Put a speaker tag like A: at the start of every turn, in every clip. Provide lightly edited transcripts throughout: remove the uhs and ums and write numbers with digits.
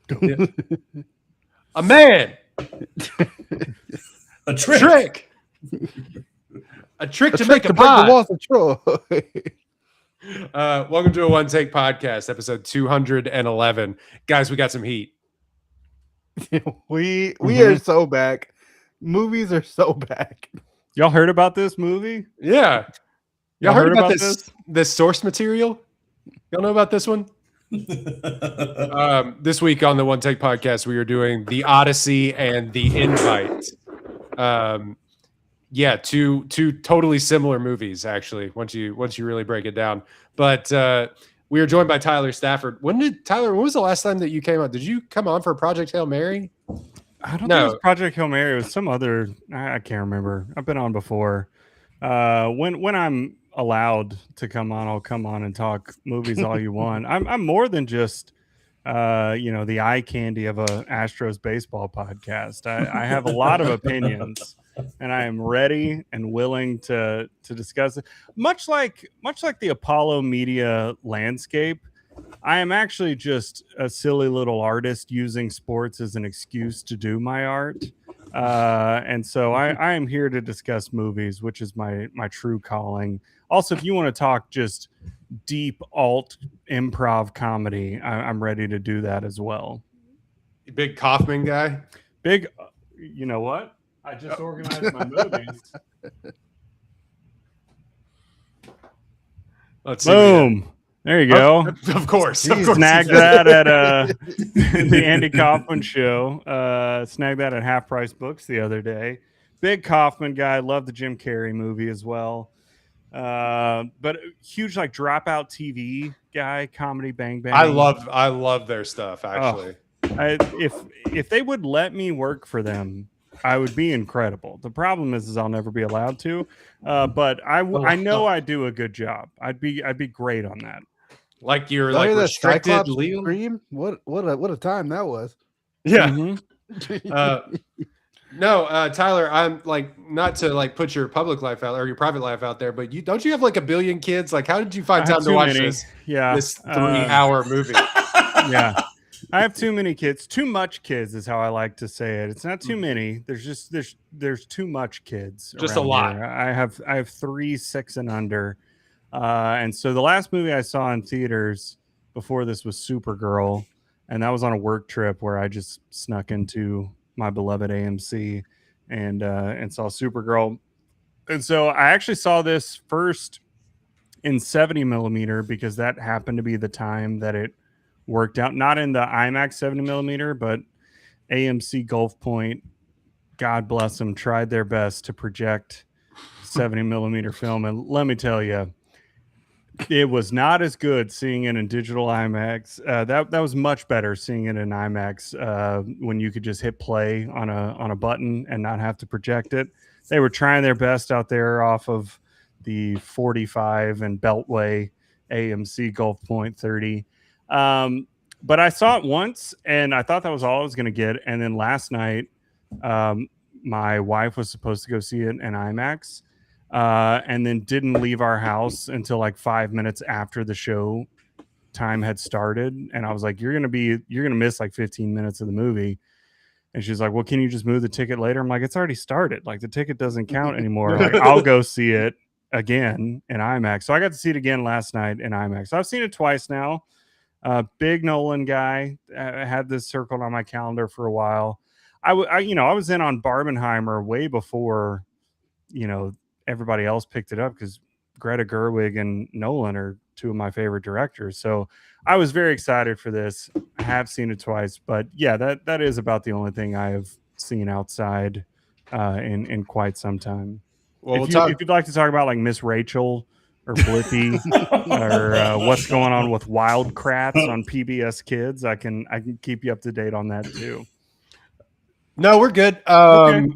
A: Yeah. A man.
B: A trick.
A: A trick to
C: trick
A: make a
C: break the
A: pot.
C: walls of Troy.
A: Welcome to a One Take Podcast, episode 211. Guys, we got some heat.
C: we are so back. Movies are so back.
D: Y'all heard about this movie?
A: Yeah. Y'all
D: Y'all
A: heard about this source material? Y'all know about this one? This week on the One Take Podcast, we are doing the Odyssey and the Invite. Two totally similar movies, actually, once you really break it down. But we are joined by Tyler Stafford. When was the last time that you came on? Did you come on for Project Hail Mary?
D: I don't think it was Project Hail Mary. It was some other. I can't remember. I've been on before. When I'm allowed to come on, I'll come on and talk movies all you want. I'm more than just the eye candy of a Astros baseball podcast. I have a lot of opinions, and I am ready and willing to discuss it. Much like the Apollo media landscape, I am actually just a silly little artist using sports as an excuse to do my art. And so I am here to discuss movies, which is my true calling. Also, if you want to talk just deep alt improv comedy, I'm ready to do that as well.
A: Big Kaufman guy?
D: Big, you know what? I just organized my movies.
A: Let's see.
D: Boom. There you go.
A: Of course.
D: Snagged that at the Andy Kaufman show. Snagged that at Half Price Books the other day. Big Kaufman guy. Love the Jim Carrey movie as well. But huge Dropout TV guy, comedy Bang Bang.
A: I love their stuff, actually.
D: If they would let me work for them, I would be incredible. The problem is I'll never be allowed to. But I know I do a good job. I'd be great on that.
A: Like you're restricted
C: legal. What a time that was.
A: Yeah. Mm-hmm. No, Tyler, I'm not to put your public life out or your private life out there, but don't you have a billion kids? How did you find time to watch this 3-hour movie?
D: Yeah. I have too many kids. Too much kids is how I like to say it. It's not too many. There's too much kids.
A: Just a lot.
D: Here. I have 3, 6 and under. And so the last movie I saw in theaters before this was Supergirl, and that was on a work trip where I just snuck into my beloved AMC and saw Supergirl. And so I actually saw this first in 70 millimeter because that happened to be the time that it worked out. Not in the IMAX 70 millimeter, but AMC Gulf Point, God bless them, tried their best to project 70 millimeter film. And let me tell you, it was not as good seeing it in digital IMAX. That was much better seeing it in IMAX when you could just hit play on a button and not have to project it. They were trying their best out there off of the 45 and Beltway AMC Gulf Point 30. But I saw it once and I thought that was all I was going to get. And then last night, my wife was supposed to go see it in IMAX. And then didn't leave our house until 5 minutes after the show time had started. And I was like, you're going to miss 15 minutes of the movie. And she's like, well, can you just move the ticket later? I'm like, it's already started. The ticket doesn't count anymore. I'll go see it again in IMAX. So I got to see it again last night in IMAX. So I've seen it twice now. Big Nolan guy. I had this circled on my calendar for a while. I was in on Barbenheimer way before, everybody else picked it up because Greta Gerwig and Nolan are two of my favorite directors. So I was very excited for this. I have seen it twice, but yeah, that is about the only thing I have seen outside in quite some time. Well, if you'd like to talk about Miss Rachel or Blippi or what's going on with Wild Kratts on PBS Kids, I can keep you up to date on that too.
A: No, we're good. Okay.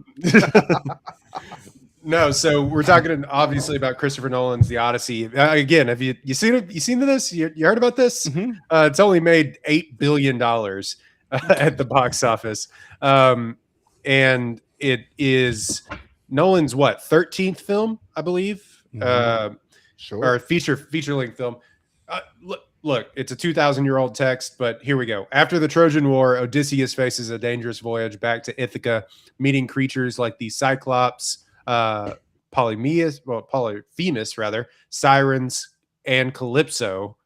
A: No, so we're talking obviously about Christopher Nolan's The Odyssey. Again, have you seen it? You seen this? You heard about this? Mm-hmm. It's only made $8 billion at the box office, and it is Nolan's 13th film, I believe,
C: sure,
A: or feature length film. Look, look, it's a 2,000-year-old text, but here we go. After the Trojan War, Odysseus faces a dangerous voyage back to Ithaca, meeting creatures like the Cyclops, Polyphemus, rather, sirens, and Calypso.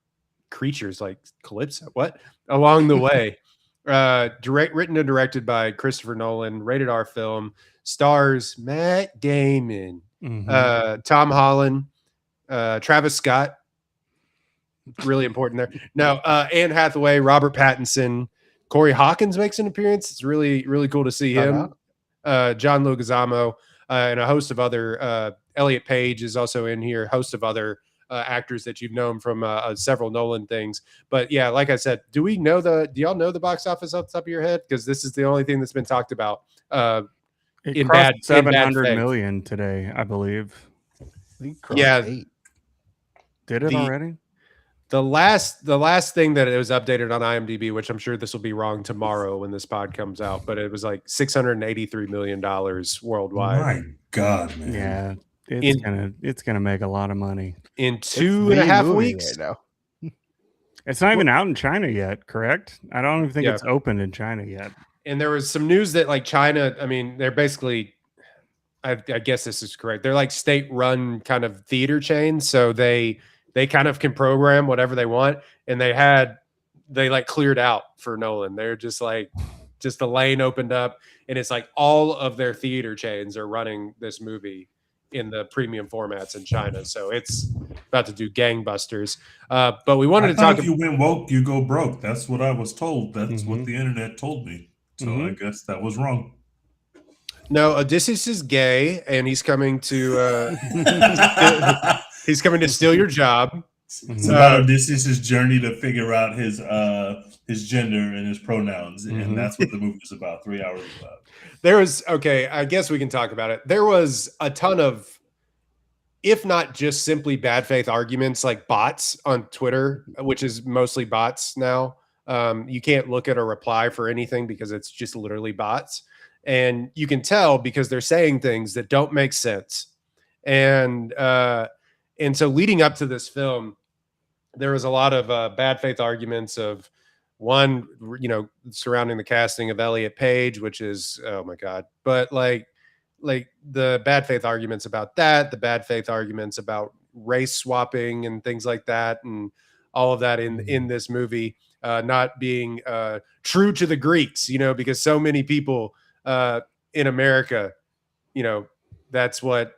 A: Creatures like Calypso, what? Along the way. Written and directed by Christopher Nolan, rated R film, stars Matt Damon, Tom Holland, Travis Scott, really important there. No, Anne Hathaway, Robert Pattinson, Corey Hawkins makes an appearance. It's really, really cool to see him. John Leguizamo, and a host of other. Elliot Page is also in here. Host of other actors that you've known from several Nolan things. But yeah, like I said, do y'all know the box office off the top of your head? Because this is the only thing that's been talked about.
D: It crossed 700 million today, I believe.
A: Yeah,
C: 8.
D: Did it already?
A: The last thing that it was updated on IMDb, which I'm sure this will be wrong tomorrow when this pod comes out, but it was like $683 million worldwide.
B: My God, man!
D: Yeah, it's gonna make a lot of money
A: in 2.5 weeks.
C: Right now.
D: It's not even out in China yet, correct? I don't even think it's opened in China yet.
A: And there was some news that like China, I mean, they're basically, I guess this is correct. They're like state-run kind of theater chains, so they kind of can program whatever they want, and they like cleared out for Nolan. They're just the lane opened up, and it's like all of their theater chains are running this movie in the premium formats in China. So it's about to do gangbusters. But we wanted to talk.
B: If you went woke, you go broke. That's what I was told. That's what the internet told me. So I guess that was wrong.
A: No, Odysseus is gay, and he's coming to he's coming to steal your job.
B: It's about Odysseus' journey to figure out his gender and his pronouns, and that's what the movie is about. 3 hours about.
A: There was I guess we can talk about it. There was a ton of, if not just simply bad faith arguments, like bots on Twitter, which is mostly bots now. You can't look at a reply for anything because it's just literally bots. And you can tell because they're saying things that don't make sense. And so leading up to this film, there was a lot of bad faith arguments of one, surrounding the casting of Elliot Page, which is, oh my God. But like the bad faith arguments about that, the bad faith arguments about race swapping and things like that. And all of that in this movie, not being true to the Greeks, because so many people in America, that's what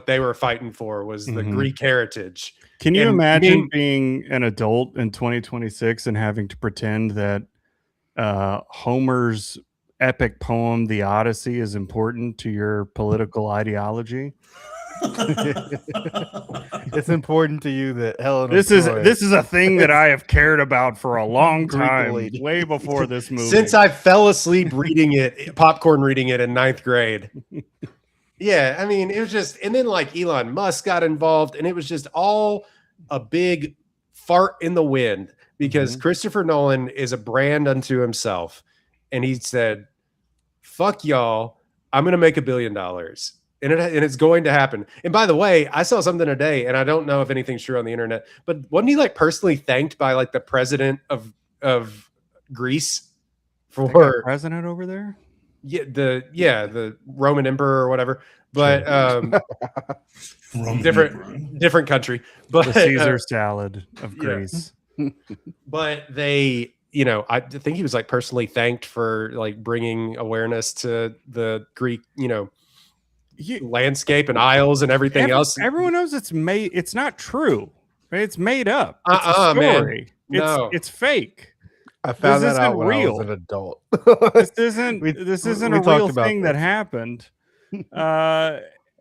A: they were fighting for, was the Greek heritage.
D: Can you imagine being an adult in 2026 and having to pretend that Homer's epic poem, The Odyssey, is important to your political ideology?
C: It's important to you that Helen.
D: This is a thing that I have cared about for a long time, way before this movie.
A: Since I fell asleep popcorn reading it in 9th grade. Yeah, I mean, it was just, and then like Elon Musk got involved, and it was just all a big fart in the wind because Christopher Nolan is a brand unto himself, and he said, "Fuck y'all, I'm gonna make $1 billion." And it's going to happen. And by the way, I saw something today, and I don't know if anything's true on the internet, but wasn't he like personally thanked by like the president of Greece for
D: president over there?
A: Yeah, the Roman emperor or whatever. But different country. But
D: the Caesar salad of Greece.
A: But they, I think he was like personally thanked for like bringing awareness to the Greek, landscape and isles and everything else.
D: Everyone knows it's not true. Right? It's made up. It's a story.
A: Man.
D: It's fake.
C: I found that out when I was an adult.
D: This isn't a real thing that happened.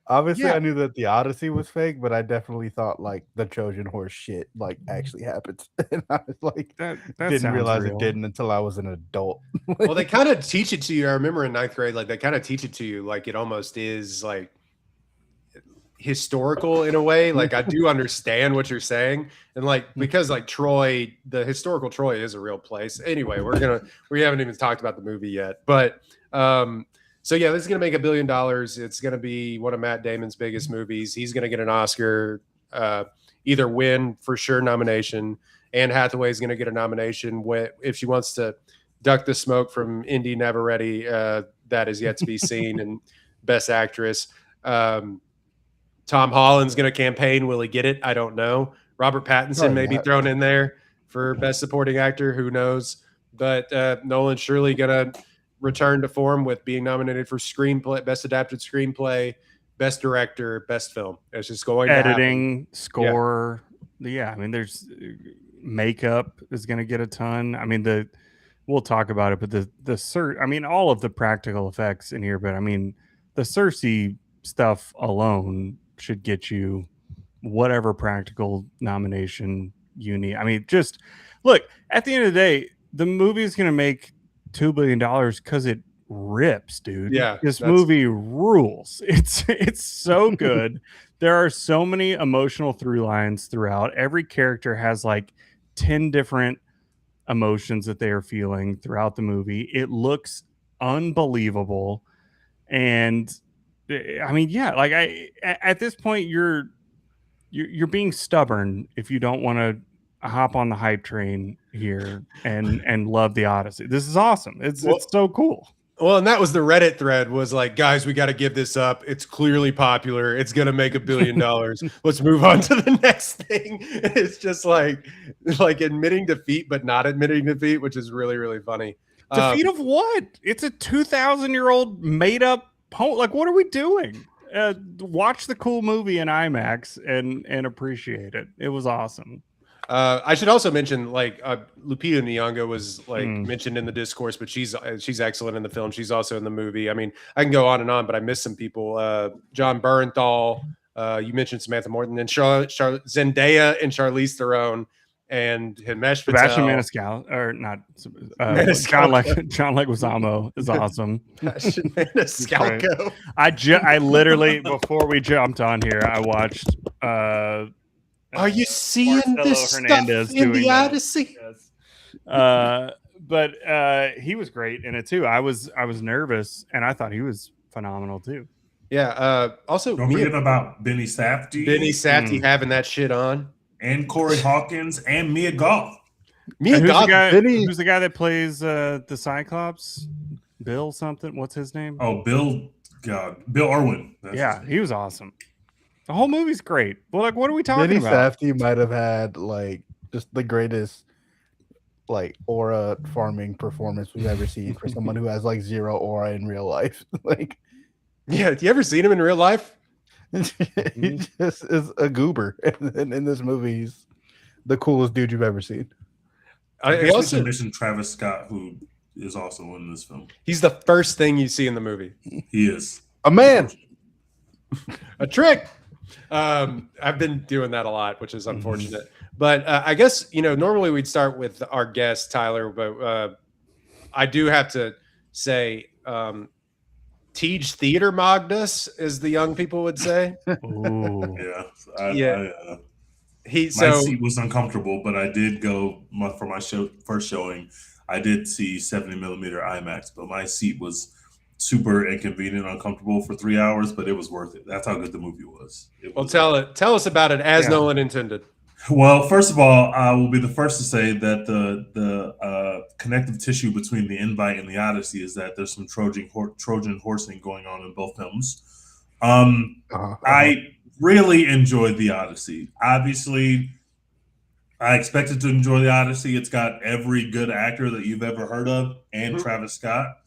C: Obviously, I knew that the Odyssey was fake, but I definitely thought like the Trojan horse shit like actually happened, and I was like,
D: that
C: didn't realize it didn't until I was an adult.
A: Well, they kind of teach it to you. I remember in 9th grade, like they kind of teach it to you, like it almost is like historical in a way. Like I do understand what you're saying, and like because like Troy, the historical Troy is a real place. Anyway, we haven't even talked about the movie yet, but so yeah, this is gonna make $1 billion. It's gonna be one of Matt Damon's biggest movies. He's gonna get an Oscar, either win for sure nomination, Anne Hathaway is going to get a nomination if she wants to duck the smoke from Indy Never Ready. That is yet to be seen. And Best Actress. Tom Holland's going to campaign. Will he get it? I don't know. Robert Pattinson may be thrown in there for Best Supporting Actor. Who knows? But Nolan's surely going to return to form with being nominated for screenplay, Best Adapted Screenplay, Best Director, Best Film. It's just going
D: editing, score. Yeah, I mean, there's makeup is going to get a ton. I mean, we'll talk about it, but I mean, all of the practical effects in here, but I mean, the Cersei stuff alone should get you whatever practical nomination you need. I mean, just look, at the end of the day, the movie is going to make $2 billion because it rips, dude.
A: Yeah,
D: this movie rules. It's so good. There are so many emotional through lines throughout. Every character has like 10 different emotions that they are feeling throughout the movie. It looks unbelievable. And I mean, yeah, like at this point you're being stubborn if you don't want to hop on the hype train here and love the Odyssey. This is awesome. It's so cool.
A: Well, and that was the Reddit thread was like, guys, we got to give this up. It's clearly popular. It's going to make $1 billion. Let's move on to the next thing. It's just like admitting defeat, but not admitting defeat, which is really, really funny.
D: Defeat of what? It's a 2,000-year-old made up poem. Like, what are we doing? Watch the cool movie in IMAX and appreciate it. It was awesome.
A: I should also mention Lupita Nyong'o was mentioned in the discourse, but she's excellent in the film. She's also in the movie. I mean, I can go on and on, but I missed some people. John Bernthal, you mentioned Samantha Morton, and Zendaya and Charlize Theron and Himesh Patel.
D: Sebastian Maniscalco, or not John Leguizamo is awesome.
A: Maniscalco.
D: I literally before we jumped on here, I watched.
A: Are you seeing this stuff in the Odyssey?
D: Yes. But he was great in it too. I was nervous, and I thought he was phenomenal too.
A: Yeah. Also,
B: don't forget about Benny Safdie.
A: Benny Safdie having that shit on,
B: and Corey Hawkins and Mia Goth.
D: Who's the guy that plays the Cyclops? Bill something. What's his name?
B: Oh, Bill Irwin.
D: He was awesome. The whole movie's great. Well, like, what are we talking about?
C: Benny Safdie might have had just the greatest aura farming performance we've ever seen for someone who has zero aura in real life.
A: Yeah, have you ever seen him in real life?
C: He just is a goober, and in this movie, he's the coolest dude you've ever seen.
B: I also mentioned Travis Scott, who is also in this film.
A: He's the first thing you see in the movie.
B: He is
C: a man,
A: a trick. I've been doing that a lot, which is unfortunate. But I guess, normally we'd start with our guest, Tyler, but I do have to say Tej Theater Magnus, as the young people would say.
B: Ooh.
A: Yeah.
B: My seat was uncomfortable, but I did go for my first showing. I did see 70mm IMAX, but my seat was super inconvenient, uncomfortable for 3 hours, but it was worth it. That's how good the movie was.
A: Tell us about it as Nolan intended.
B: Well, first of all, I will be the first to say that the connective tissue between the Invite and the Odyssey is that there's some Trojan horsing going on in both films. I really enjoyed the Odyssey. Obviously, I expected to enjoy the Odyssey. It's got every good actor that you've ever heard of and Travis Scott.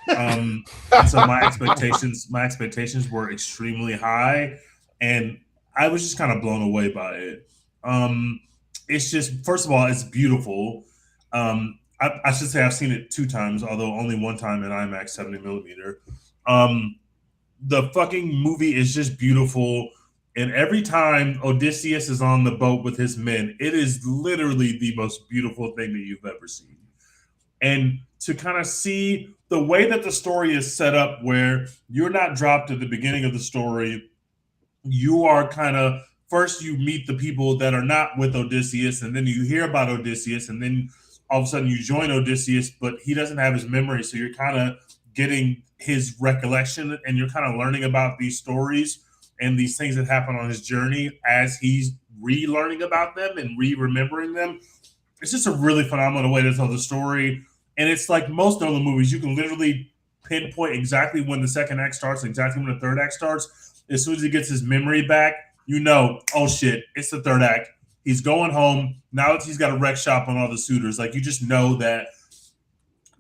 B: So my expectations were extremely high, and I was just kind of blown away by it. It's just, first of all, it's beautiful. I should say I've seen it 2 times, although only 1 time in IMAX 70mm. The fucking movie is just beautiful. And every time Odysseus is on the boat with his men, it is literally the most beautiful thing that you've ever seen. And to kind of see the way that the story is set up, where you're not dropped at the beginning of the story, you are kind of, first you meet the people that are not with Odysseus, and then you hear about Odysseus, and then all of a sudden you join Odysseus, but he doesn't have his memory. So you're kind of getting his recollection, and you're kind of learning about these stories and these things that happen on his journey as he's relearning about them and remembering them. it's just a really phenomenal way to tell the story. And it's like most Nolan movies, you can literally pinpoint exactly when the second act starts, exactly when the third act starts. As soon as he gets his memory back, you know, oh shit, it's the third act. He's going home. Now that he's got a wreck shop on all the suitors, like you just know that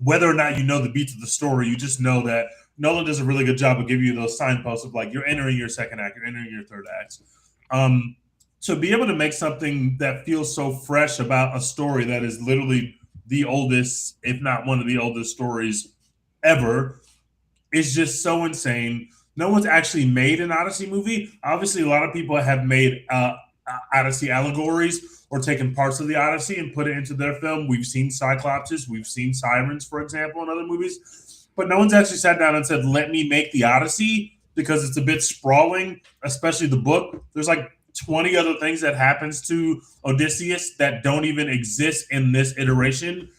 B: whether or not you know the beats of the story, you just know that Nolan does a really good job of giving you those signposts of like, you're entering your second act, you're entering your third act. To be able to make something that feels so fresh about a story that is literally the oldest, if not one of the oldest stories ever, is just so insane. No one's actually made an Odyssey movie. Obviously, a lot of people have made Odyssey allegories or taken parts of the Odyssey and put it into their film. We've seen Cyclopses, we've seen Sirens, for example, in other movies. But no one's actually sat down and said, let me make the Odyssey, because it's a bit sprawling, especially the book. There's like 20 other things that happens to Odysseus that don't even exist in this iteration.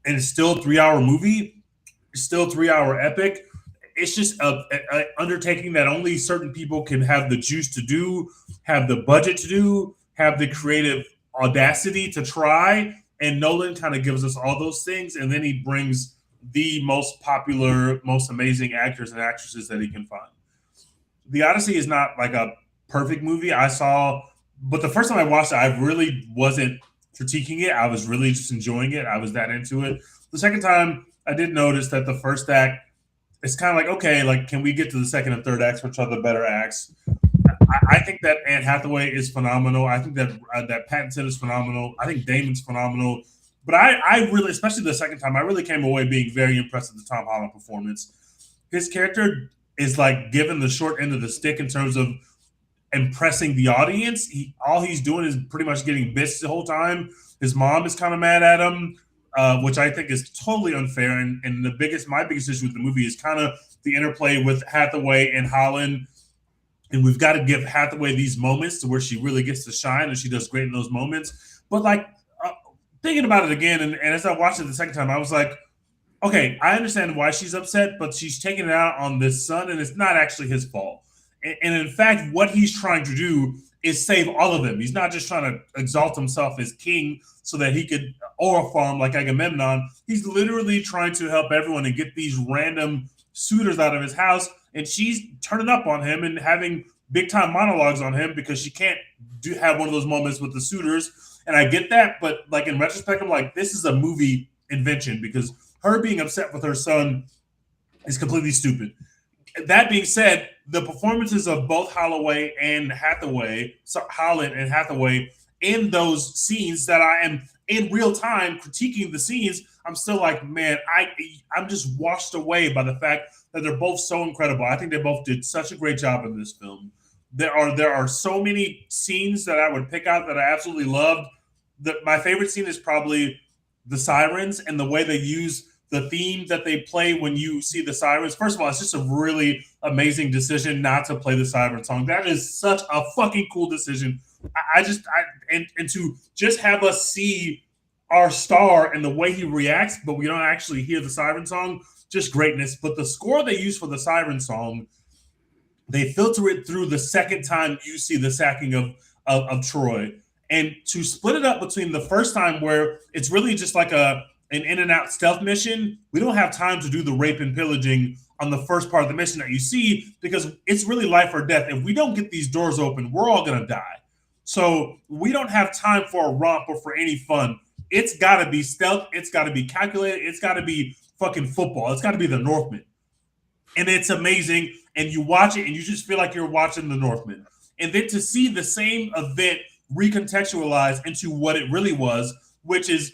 B: And it's still a 3-hour movie. It's still a 3-hour epic. It's just a undertaking that only certain people can have the juice to do, have the budget to do, have the creative audacity to try. And Nolan kind of gives us all those things. And then he brings the most popular, most amazing actors and actresses that he can find. The Odyssey is not like a perfect movie. But the first time I watched it, I really wasn't critiquing it. I was really just enjoying it. I was that into it. The second time, I did notice that the first act, it's kind of like, okay, like, can we get to the second and third acts, which are the better acts? I think that Anne Hathaway is phenomenal. I think that that Pattinson is phenomenal. I think Damon's phenomenal. But I really, especially the second time, I really came away being very impressed with the Tom Holland performance. His character is like given the short end of the stick in terms of impressing the audience. All he's doing is pretty much getting bits the whole time. His mom is kind of mad at him, which I think is totally unfair. And my biggest issue with the movie is kind of the interplay with Hathaway and Holland. And we've got to give Hathaway these moments to where she really gets to shine, and she does great in those moments. But like thinking about it again, and as I watched it the second time, I was like, okay, I understand why she's upset, but she's taking it out on this son, and it's not actually his fault. And in fact, what he's trying to do is save all of them. He's not just trying to exalt himself as king so that he could aura farm like Agamemnon. He's literally trying to help everyone and get these random suitors out of his house. And she's turning up on him and having big time monologues on him because she can't have one of those moments with the suitors. And I get that. But like in retrospect, I'm like, this is a movie invention, because her being upset with her son is completely stupid. That being said, the performances of both Holland and Hathaway in those scenes that I am in real time critiquing the scenes, I'm still like, man, I'm just washed away by the fact that they're both so incredible. I think they both did such a great job in this film. There are so many scenes that I would pick out that I absolutely loved. My favorite scene is probably the sirens and the way they use the theme that they play when you see the sirens. First of all, it's just a really amazing decision not to play the siren song. That is such a fucking cool decision. And to just have us see our star and the way he reacts, but we don't actually hear the siren song, just greatness. But the score they use for the siren song, they filter it through the second time you see the sacking of Troy. And to split it up between the first time where it's really just like an in and out stealth mission, we don't have time to do the rape and pillaging on the first part of the mission that you see, because it's really life or death. If we don't get these doors open, we're all going to die. So we don't have time for a romp or for any fun. It's got to be stealth. It's got to be calculated. It's got to be fucking football. It's got to be the Northman. And it's amazing. And you watch it and you just feel like you're watching the Northman. And then to see the same event recontextualized into what it really was, which is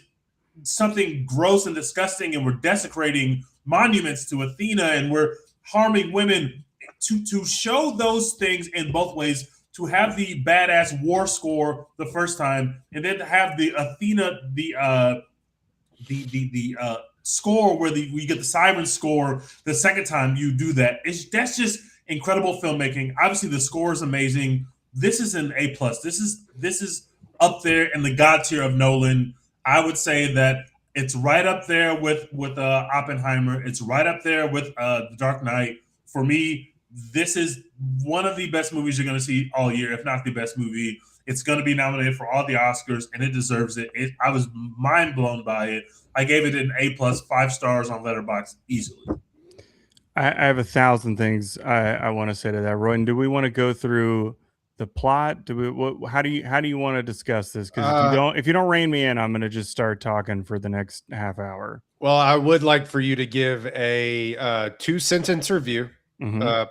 B: something gross and disgusting, and we're desecrating monuments to Athena and we're harming women, to show those things in both ways, to have the badass war score the first time, and then to have the Athena, the score where we get the siren score the second time you do that. That's just incredible filmmaking. Obviously, the score is amazing. This is an A+. This is up there in the god tier of Nolan. I would say that it's right up there with Oppenheimer. It's right up there with The Dark Knight. For me, this is one of the best movies you're going to see all year, if not the best movie. It's going to be nominated for all the Oscars, and it deserves it. I was mind blown by it. I gave it an A+, 5 stars on Letterboxd easily.
D: I have 1,000 things I want to say to that. Roy, do we want to go through the plot? How do you want to discuss this? Because if you don't rein me in, I'm going to just start talking for the next half hour.
A: Well, I would like for you to give a 2-sentence review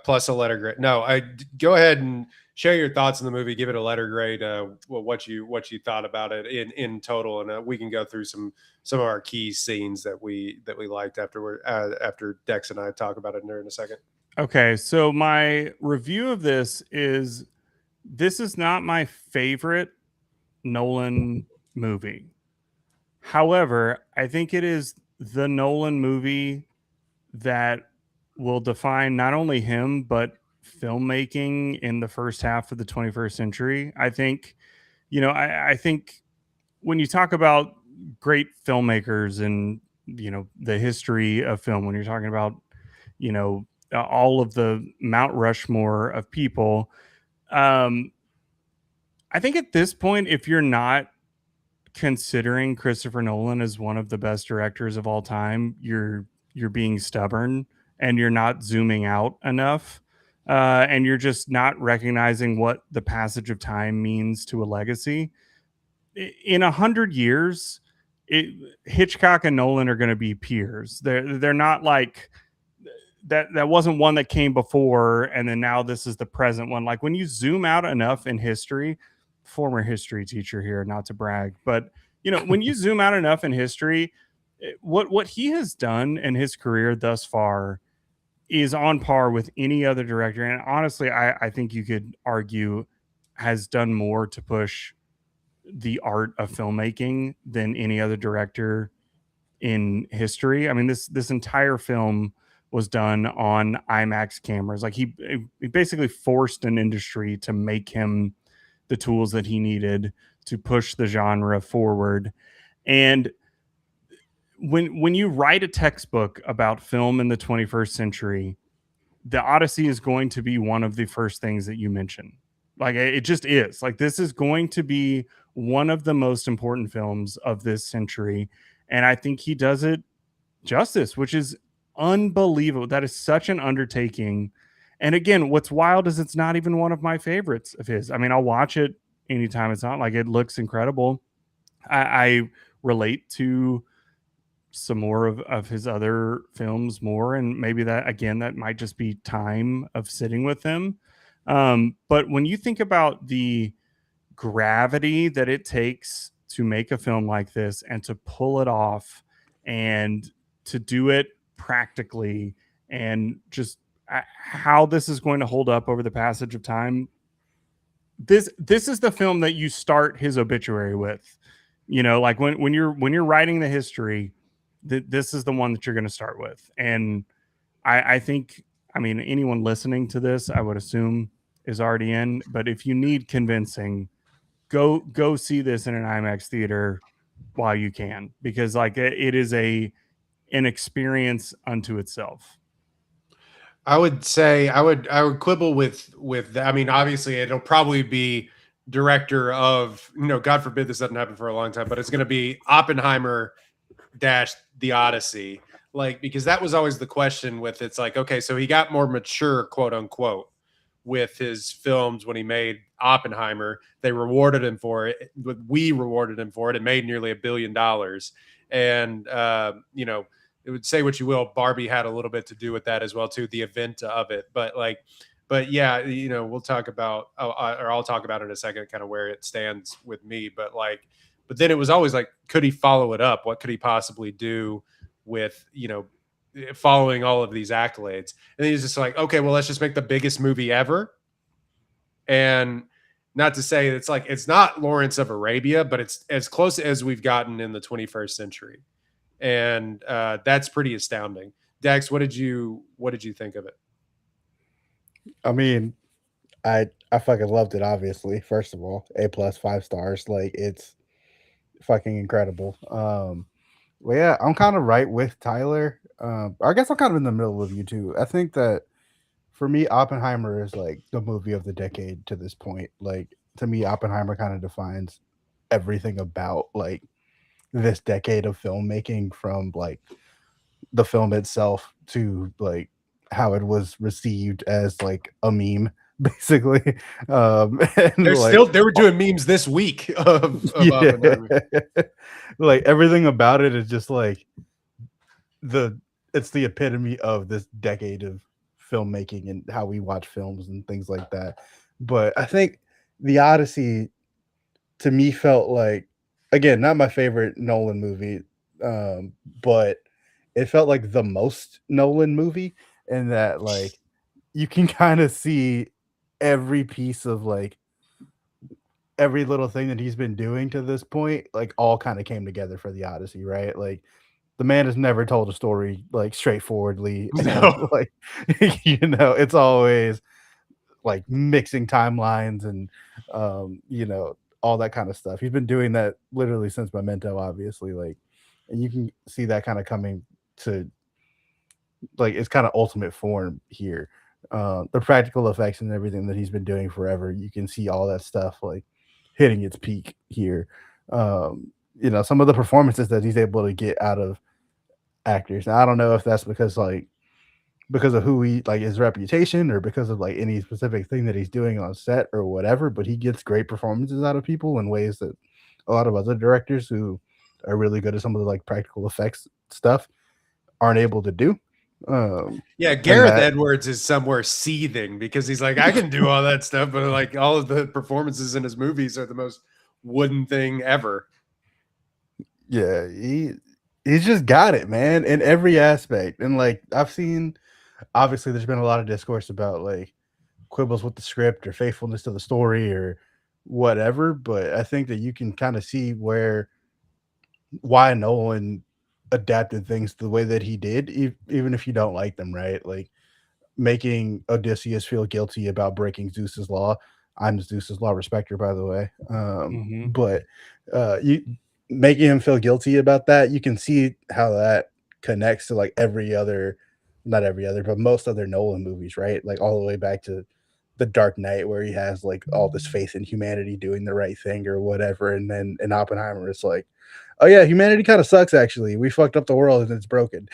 A: plus a letter grade. No, go ahead and share your thoughts on the movie. Give it a letter grade. What you thought about it in total, and we can go through some of our key scenes that we liked after Dex and I talk about it in a second.
D: Okay, so my review of this is not my favorite Nolan movie. However, I think it is the Nolan movie that will define not only him, but filmmaking in the first half of the 21st century. I think, I think when you talk about great filmmakers and, the history of film, when you're talking about, all of the Mount Rushmore of people, I think at this point, if you're not considering Christopher Nolan as one of the best directors of all time, you're being stubborn and you're not zooming out enough, and you're just not recognizing what the passage of time means to a legacy. In 100 years, Hitchcock and Nolan are going to be peers. They're not like that. That wasn't one that came before, and then now this is the present one. Like when you zoom out enough in history. Former history teacher here, not to brag, but when you zoom out enough in history, what he has done in his career thus far is on par with any other director, and honestly, I think you could argue has done more to push the art of filmmaking than any other director in history. I mean, this entire film was done on IMAX cameras. Like he basically forced an industry to make him the tools that he needed to push the genre forward. And when you write a textbook about film in the 21st century, the Odyssey is going to be one of the first things that you mention. Like it just is. Like this is going to be one of the most important films of this century. And I think he does it justice, which is unbelievable. That is such an undertaking. And again, what's wild is it's not even one of my favorites of his. I mean, I'll watch it anytime it's on. Like it looks incredible. I relate to some more of his other films more, and maybe that might just be time of sitting with him. But when you think about the gravity that it takes to make a film like this and to pull it off and to do it practically and just how this is going to hold up over the passage of time. This is the film that you start his obituary with, like when you're writing the history, this is the one that you're going to start with. And I think, I mean, anyone listening to this, I would assume is already in, but if you need convincing, go see this in an IMAX theater while you can, because like it is an experience unto itself.
A: I would say I would quibble with that. I mean, obviously it'll probably be director of, God forbid this doesn't happen for a long time, but it's going to be Oppenheimer - the Odyssey. Like, because that was always the question with, it's like, okay, so he got more mature, quote unquote, with his films when he made Oppenheimer. They rewarded him for it. We rewarded him for it. It made nearly $1 billion. And, it would say what you will. Barbie had a little bit to do with that as well, too, the event of it. But yeah, we'll talk about, or I'll talk about in a second, kind of where it stands with me. But then it was always like, could he follow it up? What could he possibly do with, following all of these accolades? And then he's just like, okay, well, let's just make the biggest movie ever. And not to say it's not Lawrence of Arabia, but it's as close as we've gotten in the 21st century. And that's pretty astounding. Dax, what did you think of it?
C: I mean, I fucking loved it. Obviously, first of all, A+, 5 stars. Like it's fucking incredible. Well, yeah, I'm kind of right with Tyler. I guess I'm kind of in the middle of you too. I think that for me, Oppenheimer is like the movie of the decade to this point. Like to me, Oppenheimer kind of defines everything about like this decade of filmmaking, from like the film itself to like how it was received as like a meme, basically. And
A: They were doing memes this week of
C: yeah,
A: Oppenheimer.
C: like everything about it is just like it's the epitome of this decade of filmmaking and how we watch films and things like that. But I think the Odyssey to me felt like, again, not my favorite Nolan movie, but it felt like the most Nolan movie, in that like you can kind of see every piece of like every little thing that he's been doing to this point, like all kind of came together for the Odyssey, right? Like the man has never told a story like straightforwardly. And,
A: No.
C: like it's always like mixing timelines and all that kind of stuff. He's been doing that literally since Memento, obviously. Like, and you can see that kind of coming to like its kind of ultimate form here. The practical effects and everything that he's been doing forever, you can see all that stuff like hitting its peak here. Some of the performances that he's able to get out of actors. Now, I don't know if that's because of who he like his reputation, or because of like any specific thing that he's doing on set or whatever, but he gets great performances out of people in ways that a lot of other directors who are really good at some of the like practical effects stuff aren't able to do.
A: Yeah, Gareth Edwards is somewhere seething because he's like, I can do all that stuff, but like all of the performances in his movies are the most wooden thing ever.
C: Yeah, he's just got it, man, in every aspect. And like I've seen, obviously there's been a lot of discourse about like quibbles with the script or faithfulness to the story or whatever, but I think that you can kind of see why Nolan adapted things the way that he did, even if you don't like them, right? Like making Odysseus feel guilty about breaking Zeus's law. I'm Zeus's law respecter, by the way. But you making him feel guilty about that, you can see how that connects to like not every other, but most other Nolan movies, right? Like all the way back to The Dark Knight, where he has like all this faith in humanity doing the right thing or whatever. And then in Oppenheimer, it's like, oh yeah, humanity kind of sucks, actually. We fucked up the world and it's broken.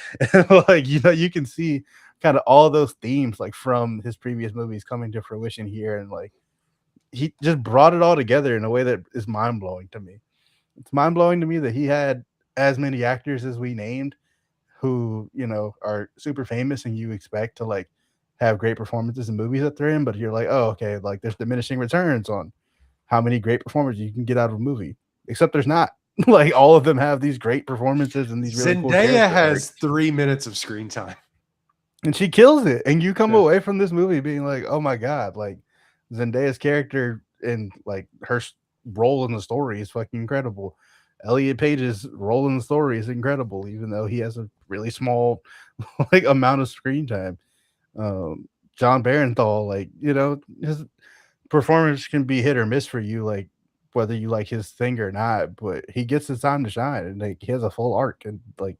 C: Like, you can see kind of all those themes like from his previous movies coming to fruition here. And like he just brought it all together in a way that is mind-blowing to me. It's mind-blowing to me that he had as many actors as we named who, are super famous and you expect to like have great performances in movies that they're in, but you're like, oh, okay, like there's diminishing returns on how many great performances you can get out of a movie. Except there's not. Like all of them have these great performances and these really cool
A: Zendaya has 3 minutes of screen time.
C: And she kills it. And you come away from this movie being like, oh my God, like Zendaya's character and like her role in the story is fucking incredible. Elliot Page's role in the story is incredible, even though he has a really small like amount of screen time. John Barenthal, like, his performance can be hit or miss for you, like whether you like his thing or not, but he gets his time to shine, and like he has a full arc, and like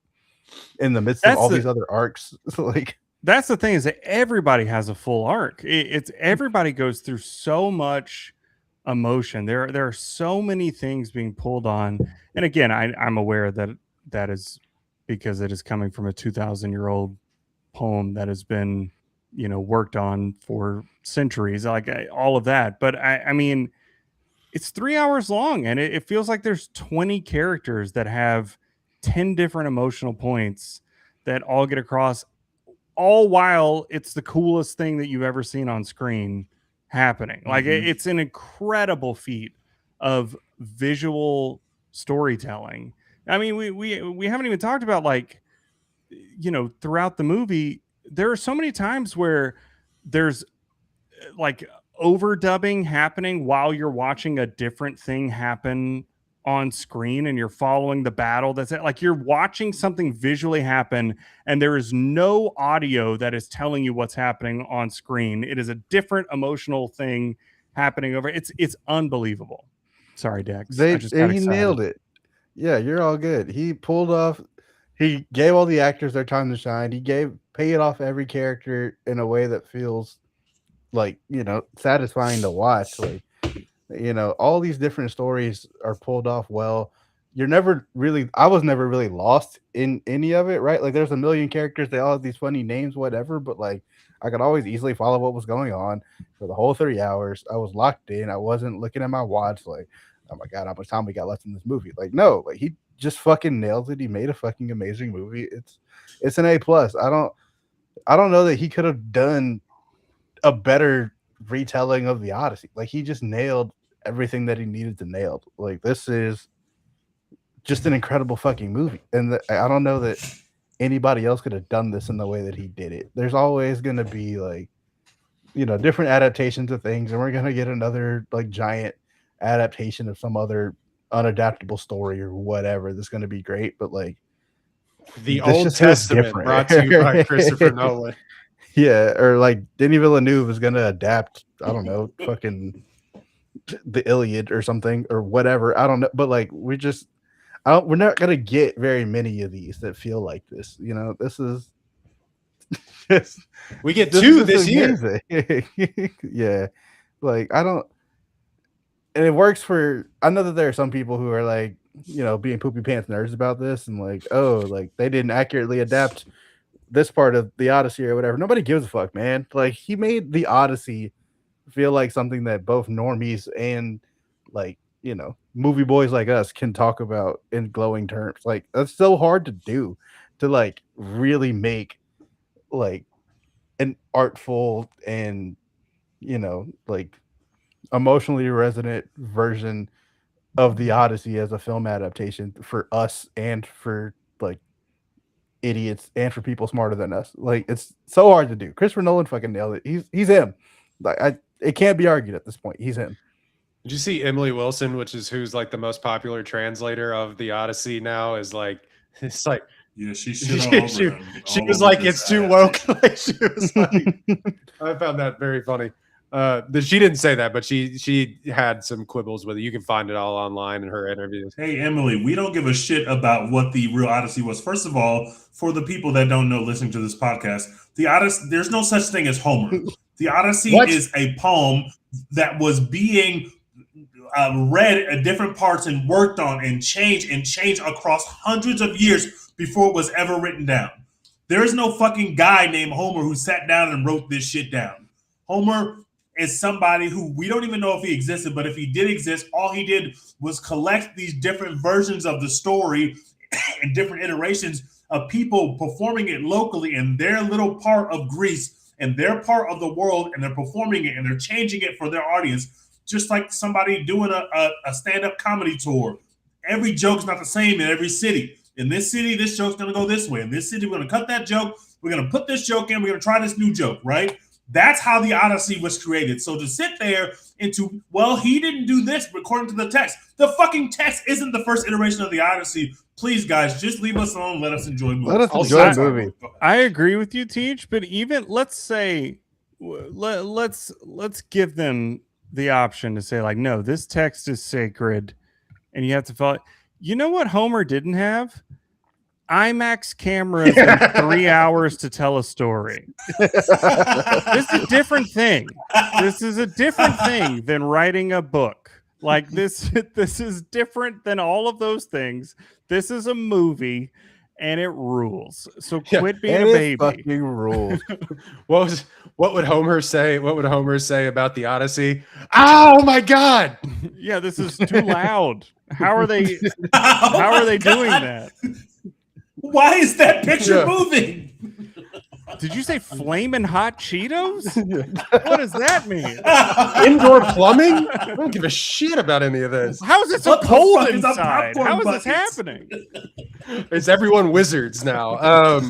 C: in the midst of all these other arcs, like
D: that's the thing, is that everybody has a full arc. It's everybody goes through so much emotion. There are so many things being pulled on, and again, I'm aware that is because it is coming from a 2,000-year-old poem that has been worked on for centuries, like all of that. But I mean, it's 3 hours long, and it feels like there's 20 characters that have 10 different emotional points that all get across, all while it's the coolest thing that you've ever seen on screen happening. Like it's an incredible feat of visual storytelling. I mean, we haven't even talked about like, throughout the movie, there are so many times where there's like overdubbing happening while you're watching a different thing happen on screen, and you're following the battle. That's it. Like you're watching something visually happen, and there is no audio that is telling you what's happening on screen. It is a different emotional thing happening over. It's unbelievable. Sorry, Dex.
C: He nailed it. Yeah, you're all good. He gave all the actors their time to shine. He paid off every character in a way that feels like, satisfying to watch. Like You know, all these different stories are pulled off well. I was never really lost in any of it, right? Like there's a million characters, they all have these funny names, whatever, but like I could always easily follow what was going on for the whole 3 hours. I was locked in. I wasn't looking at my watch like, oh my God, how much time we got left in this movie? Like, no, like he just fucking nailed it. He made a fucking amazing movie. It's an A+. I don't know that he could have done a better retelling of the Odyssey. Like he just nailed everything that he needed to nail. Like this is just an incredible fucking movie, and I don't know that anybody else could have done this in the way that he did it. There's always going to be like, you know, different adaptations of things, and we're going to get another like giant adaptation of some other unadaptable story or whatever that's going to be great. But like
A: The
C: this
A: Old
C: just feels
A: Testament
C: different.
A: brought to you by Christopher Nolan.
C: Yeah, or like Denis Villeneuve is going to adapt, I don't know, fucking the Iliad or something or whatever. I don't know, but like we're not gonna get very many of these that feel like this. You know, this is just,
A: We get two this year.
C: Yeah, like I don't, and it works for. I know that there are some people who are like, you know, being poopy pants nerds about this and like, oh, like they didn't accurately adapt this part of the Odyssey or whatever. Nobody gives a fuck, man. Like he made the Odyssey feel like something that both normies and like, you know, movie boys like us can talk about in glowing terms. Like that's so hard to do, to like really make like an artful and, you know, like emotionally resonant version of the Odyssey as a film adaptation for us and for like idiots and for people smarter than us. Like it's so hard to do. Christopher Nolan fucking nailed it. He's him. Like it can't be argued at this point. He's him.
A: Did you see Emily Wilson, who's like the most popular translator of the Odyssey now? Is like it's like
B: Yeah, she
A: was like it's too woke. Like she was like, I found that very funny. She didn't say that, but she had some quibbles with it. You can find it all online in her interviews.
B: Hey Emily, we don't give a shit about what the real Odyssey was. First of all, for the people that don't know listening to this podcast, the Odyssey, there's no such thing as Homer. The Odyssey is a poem that was being read at different parts and worked on and changed across hundreds of years before it was ever written down. There is no fucking guy named Homer who sat down and wrote this shit down. Homer is somebody who we don't even know if he existed, but if he did exist, all he did was collect these different versions of the story and different iterations of people performing it locally in their little part of Greece and their part of the world, and they're performing it and they're changing it for their audience. Just like somebody doing a stand-up comedy tour. Every joke's not the same in every city. In this city, this joke's going to go this way. In this city, we're going to cut that joke. We're going to put this joke in. We're going to try this new joke, right? That's how the Odyssey was created. So to sit there well, he didn't do this according to the text. The fucking text isn't the first iteration of the Odyssey. Please, guys, just leave us alone. Let us enjoy movies.
C: Let us enjoy the movie.
D: I agree with you, Teach, but even let's say, let's give them the option to say like, no, this text is sacred and you have to follow. You know what Homer didn't have? IMAX cameras and 3 hours to tell a story. This is a different thing. This is a different thing than writing a book. Like this is different than all of those things. This is a movie and it rules. So quit being a baby.
C: Fucking rules.
A: What would Homer say? What would Homer say about the Odyssey? Oh my God!
D: Yeah, this is too loud. How are they doing that?
B: Why is that picture moving?
D: Did you say flaming hot Cheetos? What does that mean?
A: Indoor plumbing? I don't give a shit about any of this.
D: How is it so cold inside? How is this happening?
A: Is everyone wizards now?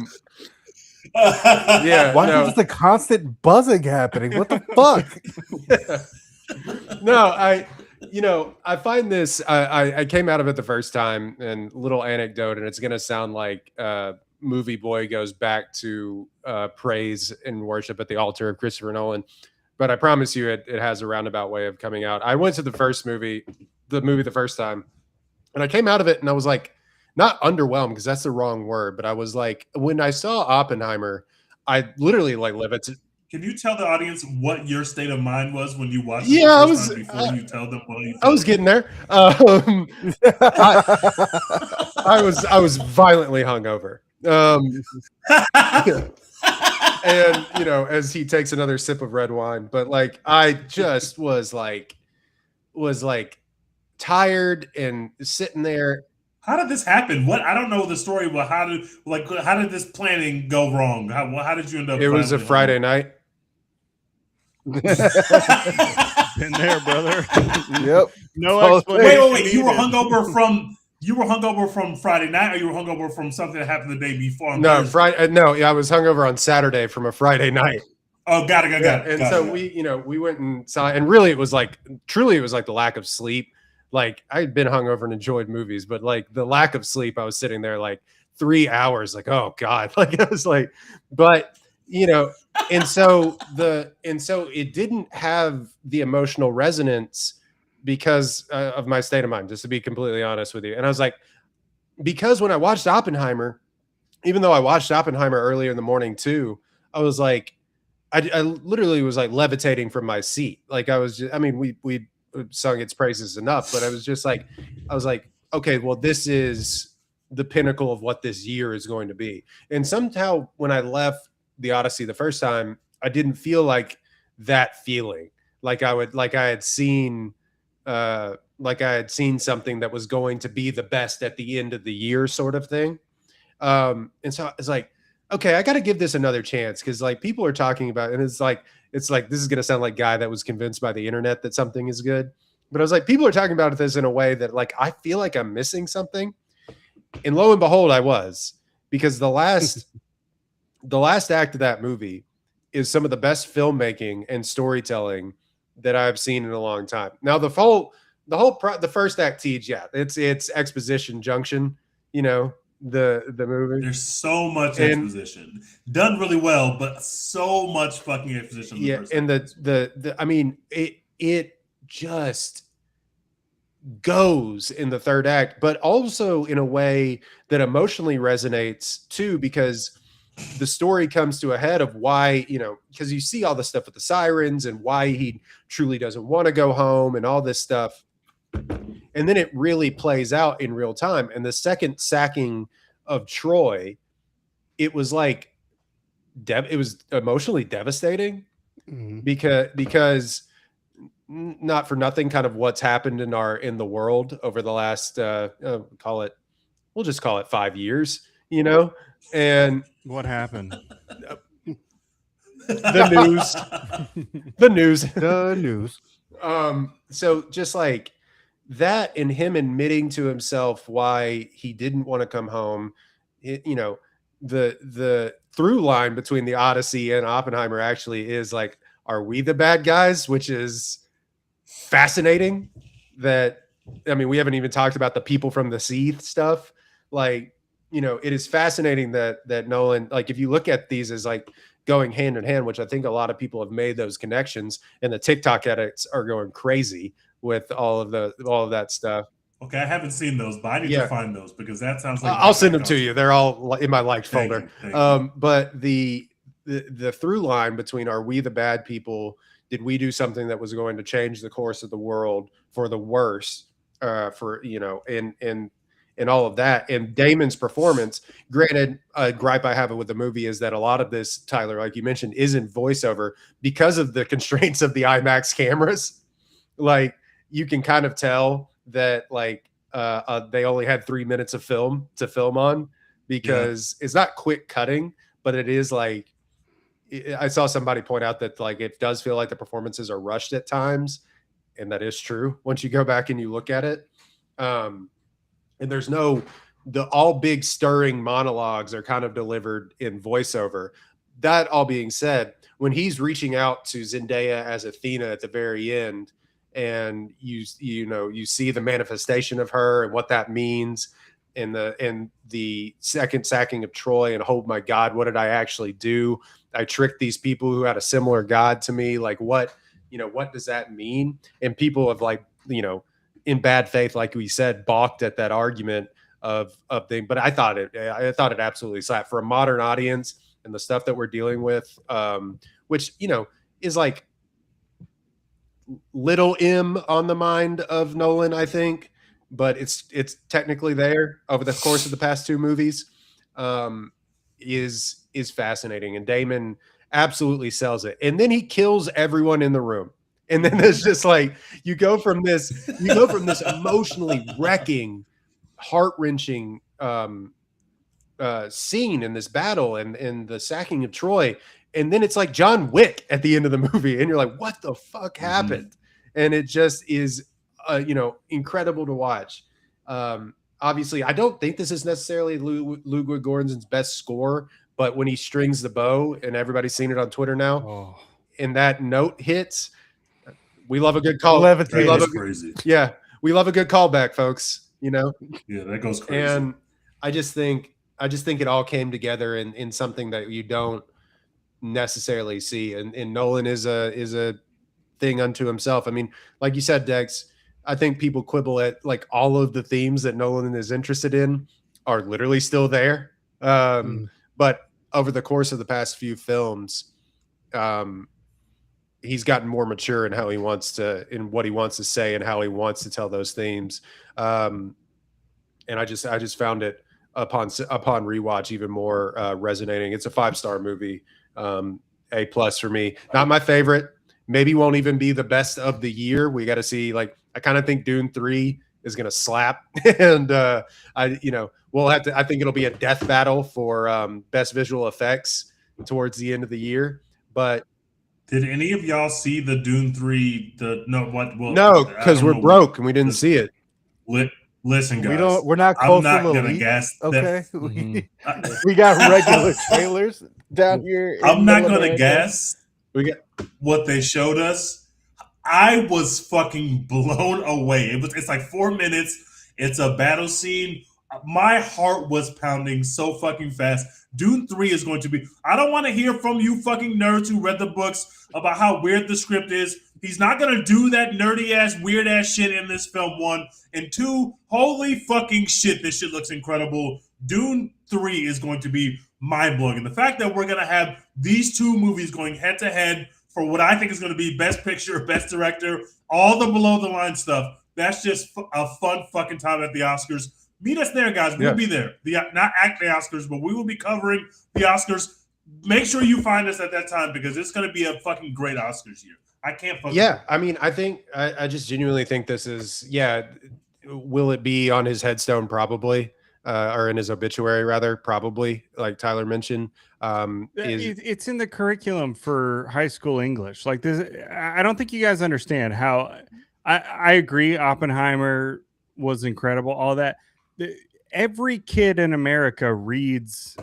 A: Yeah.
C: Why is this a constant buzzing happening? What the fuck?
A: No, I find this. I came out of it the first time, and little anecdote, and it's gonna sound like Movie Boy goes back to praise and worship at the altar of Christopher Nolan, but I promise you, it has a roundabout way of coming out. I went to the movie the first time, and I came out of it, and I was like, not underwhelmed because that's the wrong word, but I was like, when I saw Oppenheimer, I literally like
B: Can you tell the audience what your state of mind was when you watched it
A: Yeah,
B: the first time before you tell them what you felt?
A: I was getting there. I was violently hungover. And as he takes another sip of red wine, but like I just was like tired and sitting there.
B: How did this happen? I don't know the story, but how did this planning go wrong? How did you end up?
A: It was a Friday night.
D: Been there, brother.
C: Yep.
D: No
B: Wait.
D: explanation.
B: You were hungover from Friday night, or you were hungover from something that happened the day before?
A: No, Friday. No, yeah, I was hungover on Saturday from a Friday night.
B: Oh, got it.
A: And so we went and saw, and really it was like the lack of sleep. Like I had been hungover and enjoyed movies, but like the lack of sleep, I was sitting there like 3 hours, like, oh God, like I was like, but and so it didn't have the emotional resonance because of my state of mind, just to be completely honest with you. And I was like, because when I watched Oppenheimer, even though I watched Oppenheimer earlier in the morning too, I was like, I literally was like levitating from my seat. Like I was just, I mean, we sung its praises enough, but I was like, okay, well, this is the pinnacle of what this year is going to be. And somehow when I left the Odyssey the first time, I didn't feel like that feeling. Like I had seen something that was going to be the best at the end of the year sort of thing. And so it's like, okay, I got to give this another chance. Cause like people are talking about, and it's like, this is going to sound like guy that was convinced by the internet that something is good. But I was like, people are talking about this in a way that like, I feel like I'm missing something. And lo and behold, I was, because the last act of that movie is some of the best filmmaking and storytelling that I've seen in a long time. Now the first act, it's exposition junction, the movie.
B: There's so much exposition done really well, but so much fucking exposition.
A: I mean, it just goes in the third act, but also in a way that emotionally resonates too, because the story comes to a head of why, because you see all the stuff with the sirens and why he truly doesn't want to go home and all this stuff. And then it really plays out in real time. And the second sacking of Troy, it was like, it was emotionally devastating because not for nothing, kind of what's happened in the world over the last, we'll just call it 5 years, and
D: what happened?
A: The news. So just like that, and him admitting to himself why he didn't want to come home, the through line between the Odyssey and Oppenheimer actually is like, are we the bad guys? Which is fascinating. That, I mean, we haven't even talked about the people from the sea stuff. Like, it is fascinating that Nolan, like, if you look at these as like going hand in hand, which I think a lot of people have made those connections, and the TikTok edits are going crazy with all of that stuff.
B: Okay, I haven't seen those, but I need to find those, because that sounds like
A: I'll send them to you. They're all in my liked folder.
B: Thank you.
A: But the through line between, are we the bad people? Did we do something that was going to change the course of the world for the worse? And all of that, and Damon's performance. Granted, a gripe I have with the movie is that a lot of this, Tyler, like you mentioned, isn't voiceover because of the constraints of the IMAX cameras. Like, you can kind of tell that like they only had 3 minutes of film to film on, because it's not quick cutting, but it is like, I saw somebody point out that like it does feel like the performances are rushed at times, and that is true once you go back and you look at it. And there's all big stirring monologues are kind of delivered in voiceover. That all being said, when he's reaching out to Zendaya as Athena at the very end, and you see the manifestation of her and what that means, and the second sacking of Troy, and oh my God, what did I actually do? I tricked these people who had a similar God to me. Like, what does that mean? And people have like, in bad faith, like we said, balked at that argument of thing. But I thought it absolutely slapped for a modern audience, and the stuff that we're dealing with which, you know, is like little M on the mind of Nolan, I think, but it's technically there over the course of the past two movies, is fascinating. And Damon absolutely sells it. And then he kills everyone in the room. And then it's just like you go from this emotionally wrecking, heart-wrenching scene in this battle and the sacking of Troy, and then it's like John Wick at the end of the movie, and you're like, what the fuck happened? And it just is you know, incredible to watch. Obviously I don't think this is necessarily Ludwig Göransson's best score, but when he strings the bow, and everybody's seen it on Twitter now, and that note hits, we love a good call.
B: We love crazy.
A: Yeah, we love a good callback, folks. You know.
B: Yeah, that goes crazy.
A: And I just think it all came together in something that you don't necessarily see. And Nolan is a thing unto himself. I mean, like you said, Dex, I think people quibble at like all of the themes that Nolan is interested in are literally still there. But over the course of the past few films, he's gotten more mature in how he wants to, in what he wants to say and how he wants to tell those themes. And I just found it upon rewatch even more resonating. It's a 5-star movie, A+ for me. Not my favorite. Maybe won't even be the best of the year. We got to see. Like, I kind of think Dune 3 is gonna slap, and we'll have to. I think it'll be a death battle for best visual effects towards the end of the year. But
B: did any of y'all see the Dune 3?
A: No, because we're broke and we didn't see it.
B: Listen, guys,
C: we're not
B: I'm not gonna guess.
C: Okay, we got regular trailers down here.
B: I'm not gonna guess what they showed us. I was fucking blown away. It's like 4 minutes. It's a battle scene. My heart was pounding so fucking fast. Dune 3 is going to be... I don't want to hear from you fucking nerds who read the books about how weird the script is. He's not going to do that nerdy-ass, weird-ass shit in this film, 1. And 2, holy fucking shit, this shit looks incredible. Dune 3 is going to be mind-blowing. And the fact that we're going to have these two movies going head-to-head for what I think is going to be Best Picture, Best Director, all the below-the-line stuff, that's just a fun fucking time at the Oscars. Meet us there, guys. We'll be there. Not at the Oscars, but we will be covering the Oscars. Make sure you find us at that time because it's going to be a fucking great Oscars year. I can't fucking...
A: Yeah, I mean, I think... I just genuinely think this is... Yeah, will it be on his headstone? Probably. Or in his obituary, rather. Probably, like Tyler mentioned.
D: It's in the curriculum for high school English. Like this, I don't think you guys understand how... I agree, Oppenheimer was incredible, all that. Every kid in America reads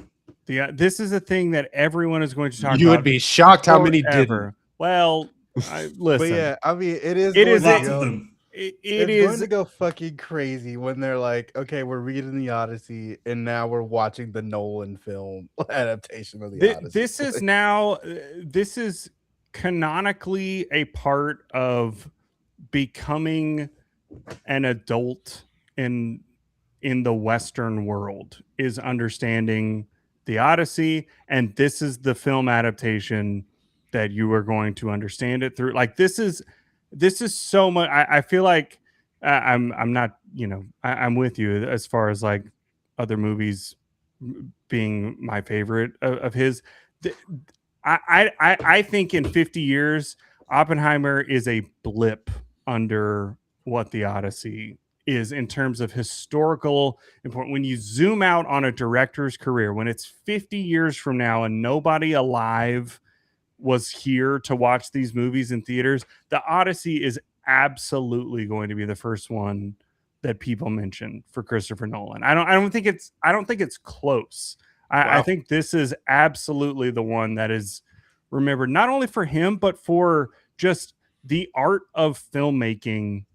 D: this is a thing that everyone is going to talk about.
A: You would be shocked how many didn't.
D: Well, listen.
C: But yeah, I mean, it is
B: lots of them.
C: It's going to go fucking crazy when they're like, okay, we're reading the Odyssey and now we're watching the Nolan film adaptation of the Odyssey.
D: This is canonically a part of becoming an adult in the Western world, is understanding the Odyssey, and this is the film adaptation that you are going to understand it through. Like this is so much. I feel like I'm not, I'm with you as far as like other movies being my favorite of his. I think in 50 years, Oppenheimer is a blip under what the Odyssey is in terms of historical important. When you zoom out on a director's career, when it's 50 years from now and nobody alive was here to watch these movies in theaters, the Odyssey is absolutely going to be the first one that people mention for Christopher Nolan. I don't think it's close. Wow. I think this is absolutely the one that is remembered not only for him, but for just the art of filmmaking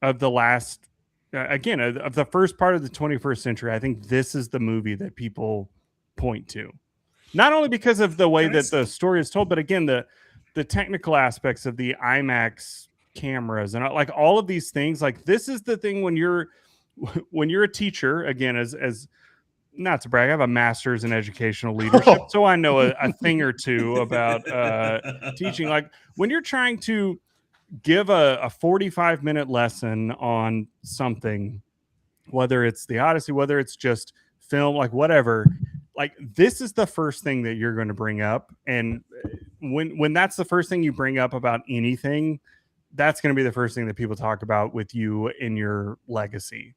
D: of the last, of the first part of the 21st century. I think this is the movie that people point to, not only because of the way that the story is told, but again, the technical aspects of the IMAX cameras and like all of these things. Like this is the thing when you're a teacher, again, as not to brag, I have a master's in educational leadership, so I know a thing or two about teaching. Like when you're trying to give a 45-minute lesson on something, whether it's the Odyssey, whether it's just film, like whatever, like this is the first thing that you're going to bring up. And when that's the first thing you bring up about anything, that's going to be the first thing that people talk about with you in your legacy.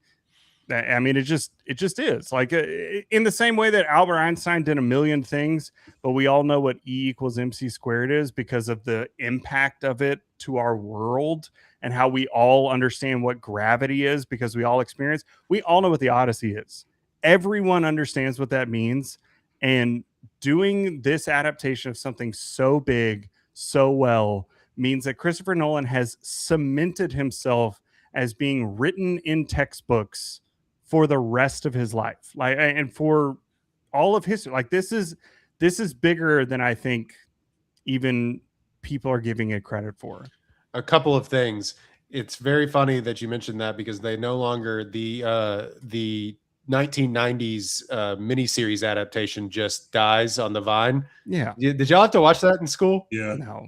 D: I mean, it just is like in the same way that Albert Einstein did a million things, but we all know what E equals MC squared is because of the impact of it to our world and how we all understand what gravity is because we all experience. We all know what the Odyssey is. Everyone understands what that means. And doing this adaptation of something so big, so well, means that Christopher Nolan has cemented himself as being written in textbooks for the rest of his life, like, and for all of history. Like this is bigger than I think even people are giving it credit for.
A: A couple of things. It's very funny that you mentioned that because they no longer the 1990s miniseries adaptation just dies on the vine.
D: Yeah.
A: Did y'all have to watch that in school?
B: Yeah.
D: No.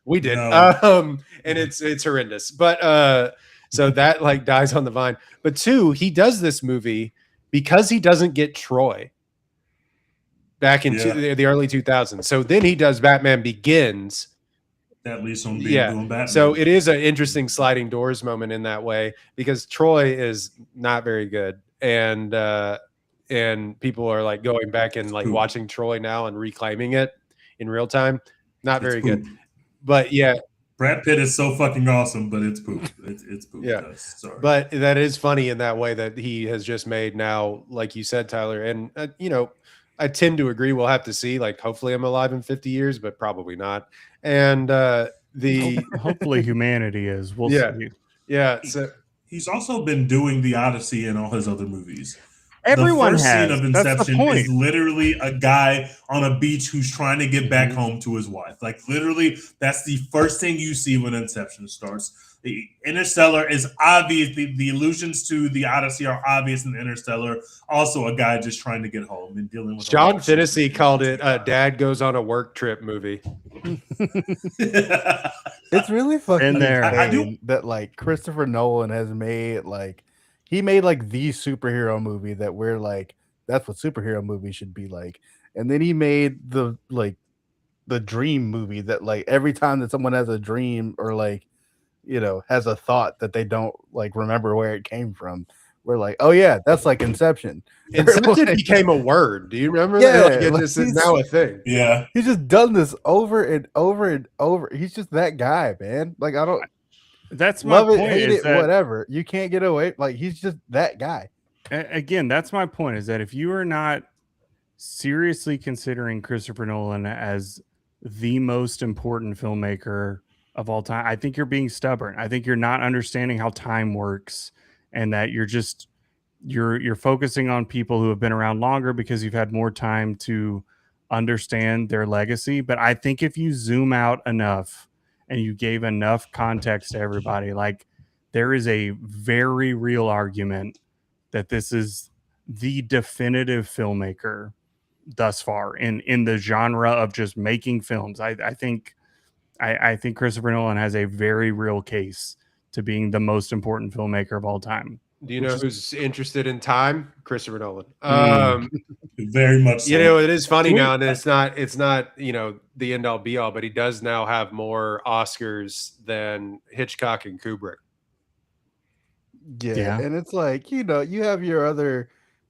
A: We did.
B: No.
A: And it's horrendous. But so that like dies on the vine. But two, he does this movie because he doesn't get Troy back into the early 2000s. So then he does Batman Begins.
B: That leads on being doing Batman.
A: So it is an interesting sliding doors moment in that way because Troy is not very good. And people are like going back and like watching Troy now and reclaiming it in real time. Not very good. But yeah.
B: Brad Pitt is so fucking awesome, but it's poop. It's poop.
A: Yeah.
B: Sorry.
A: But that is funny in that way that he has just made now, like you said, Tyler. And, I tend to agree. We'll have to see. Like, hopefully I'm alive in 50 years, but probably not. And
D: hopefully humanity is. We'll see.
A: Yeah. So
B: he's also been doing the Odyssey and all his other movies.
D: Everyone
B: the first
D: has.
B: scene of Inception is literally a guy on a beach who's trying to get back home to his wife. Like literally, that's the first thing you see when Inception starts. The Interstellar is obvious. The allusions to the Odyssey are obvious in Interstellar. Also, a guy just trying to get home and dealing with.
A: John Fitnessy called it a "Dad Goes on a Work Trip" movie.
C: It's really fucking
D: in there.
C: insane that like Christopher Nolan has made like. He made like the superhero movie that we're like, that's what superhero movies should be like. And then he made the dream movie that like every time that someone has a dream or like, has a thought that they don't like remember where it came from. We're like, oh yeah, that's like Inception.
A: Inception became a word. Do you remember
C: that?
A: Like, it's now a thing.
B: Yeah.
C: He's just done this over and over and over. He's just that guy, man. Like I don't.
D: That's my point.
C: Hate it, whatever. You can't get away. Like he's just that guy.
D: Again, that's my point. Is that if you are not seriously considering Christopher Nolan as the most important filmmaker of all time, I think you're being stubborn. I think you're not understanding how time works, and that you're just you're focusing on people who have been around longer because you've had more time to understand their legacy. But I think if you zoom out enough and you gave enough context to everybody, like there is a very real argument that this is the definitive filmmaker thus far in the genre of just making films. I think Christopher Nolan has a very real case to being the most important filmmaker of all time.
A: Do you know who's interested in time? Christopher Nolan.
B: Very much so.
A: It is funny now, and it's not the end all be all, but he does now have more Oscars than Hitchcock and Kubrick.
C: Yeah. And it's like, you have your other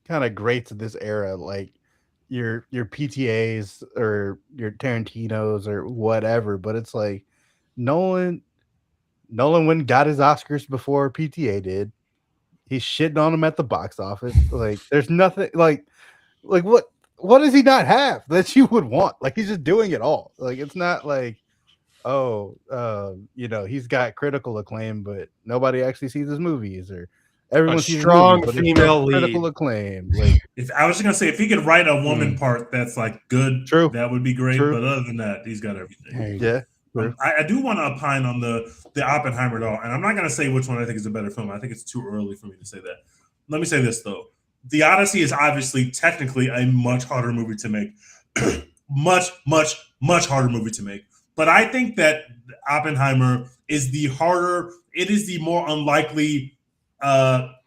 C: kind of greats of this era, like your PTAs or your Tarantinos or whatever, but it's like Nolan went and got his Oscars before PTA did. He's shitting on him at the box office. Like there's nothing like what does he not have that you would want? Like he's just doing it all. Like it's not like, he's got critical acclaim, but nobody actually sees his movies, or everyone sees
A: strong
C: movies,
A: female lead.
C: Critical acclaim. Like
B: I was just gonna say, if he could write a woman part that's like good, that would be great.
C: True.
B: But other than that, he's got everything.
C: Yeah.
B: I do want to opine on the Oppenheimer though, and I'm not gonna say which one I think is a better film. I think it's too early for me to say that. Let me say this though: The Odyssey is obviously technically a much harder movie to make. much, much, much harder movie to make. But I think that Oppenheimer is the harder, it is the more unlikely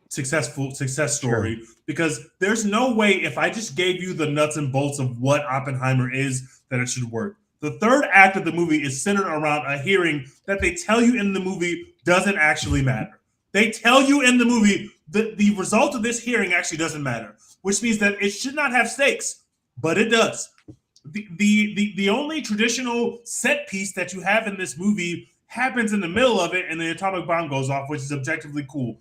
B: success story, because there's no way if I just gave you the nuts and bolts of what Oppenheimer is that it should work. The third act of the movie is centered around a hearing that they tell you in the movie doesn't actually matter. They tell you in the movie that the result of this hearing actually doesn't matter, which means that it should not have stakes, but it does. The only traditional set piece that you have in this movie happens in the middle of it, and the atomic bomb goes off, which is objectively cool.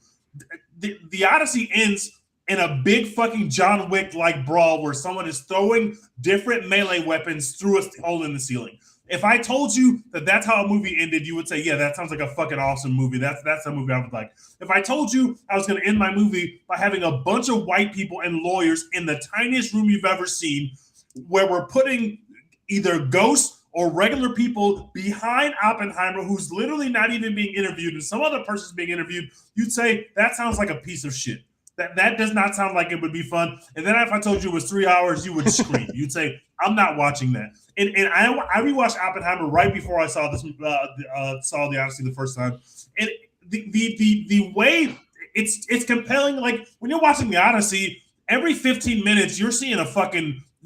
B: The Odyssey ends in a big fucking John Wick-like brawl where someone is throwing different melee weapons through a hole in the ceiling. If I told you that that's how a movie ended, you would say, yeah, that sounds like a fucking awesome movie. That's a movie I would like. If I told you I was going to end my movie by having a bunch of white people and lawyers in the tiniest room you've ever seen, where we're putting either ghosts or regular people behind Oppenheimer, who's literally not even being interviewed, and some other person's being interviewed, you'd say, that sounds like a piece of shit. That does not sound like it would be fun. And then if I told you it was 3 hours, you would scream. You'd say, I'm not watching that. And I rewatched Oppenheimer right before I saw this saw the Odyssey the first time. And the way it's compelling, like when you're watching the Odyssey, every 15 minutes you're seeing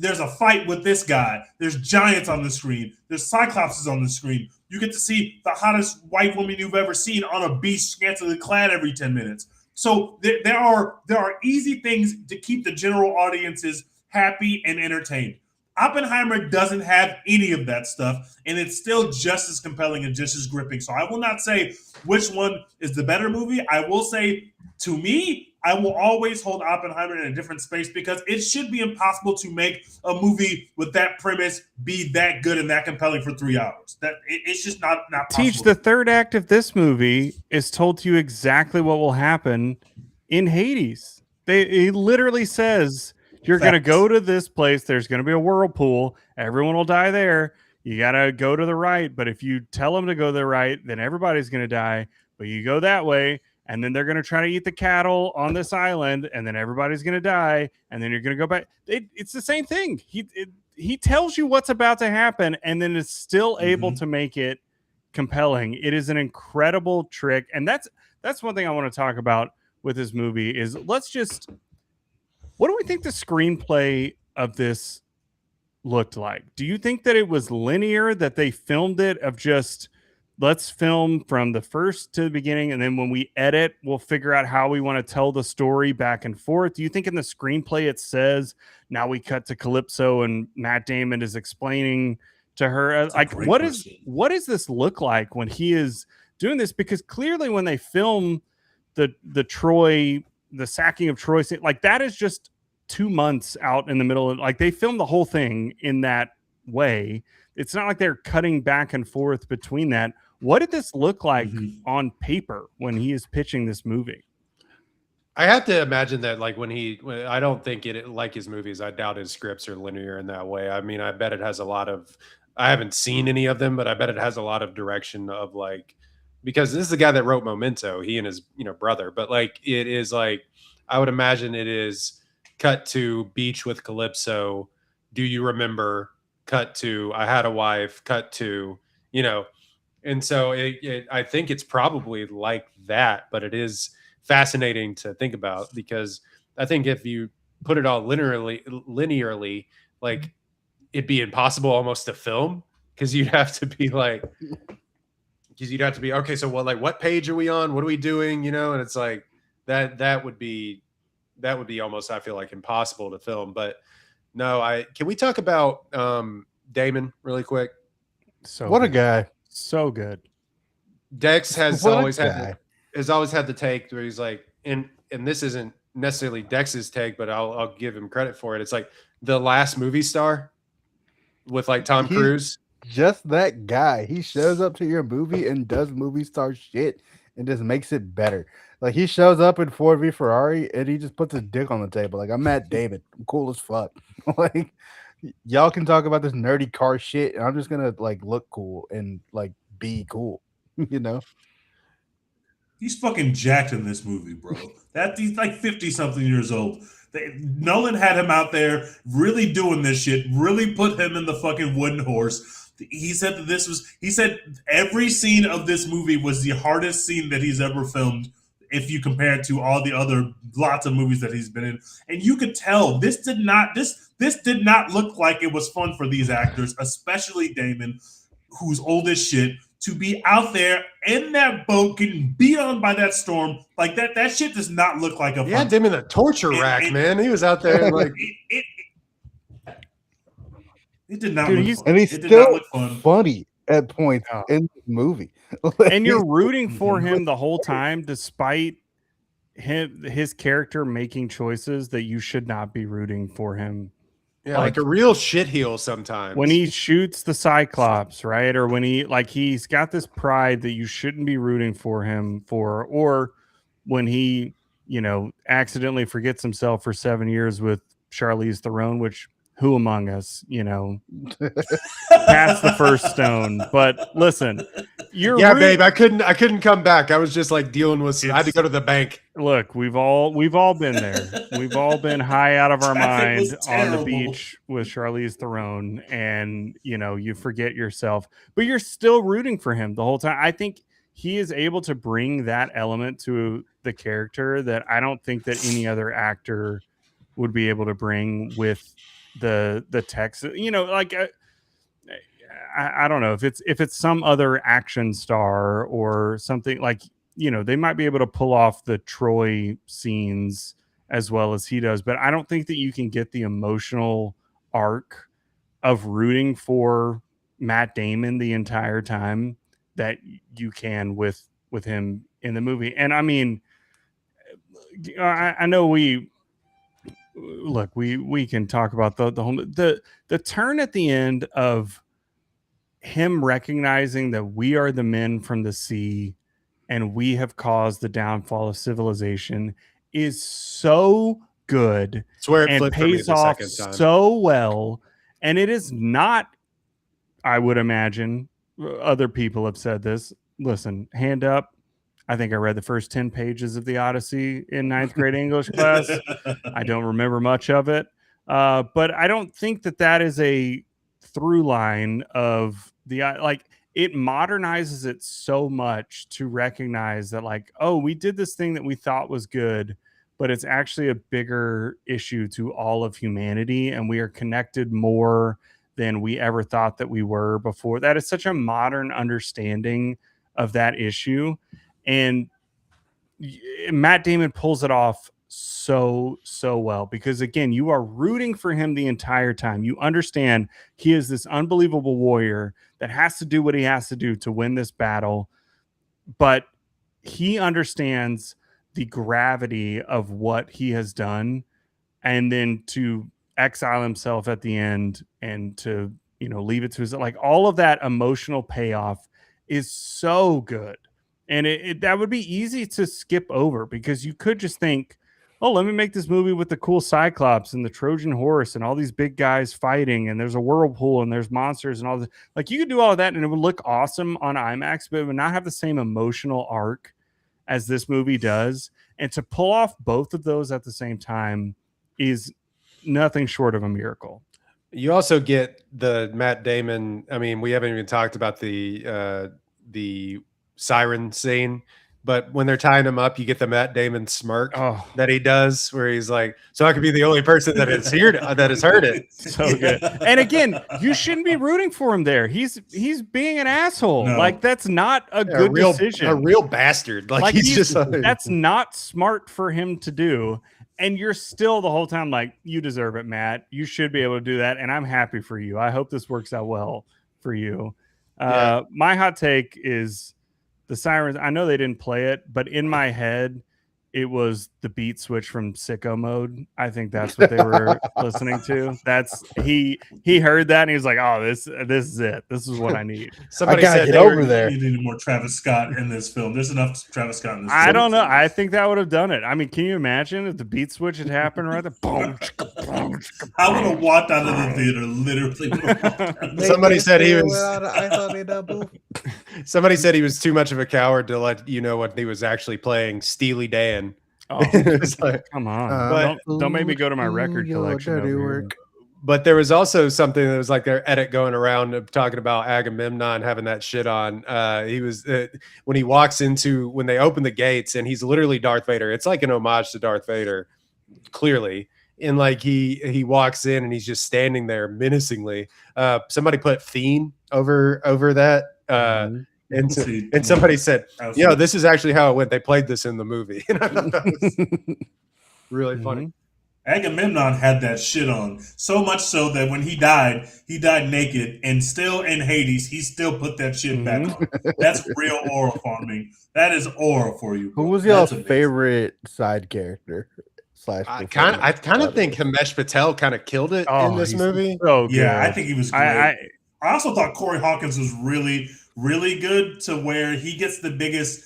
B: there's a fight with this guy. There's giants on the screen. There's cyclopses on the screen. You get to see the hottest white woman you've ever seen on a beach scantily clad every 10 minutes. So there are easy things to keep the general audiences happy and entertained. Oppenheimer doesn't have any of that stuff, and it's still just as compelling and just as gripping. So I will not say which one is the better movie. I will say, to me, I will always hold Oppenheimer in a different space, because it should be impossible to make a movie with that premise be that good and that compelling for 3 hours. It's just not possible.
D: Teach, the third act of this movie is told to you exactly what will happen in Hades. He literally says, you're going to go to this place. There's going to be a whirlpool. Everyone will die there. You got to go to the right. But if you tell them to go to the right, then everybody's going to die. But you go that way, and then they're going to try to eat the cattle on this island, and then everybody's going to die, and then you're going to go back. It's the same thing. He tells you what's about to happen, and then is still able to make it compelling. It is an incredible trick, and that's one thing I want to talk about with this movie is what do we think the screenplay of this looked like? Do you think that it was linear, that they filmed it of just, let's film from the first to the beginning, and then when we edit, we'll figure out how we want to tell the story back and forth? Do you think in the screenplay it says, now we cut to Calypso and Matt Damon is explaining to her, like, what does this look like when he is doing this? Because clearly when they film the Troy, the sacking of Troy, like that is just 2 months out in the middle of, like, they filmed the whole thing in that way. It's not like they're cutting back and forth between that. What did this look like on paper when he is pitching this movie?
A: I have to imagine that, like, I don't think it, like his movies, I doubt his scripts are linear in that way. I mean, I bet it has a lot of, I haven't seen any of them, but I bet it has a lot of direction of, like, because this is the guy that wrote Memento, he and his, brother, but like, it is like, I would imagine it is cut to beach with Calypso. Do you remember? Cut to I had a wife. Cut to, and so I think it's probably like that, but it is fascinating to think about, because I think if you put it all linearly, like, it'd be impossible almost to film, because you'd have to be okay, so what page are we on? What are we doing? And it's like that would be almost, I feel like, impossible to film. But no, can we talk about Damon really quick?
C: So what good. A guy.
D: So good.
A: Dex has always had the take where he's like, and this isn't necessarily Dex's take, but I'll give him credit for it. It's like the last movie star with like Tom Cruise.
C: Just that guy. He shows up to your movie and does movie star shit and just makes it better. Like, he shows up in Ford v Ferrari and he just puts his dick on the table. Like, I'm Matt Damon. I'm cool as fuck. Like, y'all can talk about this nerdy car shit, and I'm just gonna like look cool and like be cool.
B: He's fucking jacked in this movie, bro. That he's like 50 something years old. Nolan had him out there really doing this shit, really put him in the fucking wooden horse. He said that he said every scene of this movie was the hardest scene that he's ever filmed if you compare it to all the other lots of movies that he's been in. And you could tell this did not look like it was fun for these actors, especially Damon, who's old as shit, to be out there in that boat getting beat on by that storm. Like that shit does not look like a fun.
A: He had him in a torture rack, man. He was out there like
B: it did not
C: Dude,
B: look fun.
C: And he's still funny at points in the movie.
D: And you're rooting for him the whole time, despite his character making choices that you should not be rooting for him.
A: Yeah, like a real shitheel sometimes.
D: When he shoots the Cyclops, right? Or when he's got this pride that you shouldn't be rooting for him for, or when he, accidentally forgets himself for 7 years with Charlize Theron, which who among us, passed the first stone. But listen,
A: babe, I couldn't come back. I was just like dealing with I had to go to the bank.
D: Look, we've all been there. We've all been high out of our mind on the beach with Charlize Theron, and you forget yourself, but you're still rooting for him the whole time. I think he is able to bring that element to the character that I don't think that any other actor would be able to bring with the text. I don't know if it's some other action star or something like, they might be able to pull off the Troy scenes as well as he does, but I don't think that you can get the emotional arc of rooting for Matt Damon the entire time that you can with him in the movie. And I mean, I know we can talk about the turn at the end of him recognizing that we are the men from the sea and we have caused the downfall of civilization is so good. And pays off so well. And it is not, I would imagine, other people have said this. Listen, hand up. I think I read the first 10 pages of the Odyssey in 9th grade English class. I don't remember much of it. But I don't think that is a through line of it modernizes it so much to recognize that we did this thing that we thought was good, but it's actually a bigger issue to all of humanity. And we are connected more than we ever thought that we were before. That is such a modern understanding of that issue. And Matt Damon pulls it off so well, because again, you are rooting for him the entire time. You understand he is this unbelievable warrior that has to do what he has to do to win this battle, but he understands the gravity of what he has done, and then to exile himself at the end and to leave it to his all of that emotional payoff is so good. And that would be easy to skip over, because you could just think, oh, let me make this movie with the cool Cyclops and the Trojan horse and all these big guys fighting, and there's a whirlpool and there's monsters and all this. You could do all of that and it would look awesome on IMAX, but it would not have the same emotional arc as this movie does. And to pull off both of those at the same time is nothing short of a miracle.
A: You also get the Matt Damon. I mean, we haven't even talked about the siren scene, but when they're tying him up, you get the Matt Damon smirk that he does, where he's like, "So I could be the only person that has heard it."
D: So good. And again, you shouldn't be rooting for him there. He's being an asshole. No. That's not a good decision.
A: A real bastard. He's just
D: that's not smart for him to do. And you're still the whole time you deserve it, Matt. You should be able to do that, and I'm happy for you. I hope this works out well for you. My hot take is the sirens. I know they didn't play it, but in my head, it was the beat switch from Sicko Mode. I think that's what they were listening to. He heard that and he was like, "Oh, this is it. This is what I need."
C: Somebody said get over there.
B: You needed more Travis Scott in this film. There's enough Travis Scott in this film.
D: I don't know. I think that would have done it. I mean, can you imagine if the beat switch had happened right there? Boom,
B: I would have walked out of the theater literally.
A: Somebody said he was. Somebody said he was too much of a coward to let you know what he was actually playing. Steely Dan.
D: Oh,
A: It's like,
D: come on!
A: But-
D: Don't make me go to my record
C: Your
D: collection.
C: dirty
D: Over
C: work.
A: but there was also something that was like their edit going around talking about Agamemnon having that shit on. He was when he walks into when they open the gates and he's literally Darth Vader. It's like an homage to Darth Vader, clearly. And like he walks in and he's just standing there menacingly. Somebody put theme over that. And,
B: See,
A: and somebody said,
B: absolutely.
A: "Yo, this is actually how it went. They played this in the movie." And I thought that was really funny.
B: Agamemnon had that shit on, so much so that when he died naked, and still in Hades, he still put that shit back on. That's real aura farming. That is aura for you.
C: Who
B: bro.
C: was
B: That's
C: y'all's
B: amazing.
C: favorite side character?
A: I kind of think Himesh Patel kind of killed it in this
D: he's
A: movie.
D: So good.
B: Yeah, I think he was great.
D: I
B: I also thought Corey Hawkins was really, really good to where he gets the biggest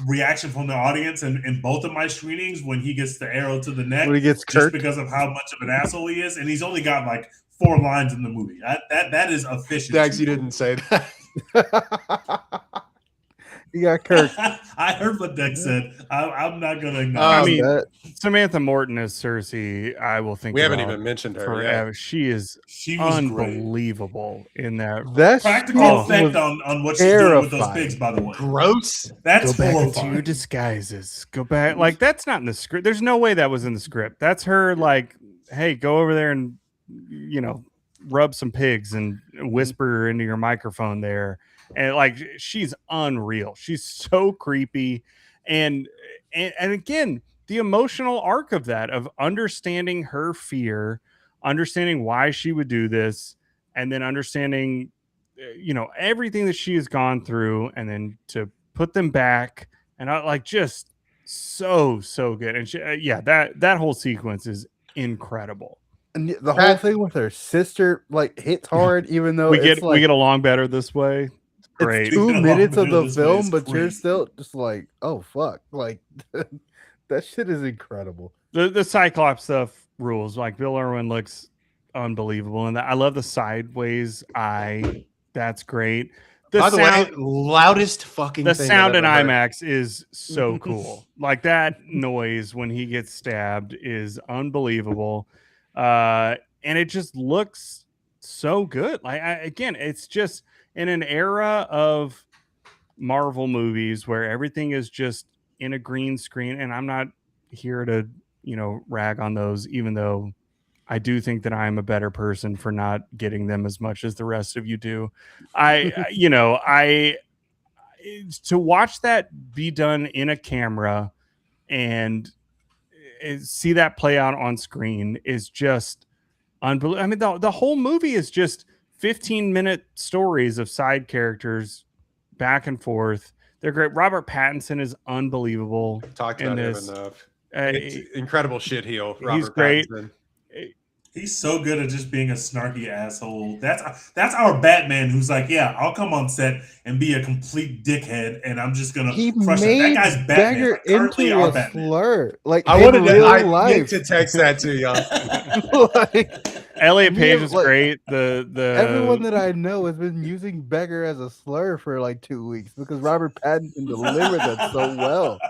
B: reaction from the audience in both of my screenings when he gets the arrow to the neck,
C: when he gets
B: just
C: Kirk.
B: because of how much of an asshole he is, and he's only got like 4 lines in the movie. That is efficient.
A: Dax, you didn't say that.
C: You got Kirk.
B: I heard what Dex said. I'm not gonna acknowledge.
D: I mean,
C: that.
D: Samantha Morton as Cersei. I will think
A: We haven't
D: about
A: even mentioned her
D: forever.
A: yet.
D: She was
B: she was great.
D: unbelievable in that.
C: That's
B: Practical effect on what she's doing with those
C: terrifying.
B: pigs, by the way.
A: Gross.
B: That's
D: Go back into
B: horrifying.
D: your disguises. Go back. Like that's not in the script. There's no way that was in the script. That's her. Like, hey, go over there and rub some pigs and whisper into your microphone there. And like she's unreal. She's so creepy, and again, the emotional arc of that, of understanding her fear, understanding why she would do this, and then understanding, everything that she has gone through, and then to put them back, and I like just so good. And she, that whole sequence is incredible.
C: And the whole thing with her sister like hits hard, even though
D: we
C: it's
D: get along better this way. Great.
C: It's 2
B: Speaking of
C: minutes of the
B: this way,
C: film,
B: it's
C: but you're
B: crazy.
C: still just like, oh fuck, like that shit is incredible.
D: The Cyclops stuff rules. Like Bill Irwin looks unbelievable, and I love the sideways eye. That's great.
A: By the way, loudest fucking
D: the
A: thing
D: sound
A: I've
D: in
A: ever heard.
D: IMAX is so cool. Like that noise when he gets stabbed is unbelievable, and it just looks so good. Like again, it's just in an era of Marvel movies where everything is just in a green screen, and I'm not here to rag on those, even though I do think that I'm a better person for not getting them as much as the rest of you do. I to watch that be done in a camera and see that play out on screen is just unbelievable. I mean, the whole movie is just 15-minute stories of side characters back and forth. They're great. Robert Pattinson is unbelievable.
A: Talked
D: in
A: about him
D: this.
A: enough. It's incredible shit heel.
D: He's
A: Robert
D: great.
A: Pattinson.
B: He's so good at just being a snarky asshole. That's our Batman, who's like, yeah, I'll come on set and be a complete dickhead, and I'm just gonna
C: He
B: crush it.
C: made
B: That guy's Batman.
C: Dagger
B: Like, currently
C: into
B: our
C: a
B: Batman.
C: slur. Like
A: I
C: in
A: wanted to.
C: real
A: I
C: life.
A: meant to text that to y'all.
C: Like,
D: Elliot Page
C: Yeah,
D: is
C: like,
D: great. The
C: everyone that I know has been using beggar as a slur for like 2 weeks because Robert Pattinson delivered that so well.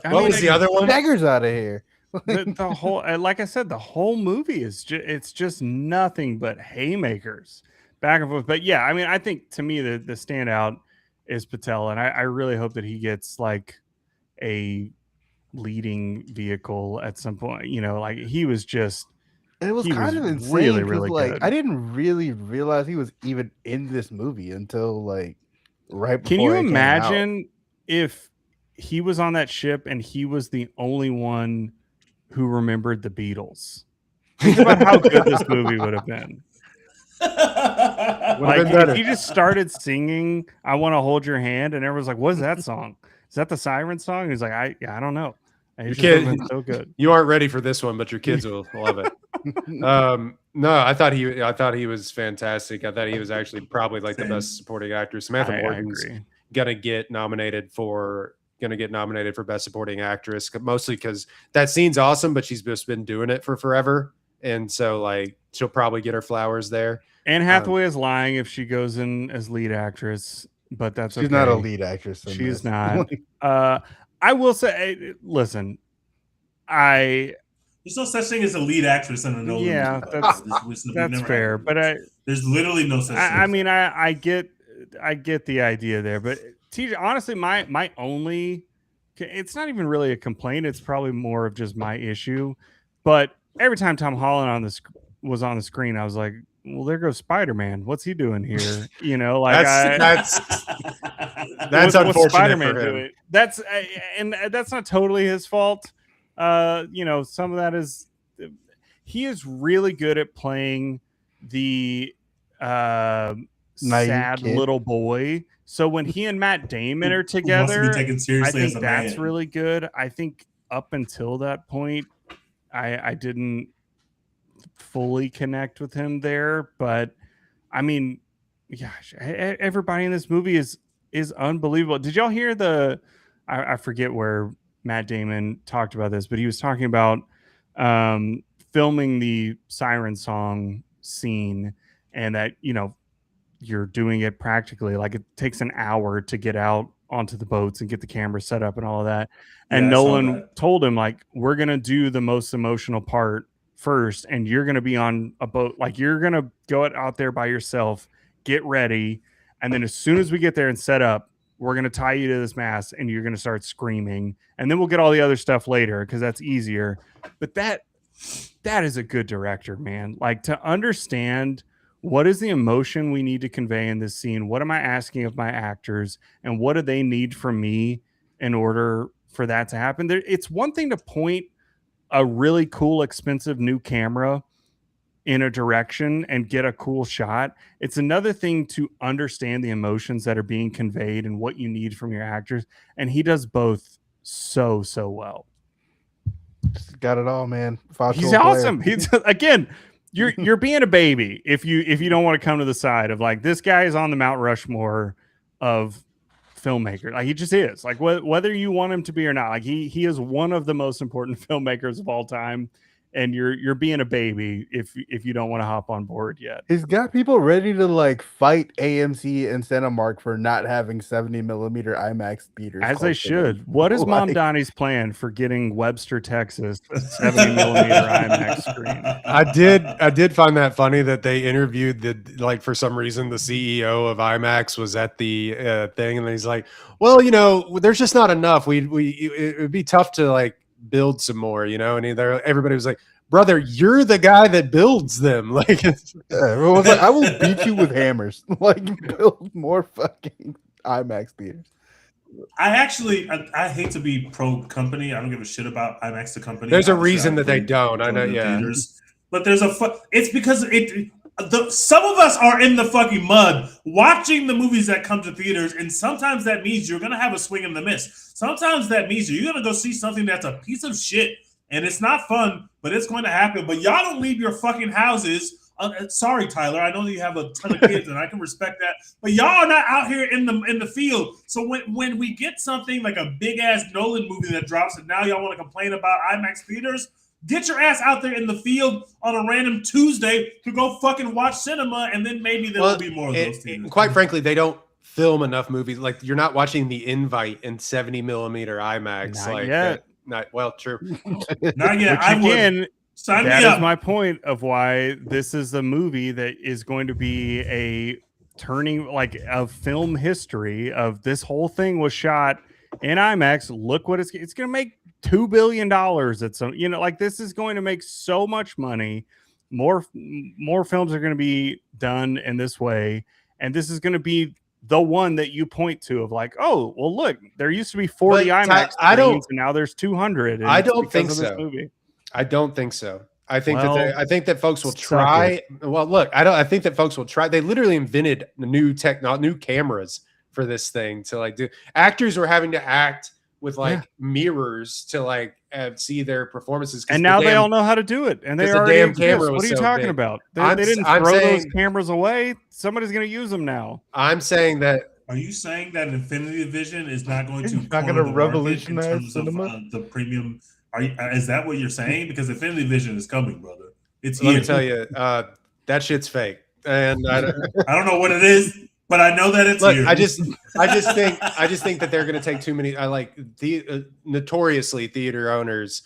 A: What was the other one?
C: Beggar's out of here.
D: the whole, like I said, the whole movie is it's just nothing but haymakers back and forth. But yeah, I mean, I think to me the standout is Patel, and I really hope that he gets like a leading vehicle at some point. Like he was just.
C: And it was
D: He
C: kind
D: was
C: of insane.
D: really,
C: 'cause,
D: really
C: like
D: good.
C: I didn't really realize he was even in this movie until like right before.
D: Can you
C: it came out.
D: imagine if he was on that ship and he was the only one who remembered the Beatles? Think about how good this movie would have been. Like
A: been better.
D: if he just started singing "I Want to Hold Your Hand" and everyone's like, "What's that song? Is that the Siren song?" And he's like, I don't know. And it just would have been so good.
A: You aren't ready for this one, but your kids will love it. No, I thought he was fantastic. I thought he was actually probably like the best supporting actor. Samantha
D: I
A: Morton's
D: agree.
A: gonna get nominated for best supporting actress, mostly because that scene's awesome, but she's just been doing it for forever, and so like she'll probably get her flowers there.
D: Anne Hathaway is lying if she goes in as lead actress, but that's
C: She's
D: okay.
C: not a lead actress. In
D: She's
C: this.
D: not. I will say, listen,
B: There's no such thing as a lead actress in a Nolan
D: Yeah,
B: movie.
D: that's fair. But
B: there's literally no such thing.
D: I mean, I get the idea there. But TJ, honestly, my only, it's not even really a complaint. It's probably more of just my issue. But every time Tom Holland was on the screen, I was like, well, there goes Spider-Man. What's he doing here? You know, like
A: that's unfortunate Spider-Man for him.
D: Doing? And that's not totally his fault. You know, some of that is he is really good at playing the sad little boy. So when he and Matt Damon are together,
B: wants to be taken seriously
D: I think
B: as a
D: that's
B: man.
D: really good. I think up until that point, I didn't fully connect with him there, but I mean, gosh, everybody in this movie is unbelievable. Did y'all hear I forget where Matt Damon talked about this, but he was talking about filming the Siren Song scene, and that, you know, you're doing it practically like it takes an hour to get out onto the boats and get the camera set up and all of that. And Nolan told him, like, we're going to do the most emotional part first, and you're going to be on a boat. Like, you're going to go out there by yourself, get ready. And then as soon as we get there and set up, we're going to tie you to this mast and you're going to start screaming. And then we'll get all the other stuff later, because that's easier. But that is a good director, man. Like, to understand what is the emotion we need to convey in this scene? What am I asking of my actors? And what do they need from me in order for that to happen? It's one thing to point a really cool, expensive new camera in a direction and get a cool shot. It's another thing to understand the emotions that are being conveyed and what you need from your actors. And he does both so well.
C: Just got it all, man.
D: He's awesome. He's again, you're being a baby if you don't want to come to the side of, like, this guy is on the Mount Rushmore of filmmaker. Like, he just is. Like, whether you want him to be or not, like, he is one of the most important filmmakers of all time. And you're being a baby if you don't want to hop on board yet.
C: He's got people ready to, like, fight AMC and Cinemark for not having 70mm IMAX theaters.
D: As they should. What is Mom Donnie's plan for getting Webster, Texas, a 70mm IMAX screen?
A: I did find that funny that they interviewed for some reason the CEO of IMAX was at the thing, and he's like, well, you know, there's just not enough. It would be tough to, like, build some more, you know. And everybody was like, brother, you're the guy that builds them. Like,
C: everyone was like, I will beat you with hammers. Like, build more fucking IMAX theaters.
B: I hate to be pro company. I don't give a shit about IMAX the company.
A: There's a reason that they don't. I know, yeah.
B: Theaters. But there's it's because some of us are in the fucking mud watching the movies that come to theaters, and sometimes that means you're gonna have a swing and a miss. Sometimes that means you're gonna go see something that's a piece of shit, and it's not fun, but it's going to happen. But y'all don't leave your fucking houses. Sorry, Tyler, I know you have a ton of kids, and I can respect that. But y'all are not out here in the field. So when we get something like a big ass Nolan movie that drops, and now y'all want to complain about IMAX theaters, get your ass out there in the field on a random Tuesday to go fucking watch cinema, and then maybe there will be more of those theaters.
A: Quite frankly, they don't film enough movies. Like, you're not watching The Invite in 70mm IMAX.
D: Not yet.
A: True.
B: Not yet.
D: Again,
B: sign me
D: that
B: up.
D: is my point of why this is the movie that is going to be a turning, like, of film history. Of this whole thing was shot in IMAX. Look what it's going to make. $2 billion at some, you know, like, this is going to make so much money. More films are going to be done in this way, and this is going to be the one that you point to of, like, oh, well, look, there used to be 40 IMAX screens, and now there's 200.
A: I don't think so. I don't think so. I think that folks will try. Well, look, I think that folks will try. They literally invented new cameras for this thing to, like, do. Actors were having to act with, like, mirrors to, like, see their performances.
D: And now they all know how to do it. And they already exist. Camera what are you talking about? They didn't throw those cameras away. Somebody's going to use them now.
A: I'm saying that.
B: Are you saying that Infinity Vision is not going to
C: revolutionize cinema?
B: The premium? Is that what you're saying? Because Infinity Vision is coming, brother. Let
A: me tell you, that shit's fake. And I
B: don't know what it is. But I know that it's here.
A: I just think that they're going to take too many. Notoriously, theater owners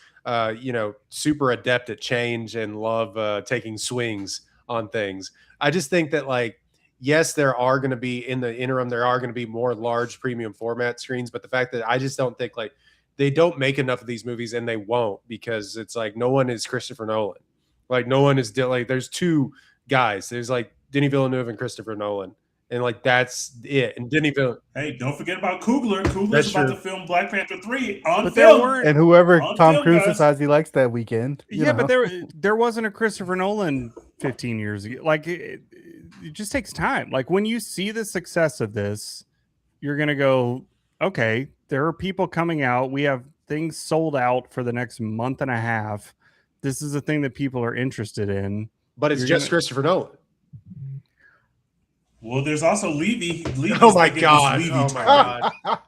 A: super adept at change and love taking swings on things. I just think that like, yes, there are going to be in the interim, there are going to be more large premium format screens, but the fact that I just don't think like they don't make enough of these movies, and they won't, because it's like no one is Christopher Nolan. Like no one is like there's two guys. There's like Denis Villeneuve and Christopher Nolan, and like that's it. And Denis Villeneuve.
B: Hey, don't forget about Coogler. Coogler's
A: That's
B: about
A: true.
B: to film Black Panther 3 on
D: But there
B: film.
D: weren't.
C: And whoever
B: On
C: Tom
B: film,
C: Cruise
B: guys.
C: decides he likes that weekend. you
D: Yeah,
C: know?
D: but there wasn't a Christopher Nolan 15 years ago. Like it just takes time. Like when you see the success of this, you're gonna go, okay, there are people coming out. We have things sold out for the next month and a half. This is a thing that people are interested in.
A: But it's
D: You're
A: just
D: gonna-
A: Christopher Nolan.
B: Well, there's also Levy. Levy's
A: Oh my
B: making this
A: god!
B: Levy
A: Oh my
B: time.
A: god!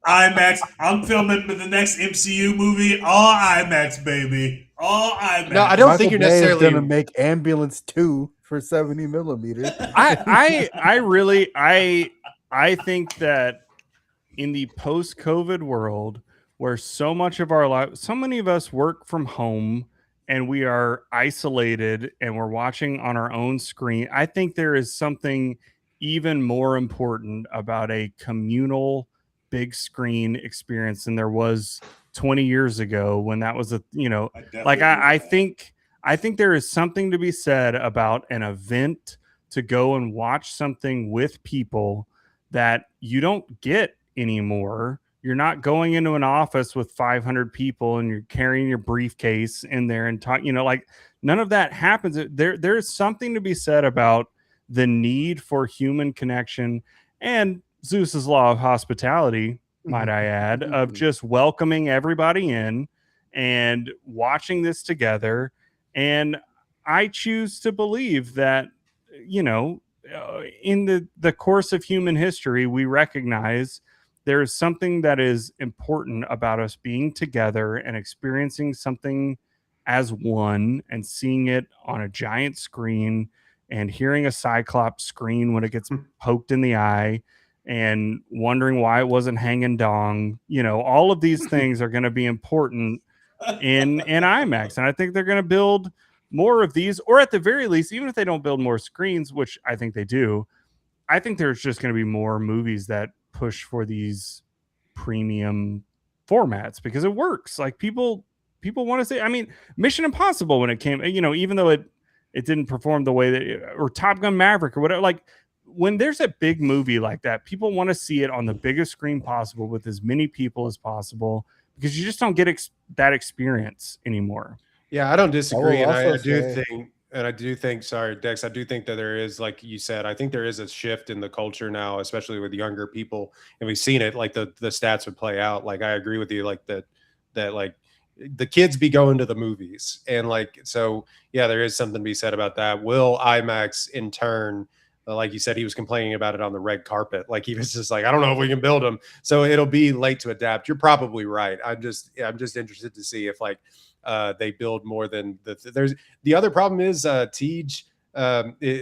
B: IMAX. I'm filming the next MCU movie. All IMAX, baby. All IMAX.
A: No, I don't
C: Michael
A: think you're
C: Bay is
A: necessarily
C: gonna make Ambulance 2 for 70 millimeters.
D: I really think that in the post-COVID world, where so much of our life, so many of us work from home and we are isolated and we're watching on our own screen, I think there is something even more important about a communal big screen experience than there was 20 years ago when that was I think there is something to be said about an event to go and watch something with people that you don't get anymore. You're not going into an office with 500 people and you're carrying your briefcase in there and talk, like none of that happens. There's something to be said about the need for human connection and Zeus's law of hospitality, might I add, of just welcoming everybody in and watching this together. And I choose to believe that, in the course of human history, we recognize there is something that is important about us being together and experiencing something as one and seeing it on a giant screen and hearing a Cyclops scream when it gets poked in the eye and wondering why it wasn't hanging dong. All of these things are going to be important in IMAX. And I think they're going to build more of these, or at the very least, even if they don't build more screens, which I think they do, I think there's just going to be more movies that push for these premium formats because it works. Like people want to say, I mean, Mission Impossible when it came, even though it didn't perform the way that, or Top Gun Maverick or whatever, like when there's a big movie like that, people want to see it on the biggest screen possible with as many people as possible because you just don't get that experience anymore.
A: Yeah, I don't disagree, and I
C: say-
A: do think, sorry, Dex, I do think that there is, like you said, I think there is a shift in the culture now, especially with younger people, and we've seen it. Like the stats would play out. Like I agree with you, like that like the kids be going to the movies, and like so, yeah, there is something to be said about that. Will IMAX in turn? Like you said, he was complaining about it on the red carpet. Like he was just like, I don't know if we can build them. So it'll be late to adapt. You're probably right. I'm just interested to see if like they build more than there's the other problem is Tej.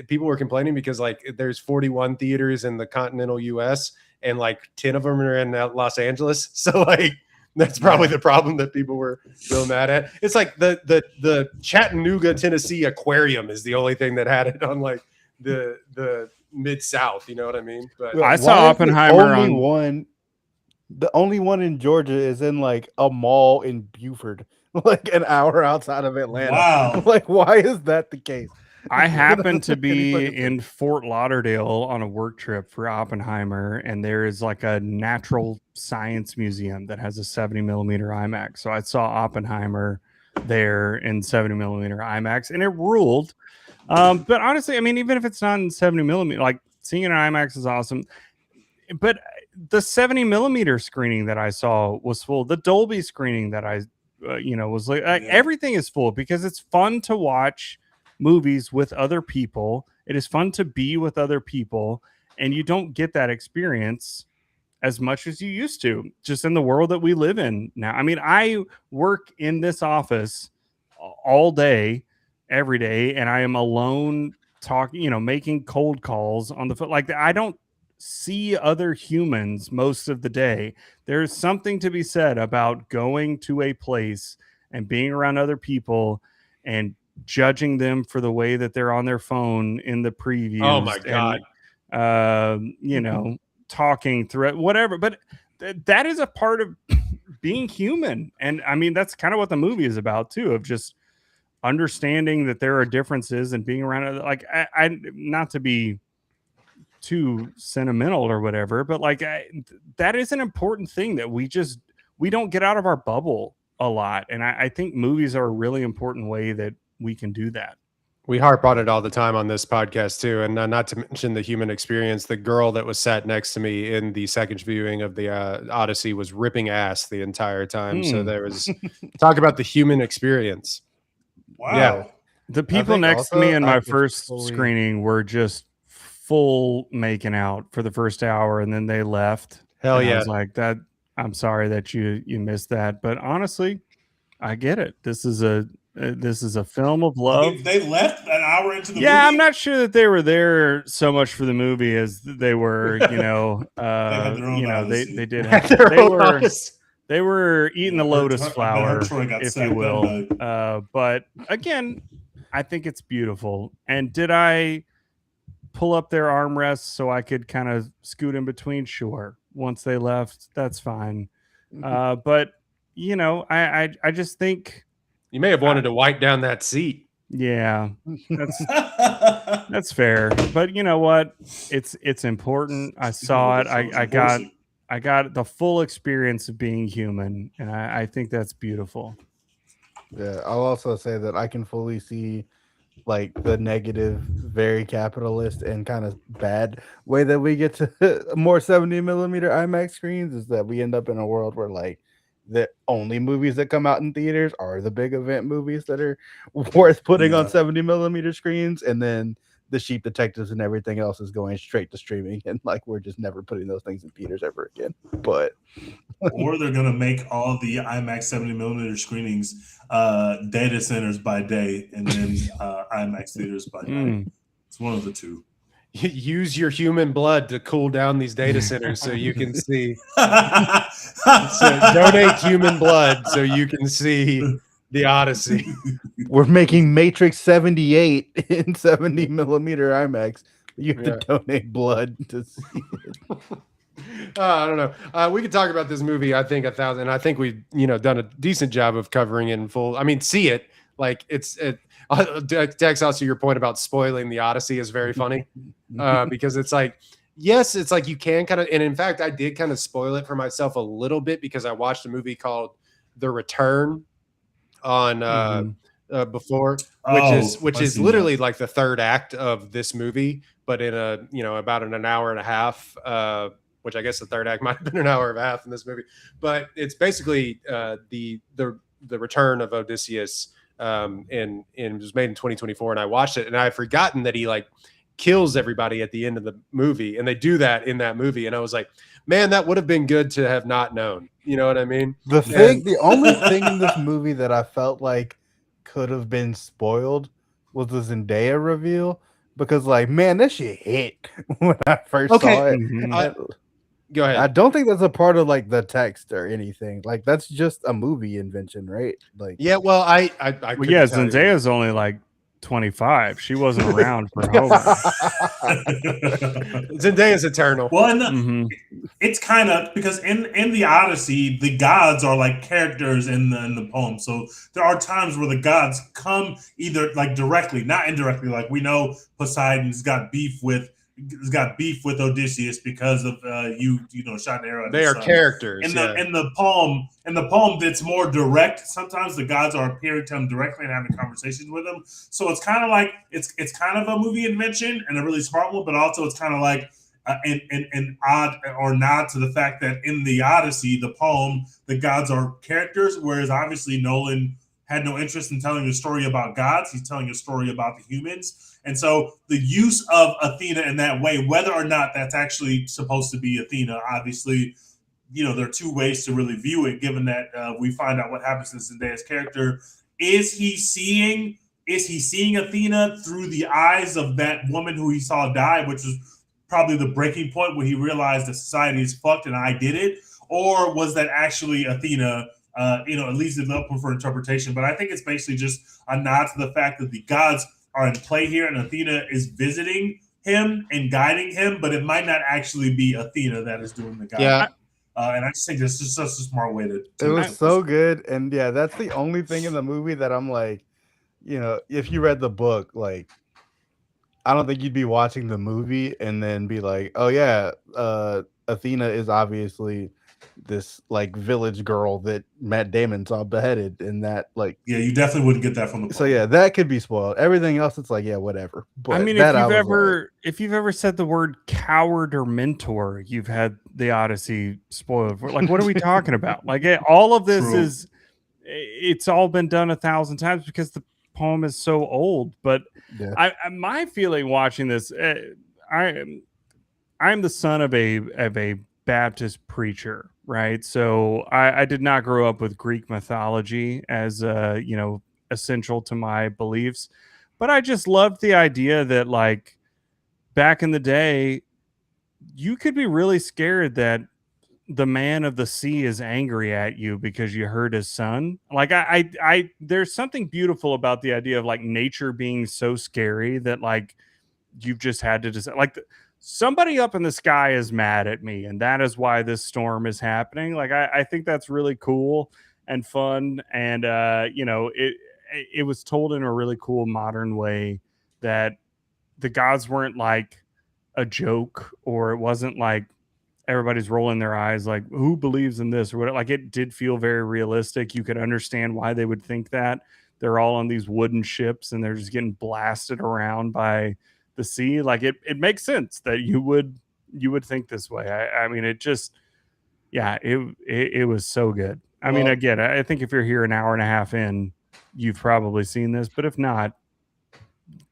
A: People were complaining because like there's 41 theaters in the continental US and like 10 of them are in Los Angeles. So like that's probably the problem that people were real mad at. It's like the Chattanooga, Tennessee aquarium is the only thing that had it on like the Mid-South, you know what I mean? But
D: I saw Oppenheimer
C: the only one in Georgia is in like a mall in Buford, like an hour outside of Atlanta.
B: Wow.
C: Like, why is that the case?
D: I happened to be in Fort Lauderdale on a work trip for Oppenheimer, and there is like a natural science museum that has a 70 millimeter IMAX. So I saw Oppenheimer there in 70 millimeter IMAX, and it ruled. But honestly, I mean, even if it's not in 70 millimeter, like seeing it in IMAX is awesome. But the 70 millimeter screening that I saw was full. The Dolby screening that I, was like, everything is full because it's fun to watch movies with other people. It is fun to be with other people, and you don't get that experience as much as you used to just in the world that we live in now. I mean, I work in this office all day, every day, and I am alone talking, making cold calls on the phone. Like I don't see other humans most of the day. There's something to be said about going to a place and being around other people and judging them for the way that they're on their phone in the previews.
A: Oh my God.
D: And, you know, talking through whatever. But that is a part of being human. And I mean, that's kind of what the movie is about too, of just understanding that there are differences and being around it. Like, I not to be too sentimental or whatever, but like that is an important thing that we don't get out of our bubble a lot. And I think movies are a really important way that we can do that.
A: We harp on it all the time on this podcast too, and not to mention the human experience. The girl that was sat next to me in the second viewing of the Odyssey was ripping ass the entire time. So there was talk about the human experience.
B: Wow.
A: Yeah.
D: The people next to me in my first screening were just full making out for the first hour, and then they left.
A: Hell
D: and
A: yeah.
D: I was like, that. I'm sorry that you missed that, but honestly, I get it. This is a film of love.
B: They left an hour into the movie?
D: I'm not sure that they were there so much for the movie as they were, you know, they did have, they were eating the lotus flower, if you will. But again, I think it's beautiful. And did I pull up their armrests so I could kind of scoot in between? Sure. Once they left, that's fine. But you know, I just think
A: you may have wanted to wipe down that seat.
D: Yeah, that's fair. But you know what? It's important. I saw it. I got the full experience of being human, and I think that's beautiful.
C: Yeah, I'll also say that I can fully see like the negative, very capitalist and kind of bad way that we get to more 70 millimeter IMAX screens is that we end up in a world where like the only movies that come out in theaters are the big event movies that are worth putting on 70 millimeter screens, and then the Sheep Detectives and everything else is going straight to streaming, and like we're just never putting those things in theaters ever again. But
B: or they're gonna make all the IMAX 70 millimeter screenings data centers by day, and then IMAX theaters by night. It's one of the two.
A: Use your human blood to cool down these data centers so you can see. So donate human blood so you can see the Odyssey.
C: We're making Matrix 78 in 70 millimeter IMAX. You have to donate blood to see it.
A: I don't know. We could talk about this movie. I think 1,000. I think we've done a decent job of covering it in full. I mean, see it like it's. Dex, also your point about spoiling the Odyssey is very funny because it's like, yes, it's like you can kind of, and in fact, I did kind of spoil it for myself a little bit because I watched a movie called The Return on before, which is literally like the third act of this movie, but in a about an hour and a half. Which I guess the third act might have been an hour and a half in this movie, but it's basically the return of Odysseus. And it was made in 2024, and I watched it, and I had forgotten that he like kills everybody at the end of the movie, and they do that in that movie, and I was like, man, that would have been good to have not known. You know what I mean?
C: The only thing in this movie that I felt like could have been spoiled was the Zendaya reveal, because like, man, that shit hit when I first saw it.
A: Go ahead.
C: I don't think that's a part of like the text or anything. Like that's just a movie invention, right? Like,
A: yeah. Well,
D: Zendaya's only like 25. She wasn't around for Homer.
A: Zendaya's eternal.
B: Well, it's kind of because in the Odyssey, the gods are like characters in the poem. So there are times where the gods come either like directly, not indirectly. Like we know Poseidon's got beef with Odysseus because of you shot an arrow at
A: they are
B: sun.
A: Characters
B: in the poem that's more direct. Sometimes the gods are appearing to him directly and having conversations with him, so it's kind of like it's kind of a movie invention and a really smart one, but also it's kind of like an odd or nod to the fact that in the Odyssey, the poem, the gods are characters, whereas obviously Nolan had no interest in telling a story about gods. He's telling a story about the humans. And so the use of Athena in that way, whether or not that's actually supposed to be Athena, obviously, there are two ways to really view it, given that we find out what happens to Zendaya's character. Is he seeing Athena through the eyes of that woman who he saw die, which was probably the breaking point where he realized that society is fucked and I did it? Or was that actually Athena it leaves it open for interpretation. But I think it's basically just a nod to the fact that the gods are in play here, and Athena is visiting him and guiding him, but it might not actually be Athena that is doing the guiding.
A: Yeah.
B: And I just think this is such a smart way to
C: It was so good, and yeah, that's the only thing in the movie that I'm like, if you read the book, like, I don't think you'd be watching the movie and then be like, oh yeah, Athena is obviously this like village girl that Matt Damon saw beheaded, and that like,
B: yeah, you definitely wouldn't get that from the book.
C: So yeah, that could be spoiled. Everything else, it's like, yeah, whatever. But
D: I mean, if you've ever said the word coward or mentor, you've had the Odyssey spoiled. Like, what are we talking about? Like, all of this it's all been done 1,000 times because the poem is so old. But
C: yeah.
D: my feeling watching this, I'm the son of a Baptist preacher, right? So I did not grow up with Greek mythology as essential to my beliefs, but I just loved the idea that like back in the day, you could be really scared that the man of the sea is angry at you because you hurt his son. Like I there's something beautiful about the idea of like nature being so scary that like you've just had to decide, like somebody up in the sky is mad at me, and that is why this storm is happening. Like I think that's really cool and fun, and it was told in a really cool modern way that the gods weren't like a joke, or it wasn't like everybody's rolling their eyes like who believes in this or what. Like it did feel very realistic. You could understand why they would think that. They're all on these wooden ships and they're just getting blasted around by the sea. Like it makes sense that you would think this way. I mean, it just, yeah, it was so good. I mean, again, I think if you're here an hour and a half in, you've probably seen this, but if not,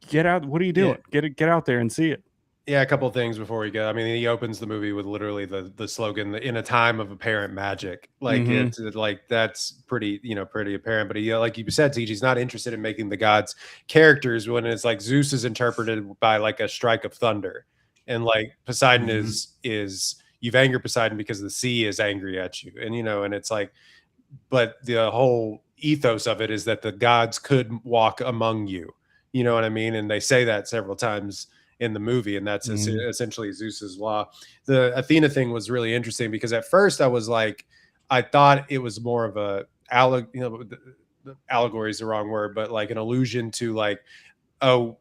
D: get out. What are you doing? Get out there and see it.
A: Yeah, a couple of things before we go. I mean, he opens the movie with literally the slogan "In a time of apparent magic." Like it's like that's pretty apparent. But he, like you said, TG's not interested in making the gods characters when it's like Zeus is interpreted by like a strike of thunder, and like Poseidon is you've angered Poseidon because the sea is angry at you, and and it's like, but the whole ethos of it is that the gods could walk among you. You know what I mean? And they say that several times in the movie, and that's essentially Zeus's law. The Athena thing was really interesting because at first I was like, I thought it was more of a allegory is the wrong word, but like an allusion to like, oh,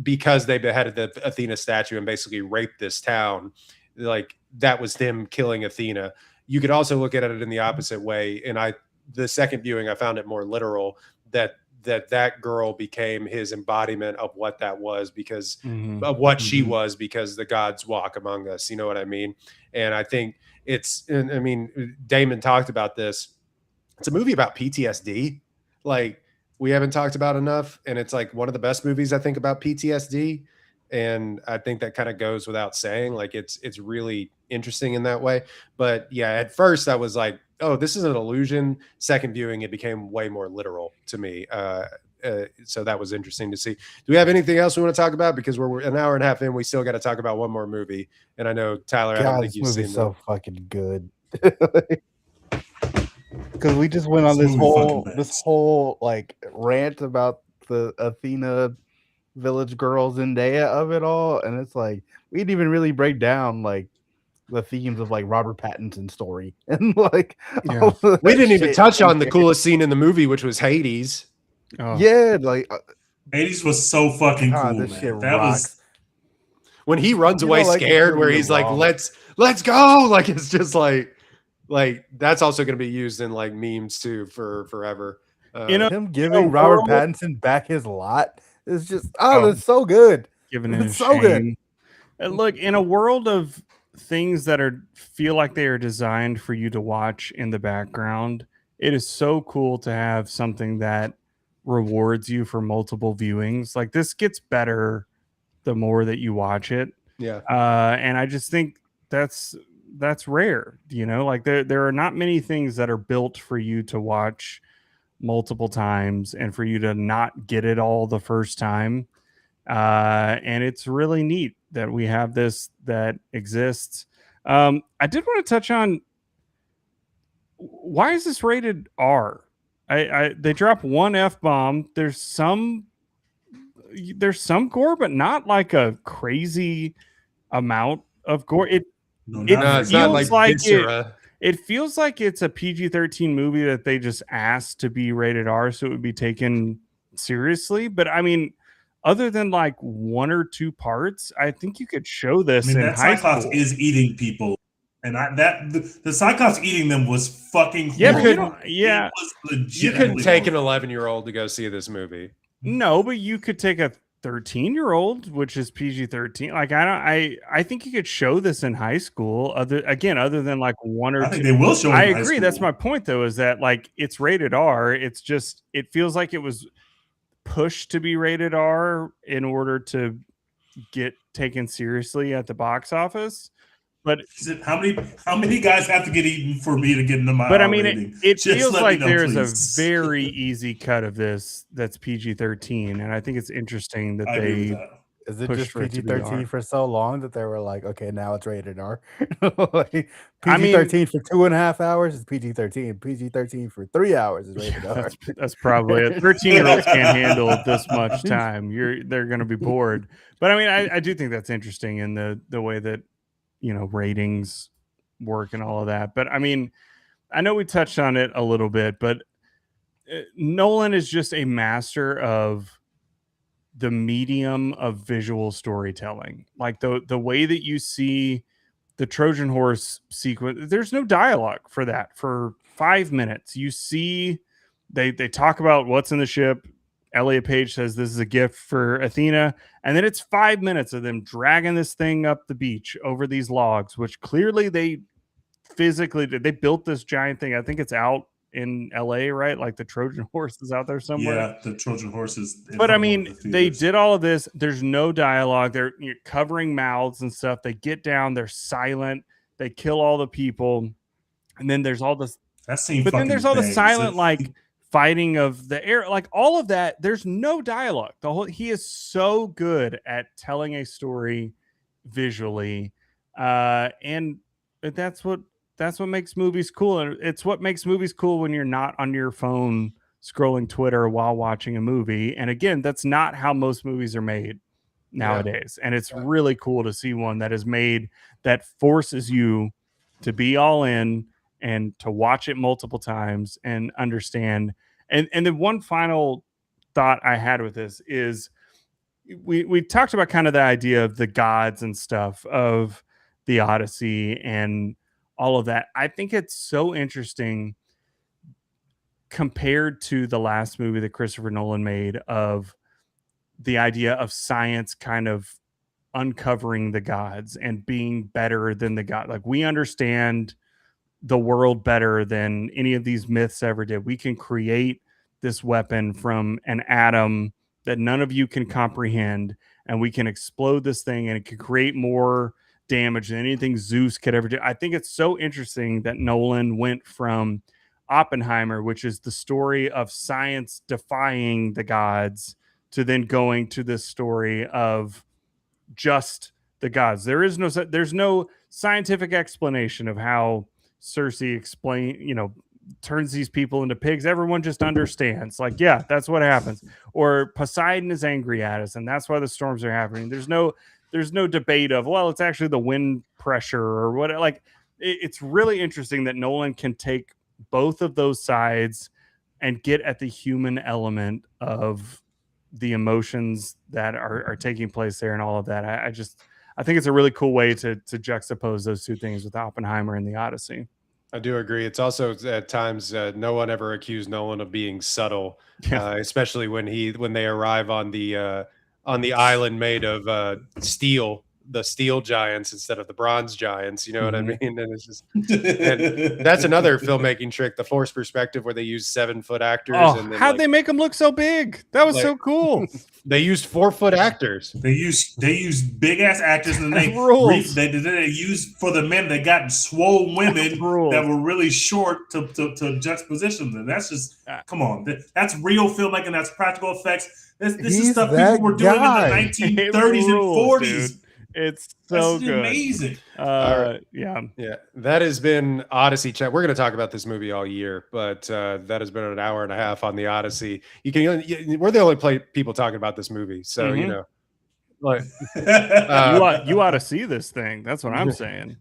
A: because they beheaded the Athena statue and basically raped this town, like that was them killing Athena. You could also look at it in the opposite way, and the second viewing I found it more literal, that girl became his embodiment of what that was because of what she was, because the gods walk among us. You know what I mean? And I think I mean, Damon talked about this. It's a movie about PTSD. Like we haven't talked about enough. And it's like one of the best movies I think about PTSD. And I think that kind of goes without saying, like it's really interesting in that way. But yeah, at first I was like, oh, this is an illusion. Second viewing, it became way more literal to me. So that was interesting to see. Do we have anything else we want to talk about? Because we're an hour and a half in, we still got to talk about one more movie. And I know Tyler, I don't think you've seen
C: so fucking good. Because we just went on this whole like rant about the Athena village girl Zendaya of it all, and it's like we didn't even really break down like the themes of like Robert Pattinson's story and like
A: we didn't even touch on the coolest scene in the movie, which was Hades.
C: Yeah, like
B: Hades was so fucking cool, man. That was
A: when he runs away scared, where he's like, let's go. Like it's just like that's also going to be used in like memes too for forever.
C: Him giving Robert Pattinson back his lot is just that's so good.
D: Giving it so good. And look, in a world of things that feel like they are designed for you to watch in the background, it is so cool to have something that rewards you for multiple viewings. Like this gets better the more that you watch it.
A: Yeah.
D: And I just think that's rare, like there are not many things that are built for you to watch multiple times and for you to not get it all the first time. And it's really neat that we have this that exists. I did want to touch on why is this rated R? They drop one F-bomb. There's some gore, but not like a crazy amount of gore. It
A: it's not like Viscera.
D: It feels like it's a PG-13 movie that they just asked to be rated R so it would be taken seriously. But I mean, other than like one or two parts, I think you could show this in high
B: Cyclops
D: school.
B: is eating people. And the Cyclops eating them was fucking
D: horrible.
A: You couldn't take an 11-year-old to go see this movie.
D: No, but you could take a 13-year-old, which is PG-13. Like I think you could show this in high school. Other than like one or two.
B: I think they will show.
D: I agree. That's my point, though, is that like it's rated R. It's just it feels like it was pushed to be rated R in order to get taken seriously at the box office. But
B: how many guys have to get eaten for me to get into my?
D: But I mean, it feels like there's a very easy cut of this that's PG-13, and I think it's interesting that they.
C: Is it just PG-13 for so long that they were like, okay, now it's rated R? Like, PG-13 for 2.5 hours is PG-13. PG-13 for 3 hours is rated R.
D: That's probably it. 13-year-olds can't handle this much time. They're going to be bored. But I mean, I do think that's interesting in the way that ratings work and all of that. But I mean, I know we touched on it a little bit, but Nolan is just a master of the medium of visual storytelling. Like the way that you see the Trojan horse sequence, there's no dialogue for that. For 5 minutes, you see they talk about what's in the ship. Elliot Page says this is a gift for Athena, and then it's 5 minutes of them dragging this thing up the beach over these logs, which clearly they physically did. They built this giant thing. I think it's out in LA, right? Like the Trojan horse is out there somewhere.
B: Yeah, the Trojan horse is.
D: But I mean, they did all of this. There's no dialogue. They're covering mouths and stuff. They get down. They're silent. They kill all the people, and then there's all this.
B: That scene.
D: But then there's all the silent like fighting of the air, like all of that. There's no dialogue. He is so good at telling a story visually, and that's what makes movies cool. And it's what makes movies cool when you're not on your phone scrolling Twitter while watching a movie. And again, that's not how most movies are made nowadays. And it's really cool to see one that is made that forces you to be all in and to watch it multiple times and understand. And then one final thought I had with this is we talked about kind of the idea of the gods and stuff of the Odyssey and all of that. I think it's so interesting compared to the last movie that Christopher Nolan made of the idea of science kind of uncovering the gods and being better than the god. Like we understand the world better than any of these myths ever did. We can create this weapon from an atom that none of you can comprehend, and we can explode this thing and it can create more damage than anything Zeus could ever do. I think it's so interesting that Nolan went from Oppenheimer, which is the story of science defying the gods, to then going to this story of just the gods. There's no scientific explanation of how Cersei turns these people into pigs. Everyone just understands, like, yeah, that's what happens. Or Poseidon is angry at us, and that's why the storms are happening. There's no debate of, well, it's actually the wind pressure or what. Like, it's really interesting that Nolan can take both of those sides and get at the human element of the emotions that are taking place there and all of that. I think it's a really cool way to juxtapose those two things with Oppenheimer and the Odyssey.
A: I do agree. It's also at times no one ever accused Nolan of being subtle, especially when they arrive on the island made of steel, the steel giants instead of the bronze giants. You know what I mean? And it's just, and that's another filmmaking trick, the forced perspective, where they use 7-foot actors.
D: And how'd they make them look so big? That was so cool.
A: They used 4-foot actors.
B: They used big ass actors, and they used for the men that got swole women that were really short to juxtaposition them. That's just come on. That's real filmmaking. That's practical effects. This is stuff people were doing in the 1930s and 40s.
D: It's so
B: That's
D: good.
B: amazing.
A: Right.
D: Yeah.
A: Yeah, that has been Odyssey chat. We're going to talk about this movie all year, but that has been an hour and a half on the Odyssey. We're the only people talking about this movie, so you know, like
D: you ought to see this thing. That's what I'm saying.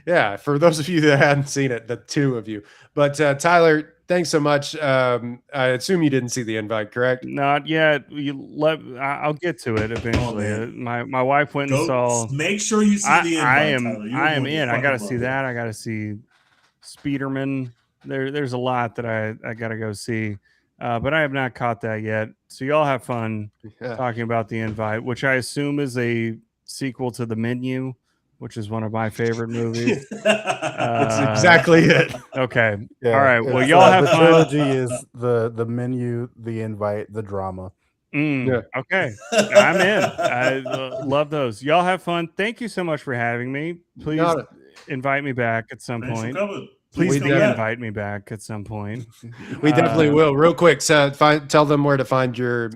A: Yeah, for those of you that hadn't seen it, the two of you. But Tyler, thanks so much. I assume you didn't see the invite, correct?
D: Not yet. I'll get to it eventually. My wife went and saw.
B: Make sure you see the invite, Tyler.
D: I am in. I got to see that. I got to see Speederman. There's a lot that I got to go see, but I have not caught that yet. So y'all have fun talking about the invite, which I assume is a sequel to The Menu, which is one of my favorite movies.
A: That's exactly it.
D: Okay.
C: Yeah,
D: all right. Well, y'all have
C: the
D: fun.
C: trilogy is the Menu, the invite, the drama.
A: Yeah.
D: Okay. I'm in. I love those. Y'all have fun. Thank you so much for having me. Please invite me back at some point. Please invite me back at some point.
A: We definitely will. Real quick, so tell them where to find your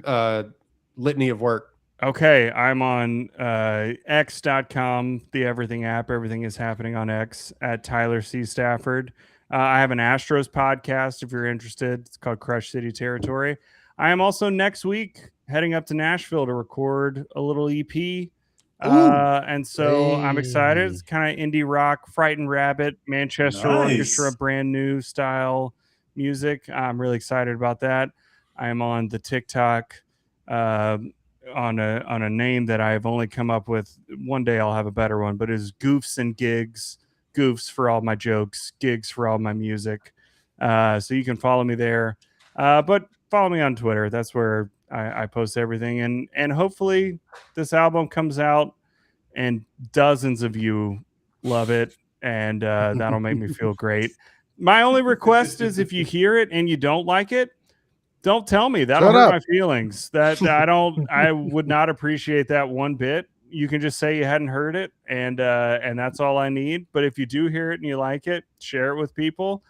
A: litany of work.
D: Okay, I'm on x.com, the everything app. Everything is happening on X at Tyler C. Stafford. I have an Astros podcast if you're interested. It's called Crush City Territory. I am also next week heading up to Nashville to record a little EP. And so I'm excited. It's kind of indie rock, Frightened Rabbit, Manchester Orchestra, brand new style music. I'm really excited about that. I am on the TikTok on a name that I've only come up with. One day I'll have a better one, but is Goofs and Gigs. Goofs for all my jokes, gigs for all my music. So you can follow me there. But follow me on Twitter. That's where I post everything. And hopefully this album comes out and dozens of you love it. And that'll make me feel great. My only request is if you hear it and you don't like it, don't tell me. That'll hurt my feelings. I would not appreciate that one bit. You can just say you hadn't heard it, and that's all I need. But if you do hear it and you like it, share it with people.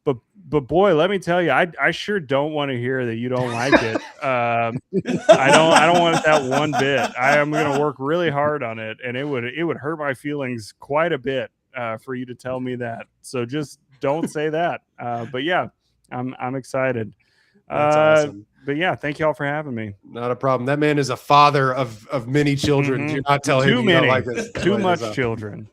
D: But boy, let me tell you, I sure don't want to hear that you don't like it. I don't want that one bit. I am going to work really hard on it, and it would hurt my feelings quite a bit for you to tell me that. So just don't say that. But yeah, I'm excited.
A: That's awesome.
D: But yeah, thank you all for having me.
A: Not a problem. That man is a father of many children. Do not tell him you don't like this.
D: Too much children.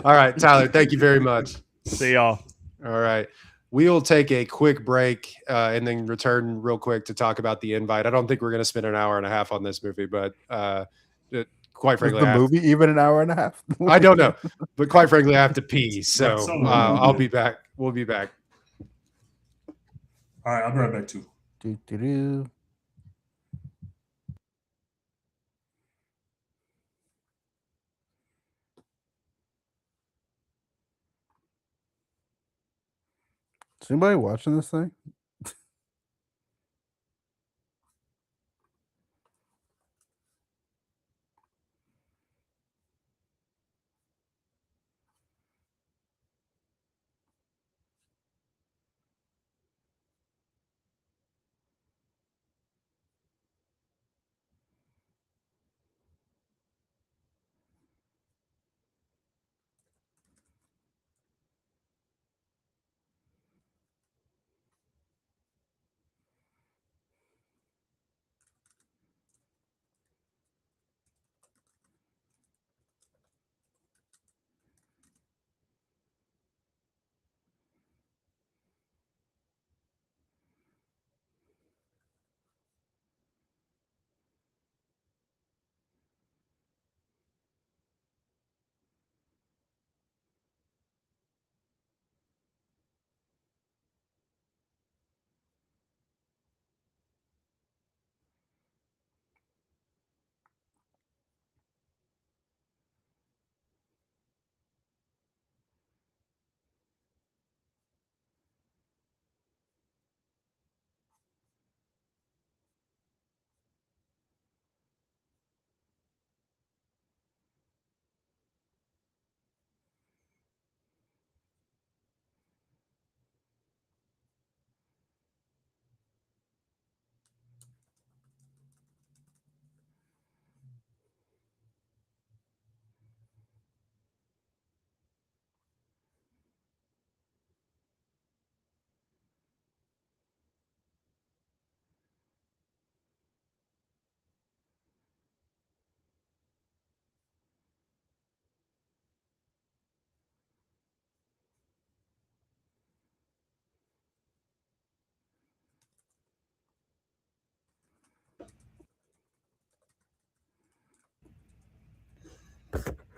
A: All right, Tyler, thank you very much.
D: See y'all.
A: All right. We'll take a quick break and then return real quick to talk about the invite. I don't think we're going to spend an hour and a half on this movie, but quite frankly,
C: is the movie even an hour and a half?
A: I don't know, but quite frankly, I have to pee. So I'll be back. We'll be back.
B: All right, I'll be right back too.
C: Do-do-do. Is anybody watching this thing?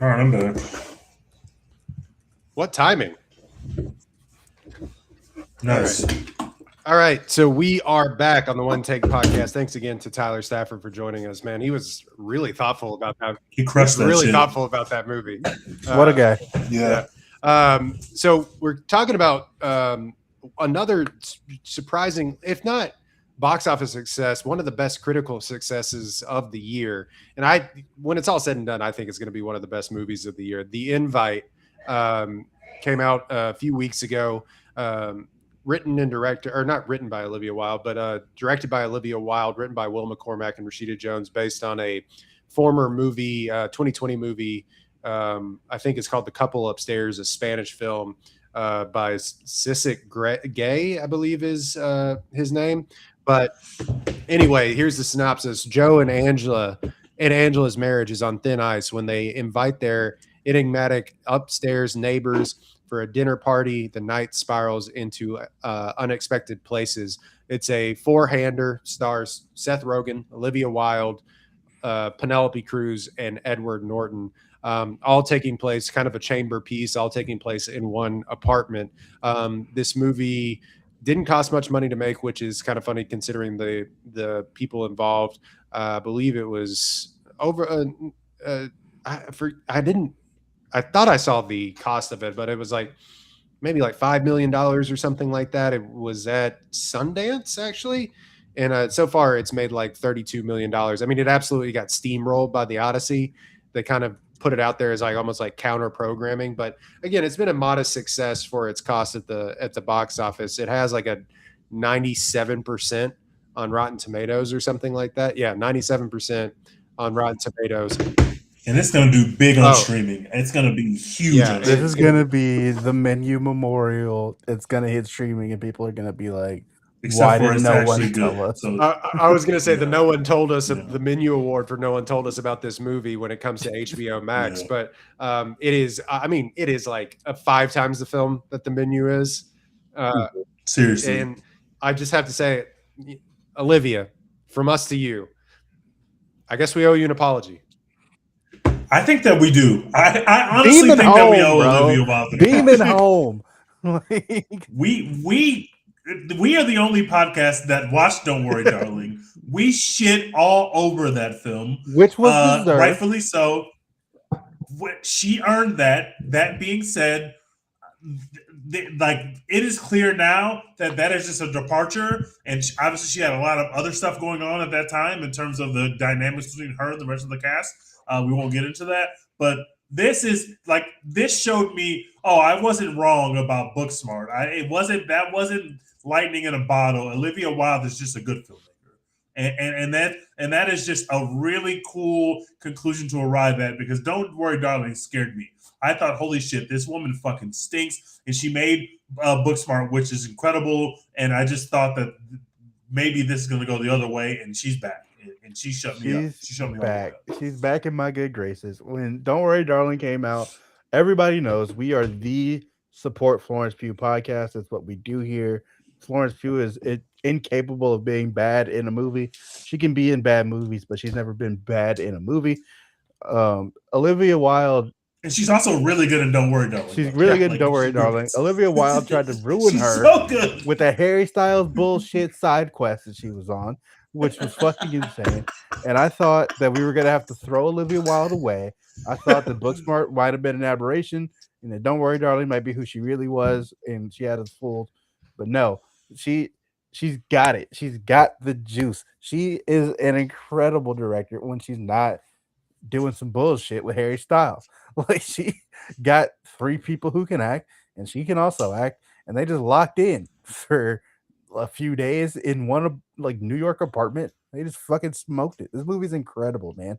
B: All right, I'm better.
A: What timing?
B: Nice.
A: All right, so we are back on the One Take podcast. Thanks again to Tyler Stafford for joining us, man. He was really thoughtful about that.
B: He crushed that
A: really
B: shit.
A: thoughtful about that movie.
C: What a guy.
B: Yeah.
A: So we're talking about another surprising, if not box office success, one of the best critical successes of the year. And when it's all said and done, I think it's going to be one of the best movies of the year. The Invite came out a few weeks ago. Written and directed, or not written by Olivia Wilde, but directed by Olivia Wilde, written by Will McCormack and Rashida Jones, based on a former movie, 2020 movie. I think it's called The Couple Upstairs, a Spanish film by Cisic Gay, I believe is his name. But anyway, here's the synopsis. Joe and Angela's marriage is on thin ice when they invite their enigmatic upstairs neighbors for a dinner party. The night spirals into unexpected places. It's a four-hander, stars Seth Rogen, Olivia Wilde, Penelope Cruz, and Edward Norton, all taking place, kind of a chamber piece, all taking place in one apartment. This movie didn't cost much money to make, which is kind of funny considering the people involved. I believe it was over. I thought I saw the cost of it, but it was maybe $5 million or something like that. It was at Sundance actually. And so far it's made $32 million. I mean, it absolutely got steamrolled by the Odyssey. They kind of put it out there as almost counter programming. But again, it's been a modest success for its cost at the box office. It has a 97% on Rotten Tomatoes or something like that. Yeah, 97% on Rotten Tomatoes.
B: And it's going to do big on streaming. It's going to be huge.
C: Yeah, this is going to be the Menu memorial. It's going to hit streaming, and people are going to be like, why didn't no one tell us?
A: So, I was going to say the no one told us the Menu Award for no one told us about this movie when it comes to HBO Max. But it is, it is 5 times the film that the Menu is.
B: Seriously.
A: And I just have to say, Olivia, from us to you, I guess we owe you an apology.
B: I think that we do. I honestly think that we owe Olivia Wilde.
C: Beaming home.
B: We are the only podcast that watched Don't Worry, Darling. We shit all over that film.
C: Which was deserved.
B: Rightfully so. She earned that. That being said, it is clear now that is just a departure, and obviously she had a lot of other stuff going on at that time in terms of the dynamics between her and the rest of the cast. We won't get into that, but this showed me, I wasn't wrong about Booksmart. That wasn't lightning in a bottle. Olivia Wilde is just a good filmmaker, and that is just a really cool conclusion to arrive at, because Don't Worry, Darling scared me. I thought, holy shit, this woman fucking stinks, and she made Booksmart, which is incredible, and I just thought that maybe this is going to go the other way, and she's back. And she shut me up. She shut me
C: back. She's back in my good graces. When Don't Worry, Darling came out, everybody knows we are the support Florence Pugh podcast. It's what we do here. Florence Pugh is incapable of being bad in a movie. She can be in bad movies, but she's never been bad in a movie. Olivia Wilde.
B: And she's also really good in Don't Worry, Darling.
C: She's really good in Don't Worry, Darling. Olivia Wilde tried to ruin her with a Harry Styles bullshit side quest that she was on, which was fucking insane. And I thought that we were going to have to throw Olivia Wilde away. I thought that Booksmart might have been an aberration, and that Don't Worry, Darling might be who she really was, and she had us fooled. But no, she's got it. She's got the juice. She is an incredible director when she's not doing some bullshit with Harry Styles. She got 3 people who can act, and she can also act, and they just locked in for a few days in one New York apartment. They just fucking smoked it. This movie's incredible, man.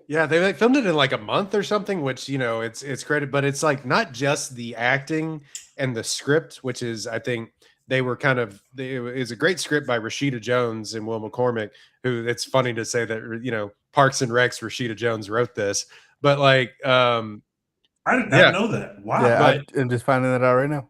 A: Yeah, they filmed it in a month or something, which it's credit, but it's not just the acting and the script, which is, I think they were it was a great script by Rashida Jones and Will McCormack, who, it's funny to say that Parks and Rec's Rashida Jones wrote this, but
B: I did not know that. Wow.
C: Yeah, I'm just finding that out right now.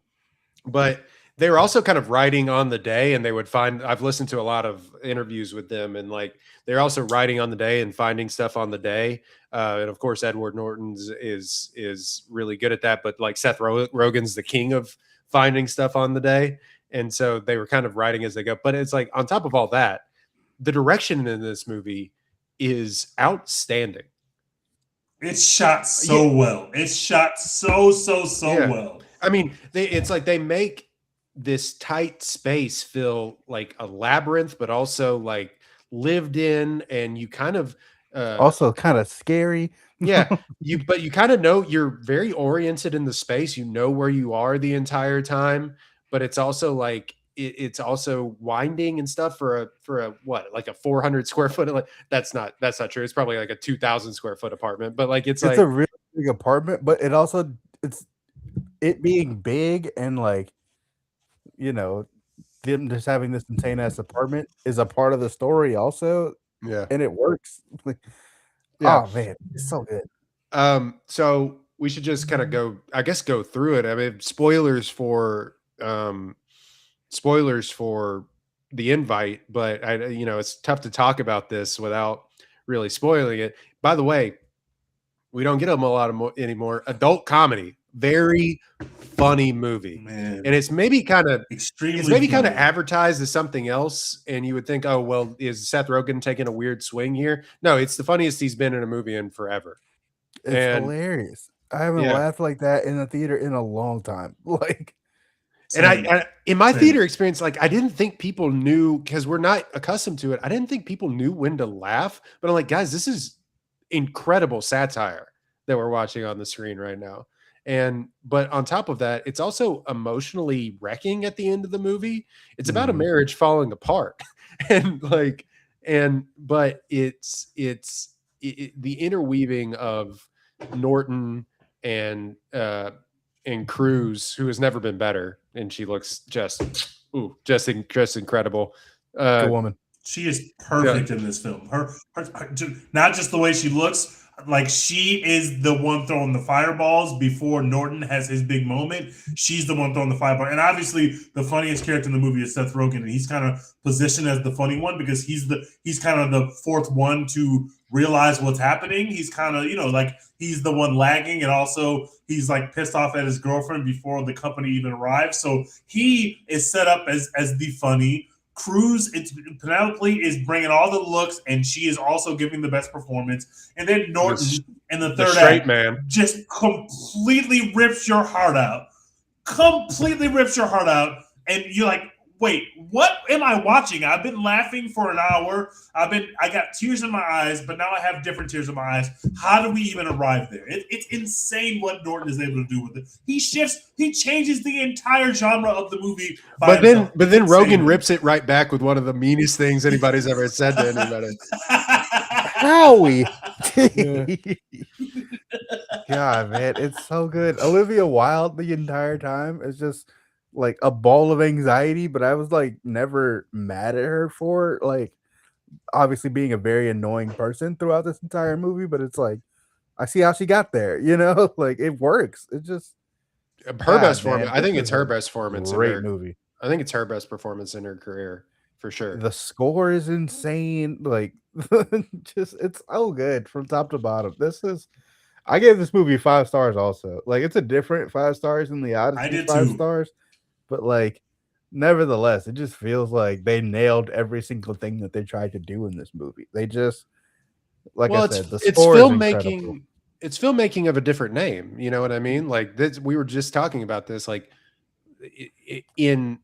A: But they were also kind of writing on the day, and they would find. I've listened to a lot of interviews with them, and like they're also writing on the day and finding stuff on the day. And of course, Edward Norton's is really good at that. But like Seth Rogen's the king of finding stuff on the day, and so they were kind of writing as they go. But it's like on top of all that, the direction in this movie is outstanding.
B: It's shot so well. It's shot so well.
A: I mean, it's like they make this tight space feel like a labyrinth, but also like lived in, and you kind of
C: also kind of scary.
A: But you kind of know you're very oriented in the space. You know where you are the entire time, but it's also like it's also winding and stuff for a what, like a 400 square foot. Like that's not true. It's probably like a 2,000 square foot apartment, but like it's like
C: a really big apartment, but it being big and like, you know, them just having this insane ass apartment is a part of the story also.
A: Yeah.
C: And it works. Oh man, it's so good.
A: So we should just kind of go through it. I mean, spoilers for the invite, but it's tough to talk about this without really spoiling it. By the way, we don't get them a lot anymore. Adult comedy, very funny movie,
B: man.
A: And it's maybe kind of
B: extremely
A: advertised as something else, and you would think, oh well, is Seth Rogen taking a weird swing here? No, it's the funniest he's been in a movie in forever.
C: It's hilarious. I haven't laughed like that in a theater in a long time. Like,
A: and I in my theater experience, like I didn't think people knew, because we're not accustomed to it. I didn't think people knew when to laugh, but I'm like, guys, this is incredible satire that we're watching on the screen right now. But on top of that, it's also emotionally wrecking at the end of the movie. It's about a marriage falling apart. But it's the interweaving of Norton and Cruz, who has never been better, and she looks just incredible.
C: Good woman.
B: She is perfect in this film. Her, not just the way she looks, like she is the one throwing the fireballs before Norton has his big moment. She's the one throwing the fireball. And obviously the funniest character in the movie is Seth Rogen, and he's kind of positioned as the funny one because he's kind of the fourth one to realize what's happening. He's kind of, like he's the one lagging, and also he's like pissed off at his girlfriend before the company even arrives. So he is set up as the funny. Cruz, Penelope is bringing all the looks, and she is also giving the best performance. And then Norton in the third act just completely rips your heart out. And you're like, wait, what am I watching? I've been laughing for an hour. I got tears in my eyes, but now I have different tears in my eyes. How do we even arrive there? It's insane what Norton is able to do with it. He changes the entire genre of the movie.
A: But then Rogen rips it right back with one of the meanest things anybody's ever said to anybody.
C: Howie. God, man, it's so good. Olivia Wilde the entire time is just like a ball of anxiety, but I was like never mad at her for like obviously being a very annoying person throughout this entire movie, but it's like I see how she got there, like it works. It just
A: her best performance. I think it's her best performance.
C: Great movie.
A: I think it's her best performance in her career for sure.
C: The score is insane. Like it's so good from top to bottom. I gave this movie 5 stars also. Like it's a different 5 stars than the Odyssey.
B: I did
C: 5
B: too.
C: stars. But like, nevertheless, it just feels like they nailed every single thing that they tried to do in this movie. They just, I said, the score is incredible.
A: It's filmmaking of a different name. You know what I mean? Like this, we were just talking about this. Like in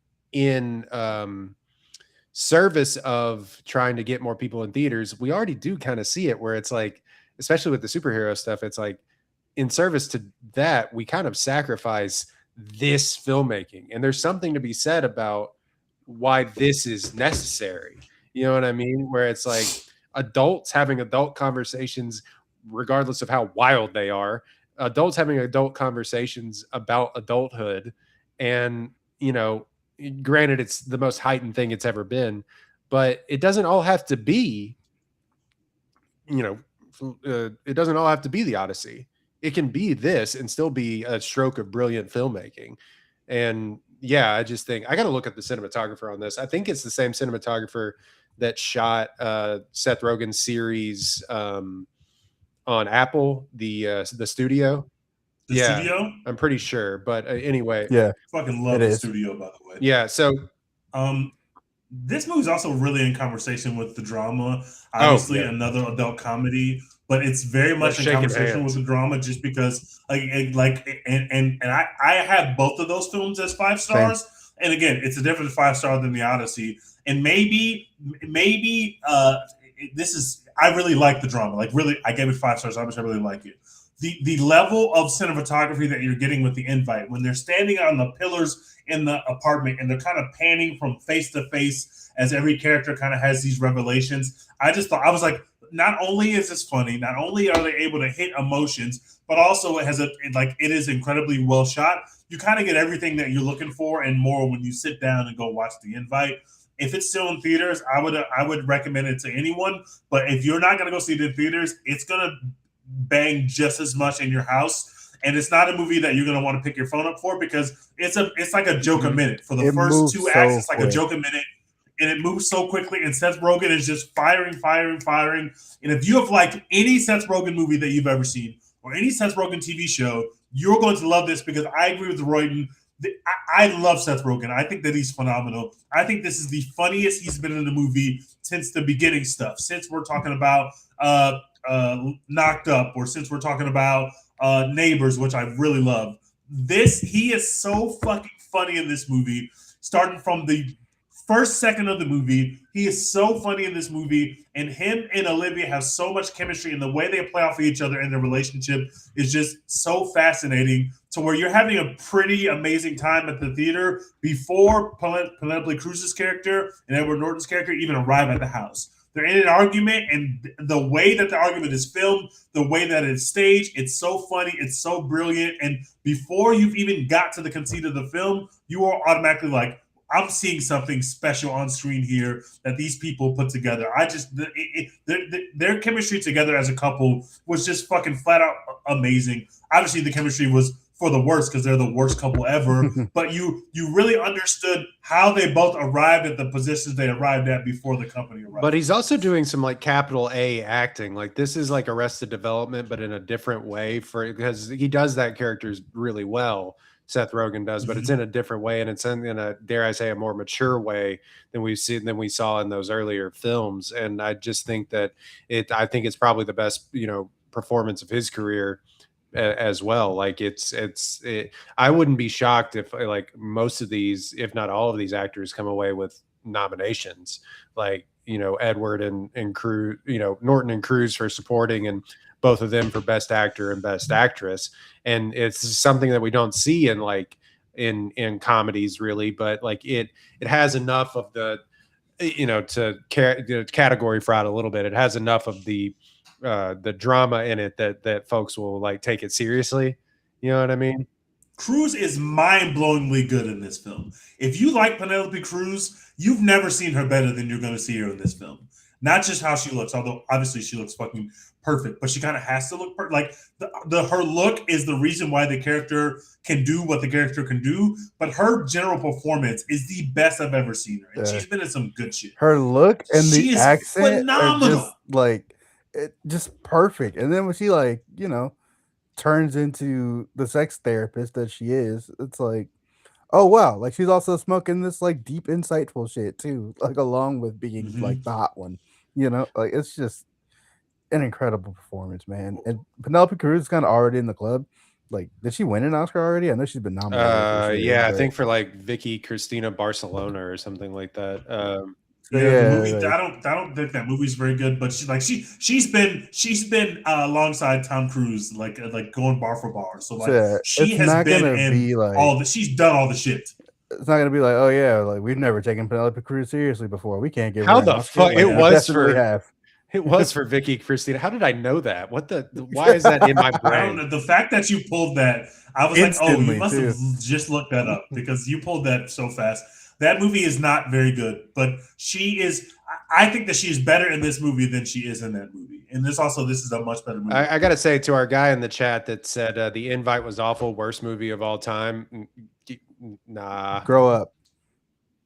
A: service of trying to get more people in theaters, we already do kind of see it where it's like, especially with the superhero stuff, it's like in service to that, we kind of sacrifice this filmmaking, and there's something to be said about why this is necessary. You know what I mean? Where it's like adults having adult conversations, regardless of how wild they are, adults having adult conversations about adulthood. And, granted, it's the most heightened thing it's ever been, but it doesn't all have to be, it doesn't all have to be the Odyssey. It can be this and still be a stroke of brilliant filmmaking. And, yeah, I just think I got to look at the cinematographer on this. I think it's the same cinematographer that shot Seth Rogen's series on Apple, the studio.
B: The
A: Yeah,
B: studio?
A: I'm pretty sure. But anyway,
C: Yeah,
B: Fucking love
C: it
B: the
C: is.
B: studio, by the way.
A: yeah. So
B: this movie's also really in conversation with the drama. Obviously, another adult comedy, but it's very much in conversation with the drama just because, and I have both of those films as 5 stars. Same. And again, it's a different 5-star than the Odyssey. And maybe this is. I really like the drama. Like, really, I gave it 5 stars. I really like it. The level of cinematography that you're getting with the invite when they're standing on the pillars in the apartment and they're kind of panning from face to face as every character kind of has these revelations. I was like, not only is this funny, not only are they able to hit emotions, but also it is incredibly well shot. You kind of get everything that you're looking for and more when you sit down and go watch the invite. If it's still in theaters, I would recommend it to anyone. But if you're not going to go see it in theaters, it's going to bang just as much in your house. And it's not a movie that you're going to want to pick your phone up for because it's like a joke a minute. For the first 2 acts, it's like a joke a minute. And it moves so quickly. And Seth Rogen is just firing. And if you have liked any Seth Rogen movie that you've ever seen or any Seth Rogen TV show, you're going to love this because I agree with Royden. I love Seth Rogen. I think that he's phenomenal. I think this is the funniest he's been in a movie since the beginning stuff. Since we're talking about Knocked Up, or since we're talking about Neighbors, which I really love. He is so fucking funny in this movie. Starting from the first second of the movie, he is so funny in this movie, and him and Olivia have so much chemistry, and the way they play off of each other in their relationship is just so fascinating. To where you're having a pretty amazing time at the theater before Penelope Cruz's character and Edward Norton's character even arrive at the house. They're in an argument, and the way that the argument is filmed, the way that it's staged, it's so funny, it's so brilliant. And before you've even got to the conceit of the film, you are automatically like, I'm seeing something special on screen here that these people put together. Their chemistry together as a couple was just fucking flat out amazing. Obviously, the chemistry was for the worst because they're the worst couple ever. But you really understood how they both arrived at the positions they arrived at before the company arrived.
A: But he's also doing some like capital A acting. Like this is like Arrested Development, but in a different way because he does that characters really well. Seth Rogen does, but it's in a different way, and it's in a, dare I say, a more mature way than we saw in those earlier films. And I just think that I think it's probably the best, performance of his career as well. Like I wouldn't be shocked if like most of these, if not all of these actors come away with nominations, like, Edward and Cruz, Norton and Cruz for supporting, and both of them for best actor and best actress. And it's something that we don't see in like in comedies really, but like it has enough of the, to category fraud a little bit. It has enough of the drama in it that folks will like take it seriously. You know what I mean?
B: Cruz is mind-blowingly good in this film. If you like Penelope Cruz, you've never seen her better than you're going to see her in this film. Not just how she looks, although obviously she looks fucking perfect, but she kind of has to look perfect. Like her look is the reason why the character can do what the character can do. But her general performance is the best I've ever seen her, and she's been in some good shit.
C: Her look and
B: she
C: the accent
B: phenomenal.
C: Are just perfect. And then when she turns into the sex therapist that she is, it's like, oh wow, like she's also smoking this like deep insightful shit too, like along with being like the hot one, like it's just an incredible performance, man. And Penelope Cruz is kind of already in the club. Like, did she win an Oscar already? I know she's been nominated.
A: Yeah, I think for like Vicky Cristina Barcelona or something like that.
B: The movie. Like, I don't think that movie's very good, but she's been alongside Tom Cruise, like going bar for bar. So she has been in all the. She's done all the shit.
C: It's not gonna be like, oh yeah, like we've never taken Penelope Cruz seriously before. We can't give
A: how the fuck
C: like,
A: it was for Vicky Cristina. How did I know that? Why is that in my brain?
B: I don't know. The fact that you pulled that, I was instantly, like, oh, you must have just looked that up because you pulled that so fast. That movie is not very good, but she is. I think that she is better in this movie than she is in that movie. And this is a much better movie.
A: I got to say to our guy in the chat that said The Invite was awful, worst movie of all time. Nah.
C: Grow up.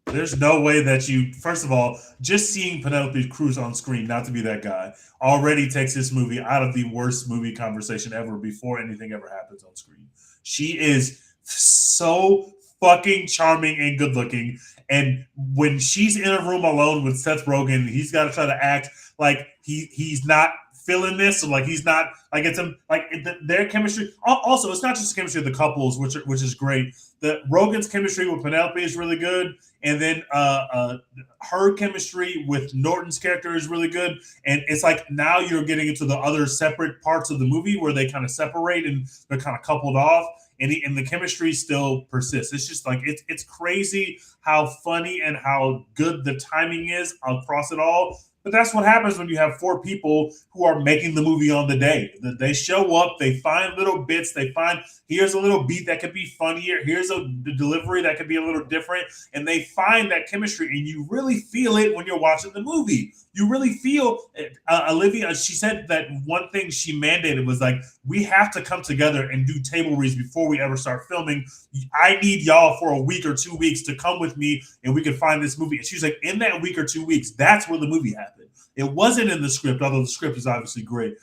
B: There's no way that you, first of all, just seeing Penelope Cruz on screen, not to be that guy, already takes this movie out of the worst movie conversation ever before anything ever happens on screen. She is so fucking charming and good looking. And when she's in a room alone with Seth Rogen, he's got to try to act like he's not feeling this, or like he's not like it's their chemistry. Also, it's not just the chemistry of the couples, which is great. The Rogen's chemistry with Penelope is really good, and then her chemistry with Norton's character is really good. And it's like now you're getting into the other separate parts of the movie where they kind of separate and they're kind of coupled off. And the chemistry still persists. It's just like it's crazy how funny and how good the timing is across it all. But that's what happens when you have four people who are making the movie on the day. They show up, they find little bits, they find here's a little beat that could be funnier, here's a delivery that could be a little different, and they find that chemistry, and you really feel it when you're watching the movie. You really feel Olivia, she said that one thing she mandated was like, we have to come together and do table reads before we ever start filming. I need y'all for a week or 2 weeks to come with me and we can find this movie. And she's like, in that week or 2 weeks, that's where the movie happened. It wasn't in the script, although the script is obviously great.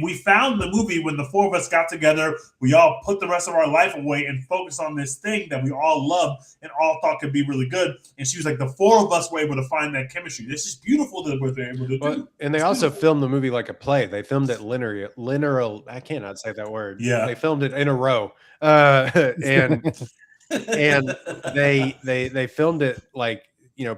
B: We found the movie when the four of us got together. We all put the rest of our life away and focused on this thing that we all loved and all thought could be really good. And she was like, the four of us were able to find that chemistry. This is beautiful that we're able to do.
A: And they also filmed the movie like a play. They filmed it linear. I cannot say that word.
B: Yeah.
A: They filmed it in a row. And they filmed it like,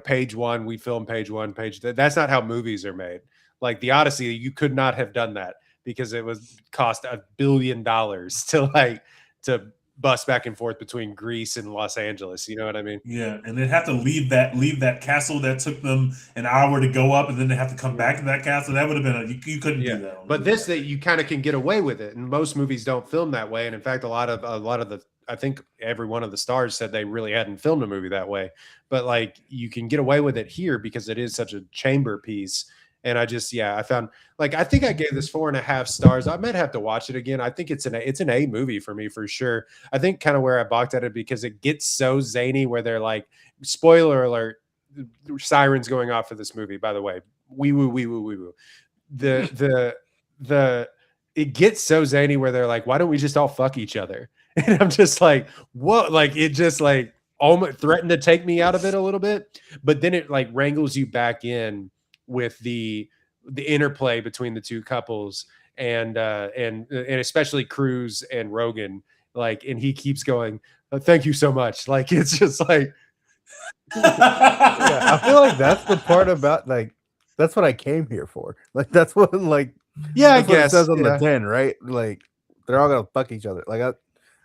A: page one, we filmed page one, that's not how movies are made. Like the Odyssey, you could not have done that because it was cost $1 billion to bus back and forth between Greece and Los Angeles. You know what I mean?
B: Yeah, and they'd have to leave that castle that took them an hour to go up, and then they have to come back to that castle. That would have been you couldn't do that.
A: But that you kind of can get away with it, and most movies don't film that way. And in fact, a lot of the I think every one of the stars said they really hadn't filmed a movie that way. But like you can get away with it here because it is such a chamber piece. And I found I think I gave this 4.5 stars. I might have to watch it again. I think it's an A movie for me for sure. I think kind of where I balked at it because it gets so zany where they're like, spoiler alert, sirens going off for this movie, by the way. Wee woo, wee woo, wee woo. It gets so zany where they're like, why don't we just all fuck each other? And I'm just like, what? Like it just like almost threatened to take me out of it a little bit, but then it like wrangles you back in with the interplay between the two couples and especially Cruz and Rogen, and he keeps going, thank you so much. Like it's just like
C: yeah, I feel like that's the part about that's what I came here for. Like that's what I guess it says on the tin, right? Like they're all gonna fuck each other. Like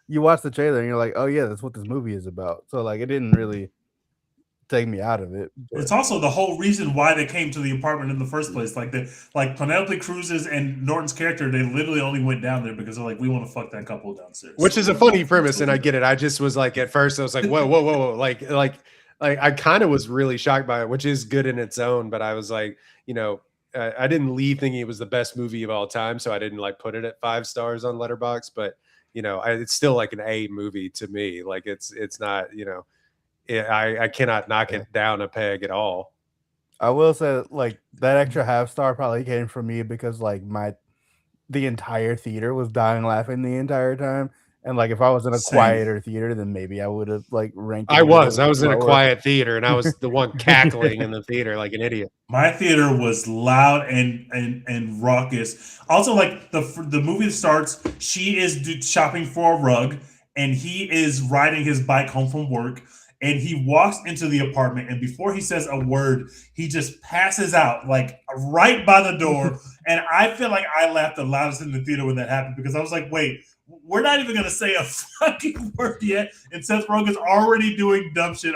C: you watch the trailer and you're like, oh yeah, that's what this movie is about. So like it didn't really take me out of it. But
B: it's also the whole reason why they came to the apartment in the first place. Like Penelope Cruz's and Norton's character, they literally only went down there because they're like, we want to fuck that couple downstairs.
A: Which is a funny premise, and I get it. I just was like, at first I was like, whoa. Like I kind of was really shocked by it, which is good in its own, but I was like, I didn't leave thinking it was the best movie of all time, so I didn't put it at 5 stars on Letterboxd, but it's still like an A movie to me. Like it's not, I cannot knock it down a peg at all.
C: I will say that extra half star probably came from me because the entire theater was dying laughing the entire time. And if I was in a quieter theater, then maybe I would have ranked.
A: I was in a quiet theater, and I was the one cackling in the theater like an idiot.
B: My theater was loud and raucous. Also, the movie starts, she is shopping for a rug, and he is riding his bike home from work. And he walks into the apartment, and before he says a word, he just passes out right by the door. And I feel like I laughed the loudest in the theater when that happened because I was like, wait, we're not even going to say a fucking word yet. And Seth Rogen's already doing dumb shit.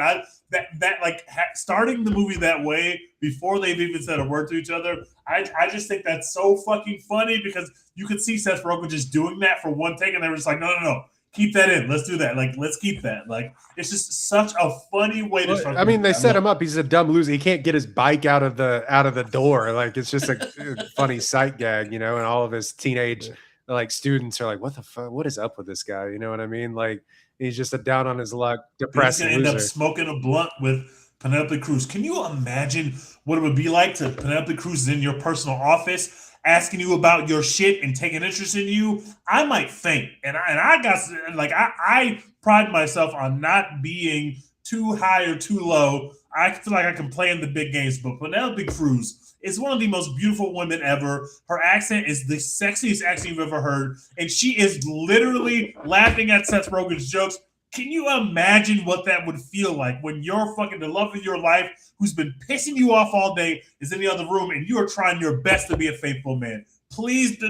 B: Starting the movie that way before they've even said a word to each other, I just think that's so fucking funny because you could see Seth Rogen just doing that for one take, and they were just like, no. Keep that in. Let's do that. Like, let's keep that. Like, it's just such a funny way to start.
A: I mean, they set him up. He's a dumb loser. He can't get his bike out of the door. Like, it's just a funny sight gag, you know. And all of his teenage like students are like, "What the fuck? What is up with this guy?" You know what I mean? Like, he's just a down on his luck, depressed
B: loser. He's gonna end up smoking a blunt with Penelope Cruz. Can you imagine what it would be like to Penelope Cruz in your personal office, asking you about your shit and taking interest in you? I might faint. And I got like I pride myself on not being too high or too low. I feel like I can play in the big games, but Penelope Cruz is one of the most beautiful women ever. Her accent is the sexiest accent you've ever heard, and she is literally laughing at Seth Rogen's jokes. Can you imagine what that would feel like when your fucking the love of your life, who's been pissing you off all day, is in the other room and you are trying your best to be a faithful man? Please,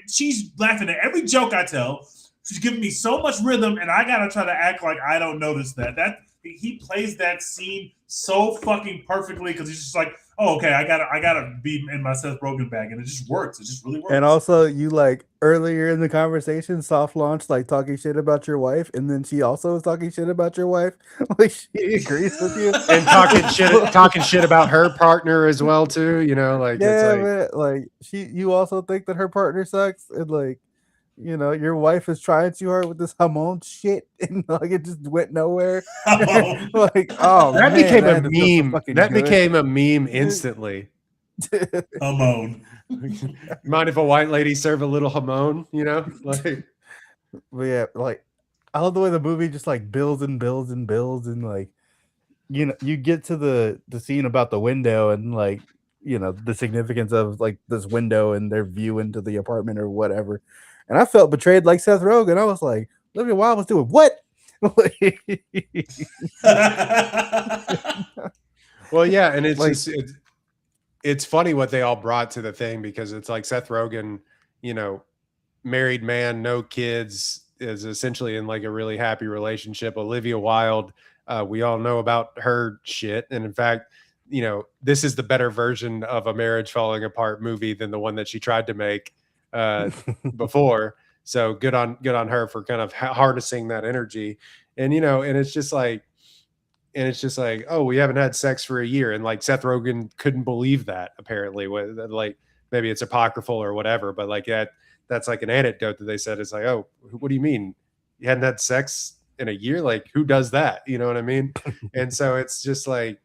B: she's laughing at every joke I tell. She's giving me so much rhythm, and I gotta try to act like I don't notice that. He plays that scene so fucking perfectly because he's just like, oh, okay, I gotta be in my Seth Rogen bag, and it just works. It just really works.
C: And also, you like earlier in the conversation, soft launch like talking shit about your wife, and then she also was talking shit about your wife. Like she agrees with you
A: and talking shit about her partner as well too. You know, like
C: yeah,
A: it's
C: man, like you also think that her partner sucks, and like you know your wife is trying too hard with this hormone shit, and like it just went nowhere. Like oh,
A: that
C: man,
A: became a
C: meme.
A: That became a meme instantly.
B: Hamon.
A: Mind if a white lady serve a little hamon? You know, like.
C: But yeah, like I love the way the movie just like builds and builds and builds, and like you know you get to the scene about the window and like you know the significance of like this window and their view into the apartment or whatever. And I felt betrayed like Seth Rogen. I was like, Olivia Wilde was doing what?
A: Well, yeah, and it's
C: like,
A: just it's funny what they all brought to the thing because it's like Seth Rogen, you know, married man, no kids, is essentially in like a really happy relationship. Olivia Wilde, we all know about her shit, and in fact, you know, this is the better version of a marriage falling apart movie than the one that she tried to make before. So good on her for kind of harnessing that energy. And you know, and it's just like oh, we haven't had sex for a year, and like Seth Rogen couldn't believe that apparently. Like maybe it's apocryphal or whatever, but like that's like an anecdote that they said. It's like, oh, what do you mean you hadn't had sex in a year? Like who does that? You know what I mean? And so it's just like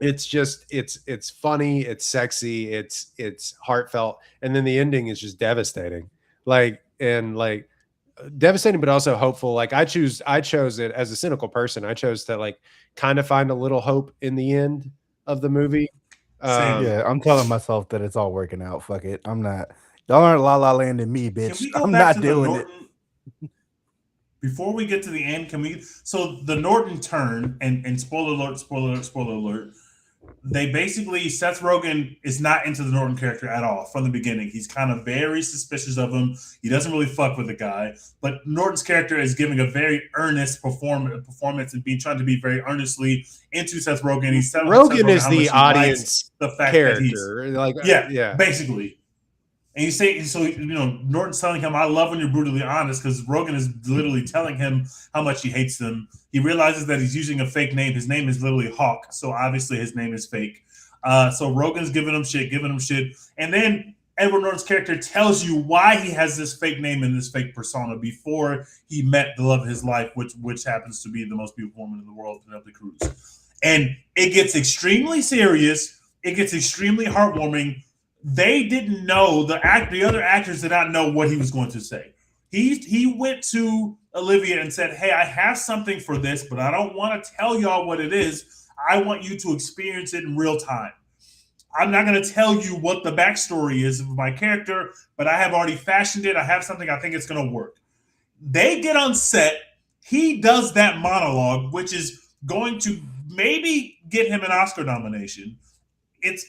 A: it's funny, it's sexy, it's heartfelt, and then the ending is just devastating. Devastating, but also hopeful. Like I chose it as a cynical person. I chose to like kind of find a little hope in the end of the movie.
C: Yeah, I'm telling myself that it's all working out. Fuck it. I'm not. Y'all aren't La La Land in me, bitch. I'm not doing it.
B: Before we get to the end, can we? So the Norton turn and spoiler alert. They basically, Seth Rogen is not into the Norton character at all from the beginning. He's kind of very suspicious of him. He doesn't really fuck with the guy. But Norton's character is giving a very earnest performance and trying to be very earnestly into Seth Rogen. He's telling
A: Rogen is the audience
B: the fact
A: character.
B: That yeah, basically. And you say, so, you know, Norton's telling him, I love when you're brutally honest, because Rogen is literally telling him how much he hates him. He realizes that he's using a fake name. His name is literally Hawk, so obviously his name is fake. So Rogen's giving him shit. And then Edward Norton's character tells you why he has this fake name and this fake persona before he met the love of his life, which happens to be the most beautiful woman in the world, Penelope Cruz. And it gets extremely serious. It gets extremely heartwarming. They didn't know, the other actors did not know what he was going to say. He went to Olivia and said, hey, I have something for this, but I don't want to tell y'all what it is. I want you to experience it in real time. I'm not going to tell you what the backstory is of my character, but I have already fashioned it. I have something I think it's going to work. They get on set. He does that monologue, which is going to maybe get him an Oscar nomination.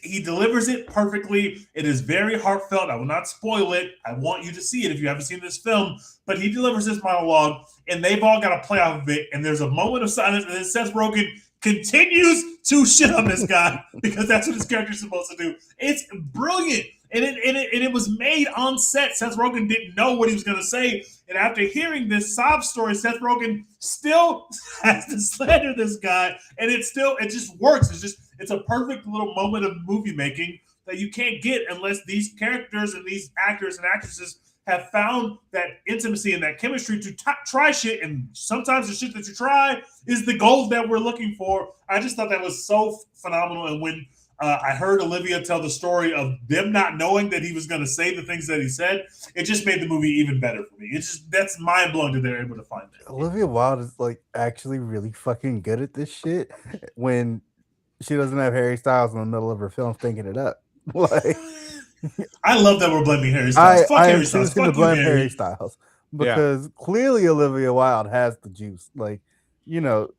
B: He delivers it perfectly. It is very heartfelt. I will not spoil it. I want you to see it if you haven't seen this film. But he delivers this monologue, and they've all got to play off of it. And there's a moment of silence, and then Seth Rogen continues to shit on this guy because that's what his character's supposed to do. It's brilliant. And it was made on set. Seth Rogen didn't know what he was going to say. And after hearing this sob story, Seth Rogen still has to slander this guy. And it just works. It's a perfect little moment of movie making that you can't get unless these characters and these actors and actresses have found that intimacy and that chemistry to try shit. And sometimes the shit that you try is the gold that we're looking for. I just thought that was so phenomenal. And when I heard Olivia tell the story of them not knowing that he was going to say the things that he said, it just made the movie even better for me. That's mind blowing that they're able to find that.
C: Olivia Wilde is like actually really fucking good at this shit when she doesn't have Harry Styles in the middle of her film thinking it up. Like,
B: I love that we're blaming Harry Styles. Fuck Harry Styles.
C: Fuck you, blame Harry Styles because clearly Olivia Wilde has the juice. Like, you know,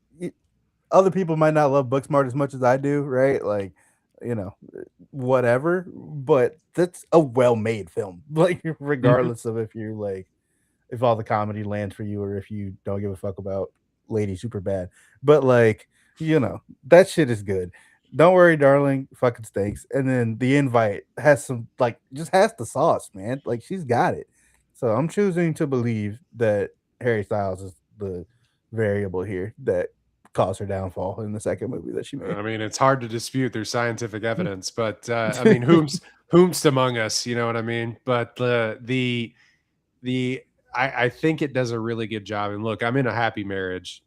C: other people might not love Booksmart as much as I do, right? Like, you know, whatever. But that's a well-made film. Like, regardless of if you're like, if all the comedy lands for you or if you don't give a fuck about Lady Superbad. But like, you know, that shit is good. Don't Worry, Darling fucking stinks. And then The Invite has some, like, just has the sauce, man. Like, she's got it. So I'm choosing to believe that Harry Styles is the variable here that caused her downfall in the second movie that she made.
A: I mean, it's hard to dispute their scientific evidence, but I mean, whomst among us, you know what I mean? But I think it does a really good job. And look, I'm in a happy marriage.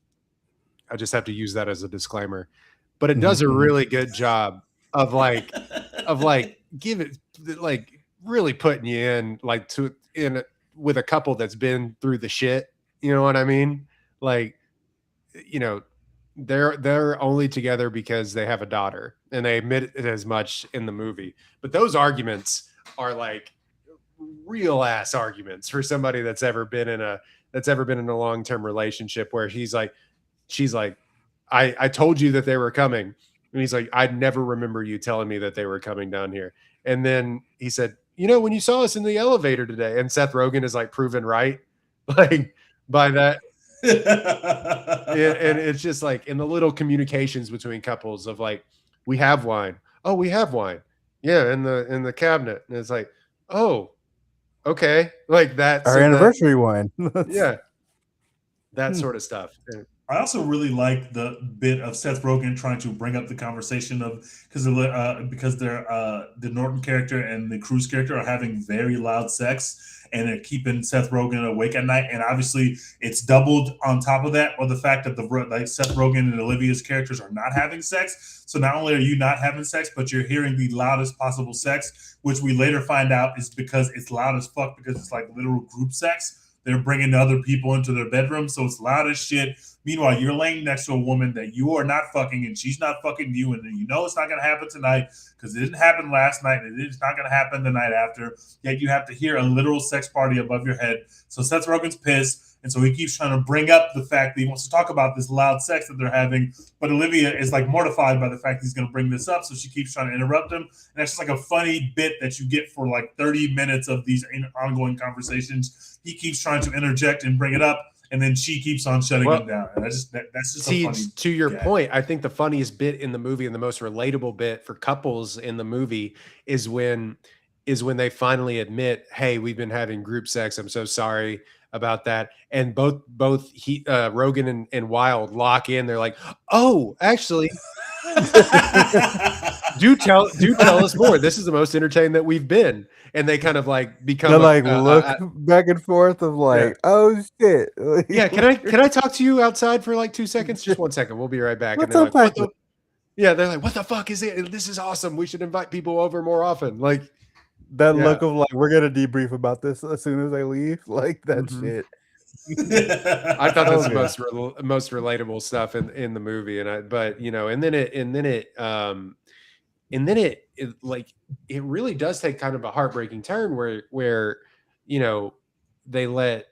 A: I just have to use that as a disclaimer. But it does a really good job of really putting you in with a couple that's been through the shit. You know what I mean? Like, you know, they're only together because they have a daughter, and they admit it as much in the movie. But those arguments are like real ass arguments for somebody that's ever been in a long-term relationship where she's like, I told you that they were coming. And he's like, I never remember you telling me that they were coming down here. And then he said, you know, when you saw us in the elevator today, and Seth Rogen is like proven right, like by that. And it's just like in the little communications between couples of like, we have wine. Oh, we have wine. Yeah. In the cabinet. And it's like, oh, okay. Like that.
C: Our anniversary wine.
A: Yeah. That sort of stuff.
B: I also really like the bit of Seth Rogen trying to bring up the conversation of because the Norton character and the Cruise character are having very loud sex and they're keeping Seth Rogen awake at night, and obviously it's doubled on top of that, or the fact that Seth Rogen and Olivia's characters are not having sex. So not only are you not having sex, but you're hearing the loudest possible sex, which we later find out is because it's loud as fuck because it's like literal group sex. They're bringing other people into their bedroom, so it's loud as shit. Meanwhile, you're laying next to a woman that you are not fucking, and she's not fucking you, and you know it's not going to happen tonight because it didn't happen last night, and it's not going to happen the night after. Yet you have to hear a literal sex party above your head. So Seth Rogen's pissed, and so he keeps trying to bring up the fact that he wants to talk about this loud sex that they're having, but Olivia is like mortified by the fact he's going to bring this up, so she keeps trying to interrupt him. And that's just like a funny bit that you get for like 30 minutes of these ongoing conversations. He keeps trying to interject and bring it up, and then she keeps on shutting him down. And that's just a funny
A: to your point. I think the funniest bit in the movie and the most relatable bit for couples in the movie is when they finally admit, hey, we've been having group sex. I'm so sorry about that. And both Rogen and Wilde lock in. They're like, oh, actually, do tell us more. This is the most entertained that we've been. And they kind of like become
C: look back and forth of like, oh shit.
A: Yeah, can I talk to you outside for like 2 seconds? Just 1 second. We'll be right back.
C: What's
A: and they're
C: up,
A: like, yeah, they're like, what the fuck is it? This is awesome. We should invite people over more often. Like
C: that look of like, we're gonna debrief about this as soon as I leave. Like that shit.
A: I thought that was the most relatable stuff in the movie, and then it really does take kind of a heartbreaking turn where you know they let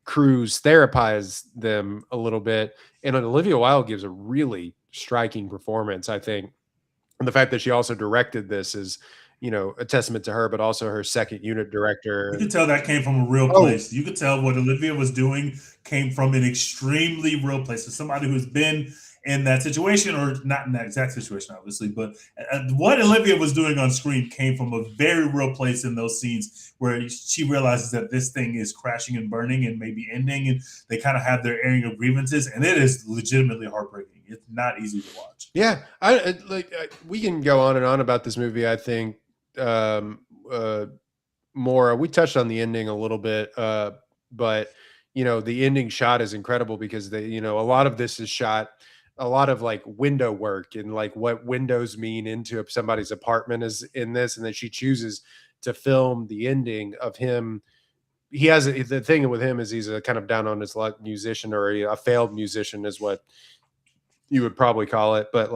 A: Cruise therapize them a little bit, and Olivia Wilde gives a really striking performance, I think, and the fact that she also directed this is, you know, a testament to her, but also her second unit director.
B: You could tell that came from a real place. You could tell what Olivia was doing came from an extremely real place. As somebody who's been in that situation, or not in that exact situation, obviously, but what Olivia was doing on screen came from a very real place in those scenes where she realizes that this thing is crashing and burning and maybe ending, and they kind of have their airing of grievances, and it is legitimately heartbreaking. It's not easy to watch.
A: Yeah, we can go on and on about this movie. I think more. We touched on the ending a little bit, but the ending shot is incredible because a lot of this is shot, a lot of like window work and like what windows mean into somebody's apartment is in this, and then she chooses to film the ending of him. The thing with him is he's a kind of down on his luck musician, or a failed musician is what you would probably call it, but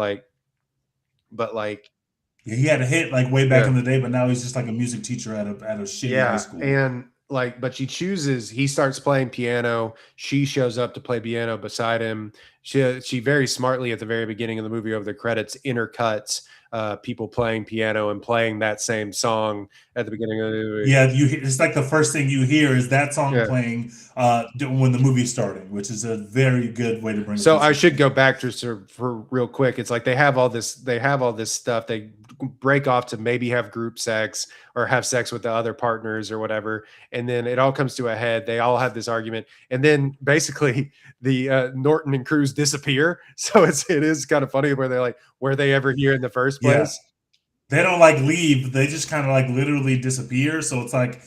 B: yeah, he had a hit like way back in the day, but now he's just like a music teacher at a shitty high school.
A: And but he starts playing piano. She shows up to play piano beside him. She very smartly at the very beginning of the movie, over the credits, intercuts people playing piano and playing that same song at the beginning of the movie.
B: Yeah, it's like the first thing you hear is that song playing when the movie's starting, which is a very good way to bring.
A: So I should go back for real quick. It's like they have all this stuff. They break off to maybe have group sex or have sex with the other partners or whatever, and then it all comes to a head. They all have this argument, and then basically the Norton and Cruz disappear. So it is kind of funny where they're like, were they ever here in the first place?
B: Yeah. They don't like leave. They just kind of like literally disappear. So it's like,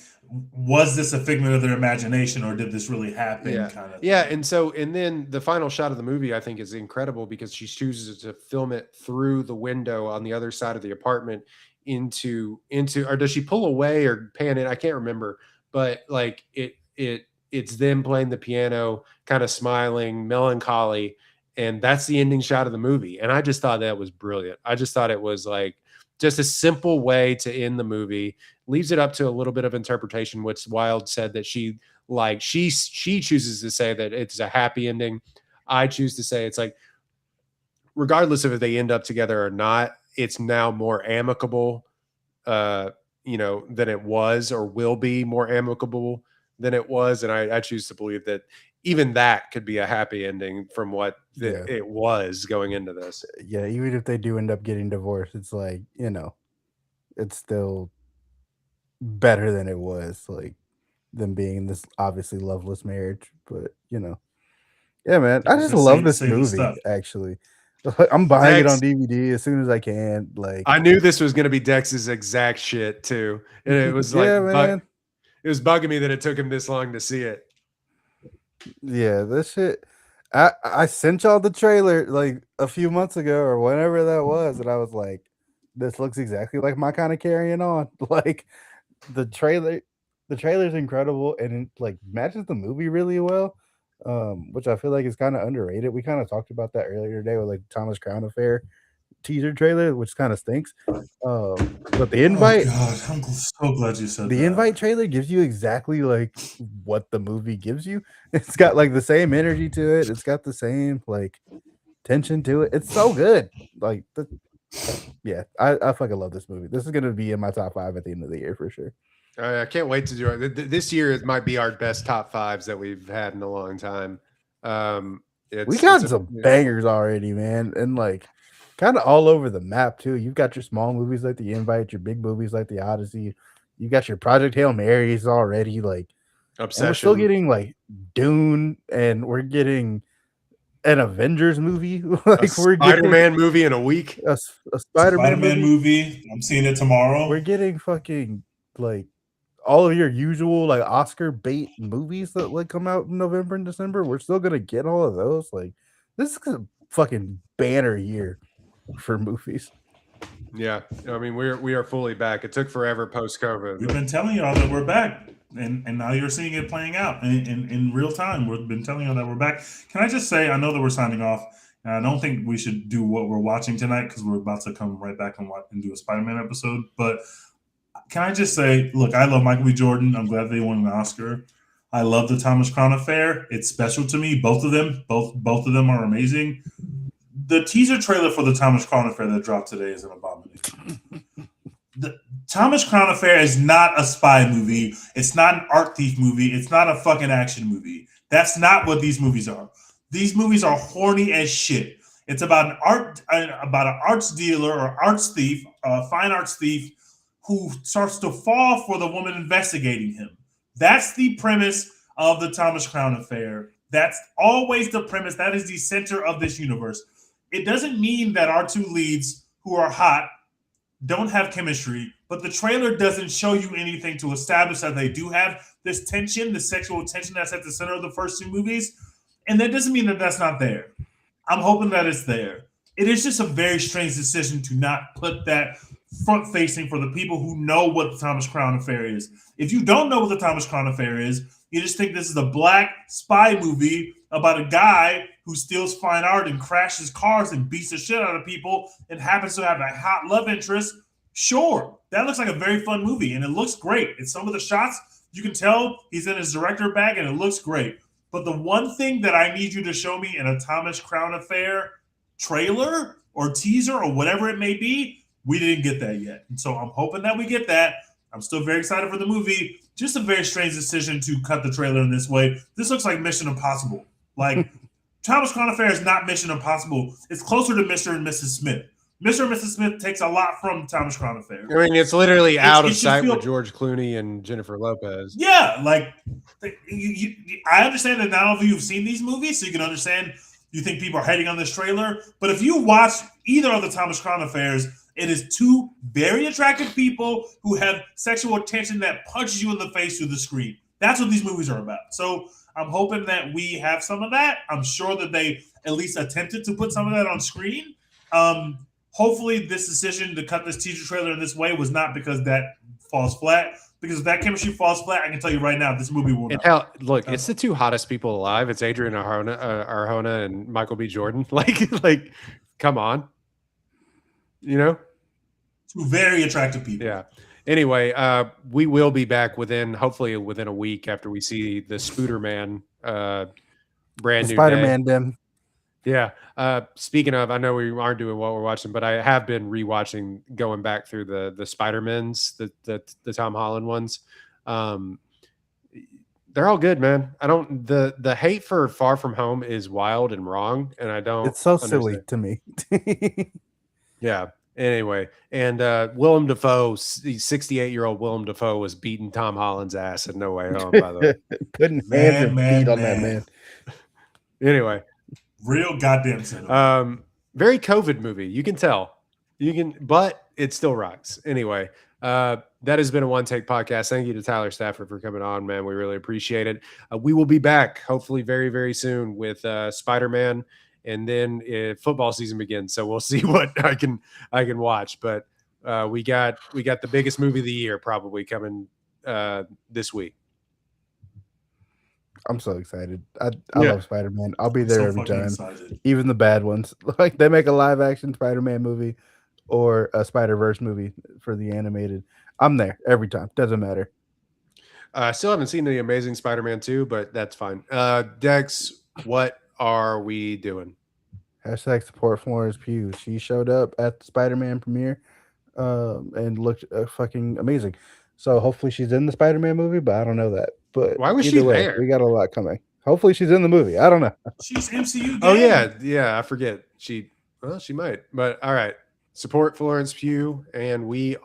B: was this a figment of their imagination, or did this really happen?
A: And then the final shot of the movie, I think, is incredible because she chooses to film it through the window on the other side of the apartment into, or does she pull away or pan it? I can't remember, but like it's them playing the piano, kind of smiling, melancholy, and that's the ending shot of the movie. And I just thought that was brilliant. I just thought it was like just a simple way to end the movie. Leaves it up to a little bit of interpretation, which Wilde said that she chooses to say that it's a happy ending. I choose to say it's like, regardless of if they end up together or not, it's now more amicable, than it was, or will be more amicable than it was. And I choose to believe that even that could be a happy ending from what it was going into this.
C: Yeah, even if they do end up getting divorced, it's like, it's still better than it was, like them being in this obviously loveless marriage. But yeah, man, I just love this movie. Actually, I'm buying it on DVD as soon as I can. Like,
A: I knew this was going to be Dex's exact shit too, and it was like, man, it was bugging me that it took him this long to see it.
C: Yeah, this shit. I sent y'all the trailer like a few months ago or whenever that was, and I was like, this looks exactly like my kind of Carrying On. Like the trailer's incredible, and it like matches the movie really well, which I feel like is kind of underrated. We kind of talked about that earlier today with like Thomas Crown Affair teaser trailer, which kind of stinks. But the invite,
B: I'm so glad you said
C: the invite trailer gives you exactly like what the movie gives you. It's got like the same energy to it. It's got the same like tension to it. It's so good. Like, yeah, I fucking love this movie. This is gonna be in my top 5 at the end of the year for sure.
A: I can't wait to do it. This year it might be our best top 5s that we've had in a long time.
C: We got some bangers already, man, and like kind of all over the map too. You've got your small movies like The Invite, your big movies like The Odyssey. You got your Project Hail Marys already, like Obsession. And we're still getting like Dune, and we're getting an Avengers movie. Like we're
A: Spider-Man movie in a week.
C: A Spider-Man
B: movie. I'm seeing it tomorrow.
C: We're getting fucking like all of your usual like Oscar bait movies that like come out in November and December. We're still gonna get all of those. Like, this is a fucking banner year for movies.
A: Yeah, I mean we are fully back. It took forever post-COVID.
B: We've been telling y'all that we're back, and now you're seeing it playing out in real time. We've been telling y'all that we're back. Can I just say, I know that we're signing off, and I don't think we should do what we're watching tonight because we're about to come right back and do a Spider-Man episode. But can I just say, look, I love Michael B. Jordan. I'm glad they won an Oscar. I love the Thomas Crown Affair. It's special to me. Both of them are amazing. The teaser trailer for the Thomas Crown Affair that dropped today is an abomination. The Thomas Crown Affair is not a spy movie. It's not an art thief movie. It's not a fucking action movie. That's not what these movies are. These movies are horny as shit. It's about an arts dealer or arts thief, fine arts thief, who starts to fall for the woman investigating him. That's the premise of the Thomas Crown Affair. That's always the premise. That is the center of this universe. It doesn't mean that our two leads who are hot don't have chemistry, but the trailer doesn't show you anything to establish that they do have this tension, the sexual tension that's at the center of the first two movies. And that doesn't mean that that's not there. I'm hoping that it's there. It is just a very strange decision to not put that front facing for the people who know what the Thomas Crown Affair is. If you don't know what the Thomas Crown Affair is, you just think this is a black spy movie about a guy who steals fine art and crashes cars and beats the shit out of people and happens to have a hot love interest. Sure, that looks like a very fun movie and it looks great. In some of the shots, you can tell he's in his director bag and it looks great. But the one thing that I need you to show me in a Thomas Crown Affair trailer or teaser or whatever it may be, we didn't get that yet. And so I'm hoping that we get that. I'm still very excited for the movie. Just a very strange decision to cut the trailer in this way. This looks like Mission Impossible. Like, Thomas Crown Affair is not Mission Impossible. It's closer to Mr. and Mrs. Smith. Mr. and Mrs. Smith takes a lot from Thomas Crown Affair.
A: I mean, it's literally out of sight with George Clooney and Jennifer Lopez.
B: Yeah, like, I understand that not all of you have seen these movies, so you can understand you think people are hating on this trailer. But if you watch either of the Thomas Crown Affairs, it is two very attractive people who have sexual attention that punches you in the face through the screen. That's what these movies are about. So I'm hoping that we have some of that. I'm sure that they at least attempted to put some of that on screen. Hopefully this decision to cut this teaser trailer in this way was not because that falls flat. Because if that chemistry falls flat, I can tell you right now, this movie will not.
A: Look, it's the two hottest people alive. It's Adrian Arjona and Michael B. Jordan. Like, come on. You know?
B: Two very attractive people.
A: Yeah. Anyway, we will be back hopefully within a week after we see the Spooderman brand new
C: Spider-Man dim.
A: Yeah. Speaking of, I know we aren't doing what we're watching, but I have been rewatching, going back through the Spider-Mans, the Tom Holland ones. They're all good, man. The hate for Far From Home is wild and wrong, and I don't.
C: It's so silly to me.
A: Yeah. Anyway, and Willem Dafoe, 68-year-old Willem Dafoe was beating Tom Holland's ass in No Way Home, by the way.
C: Putting hands and feet on that man.
A: Anyway.
B: Real goddamn cinema.
A: Very COVID movie. You can tell. But it still rocks. Anyway, that has been a One Take podcast. Thank you to Tyler Stafford for coming on, man. We really appreciate it. We will be back hopefully very, very soon with Spider-Man, and then football season begins. So we'll see what I can watch. But we got the biggest movie of the year probably coming this week.
C: I'm so excited. I love Spider-Man. I'll be there every time.
B: Excited.
C: Even the bad ones. Like they make a live action Spider-Man movie or a Spider-Verse movie for the animated. I'm there every time. Doesn't matter.
A: Still haven't seen the Amazing Spider-Man 2, but that's fine. Dex, what are we doing?
C: Hashtag support Florence Pugh. She showed up at the Spider-Man premiere and looked fucking amazing. So hopefully she's in the Spider-Man movie, but I don't know that. But
A: why was she there?
C: We got a lot coming. Hopefully she's in the movie. I don't know.
B: She's MCU.
A: Oh yeah. I forget. She might. But all right. Support Florence Pugh, and we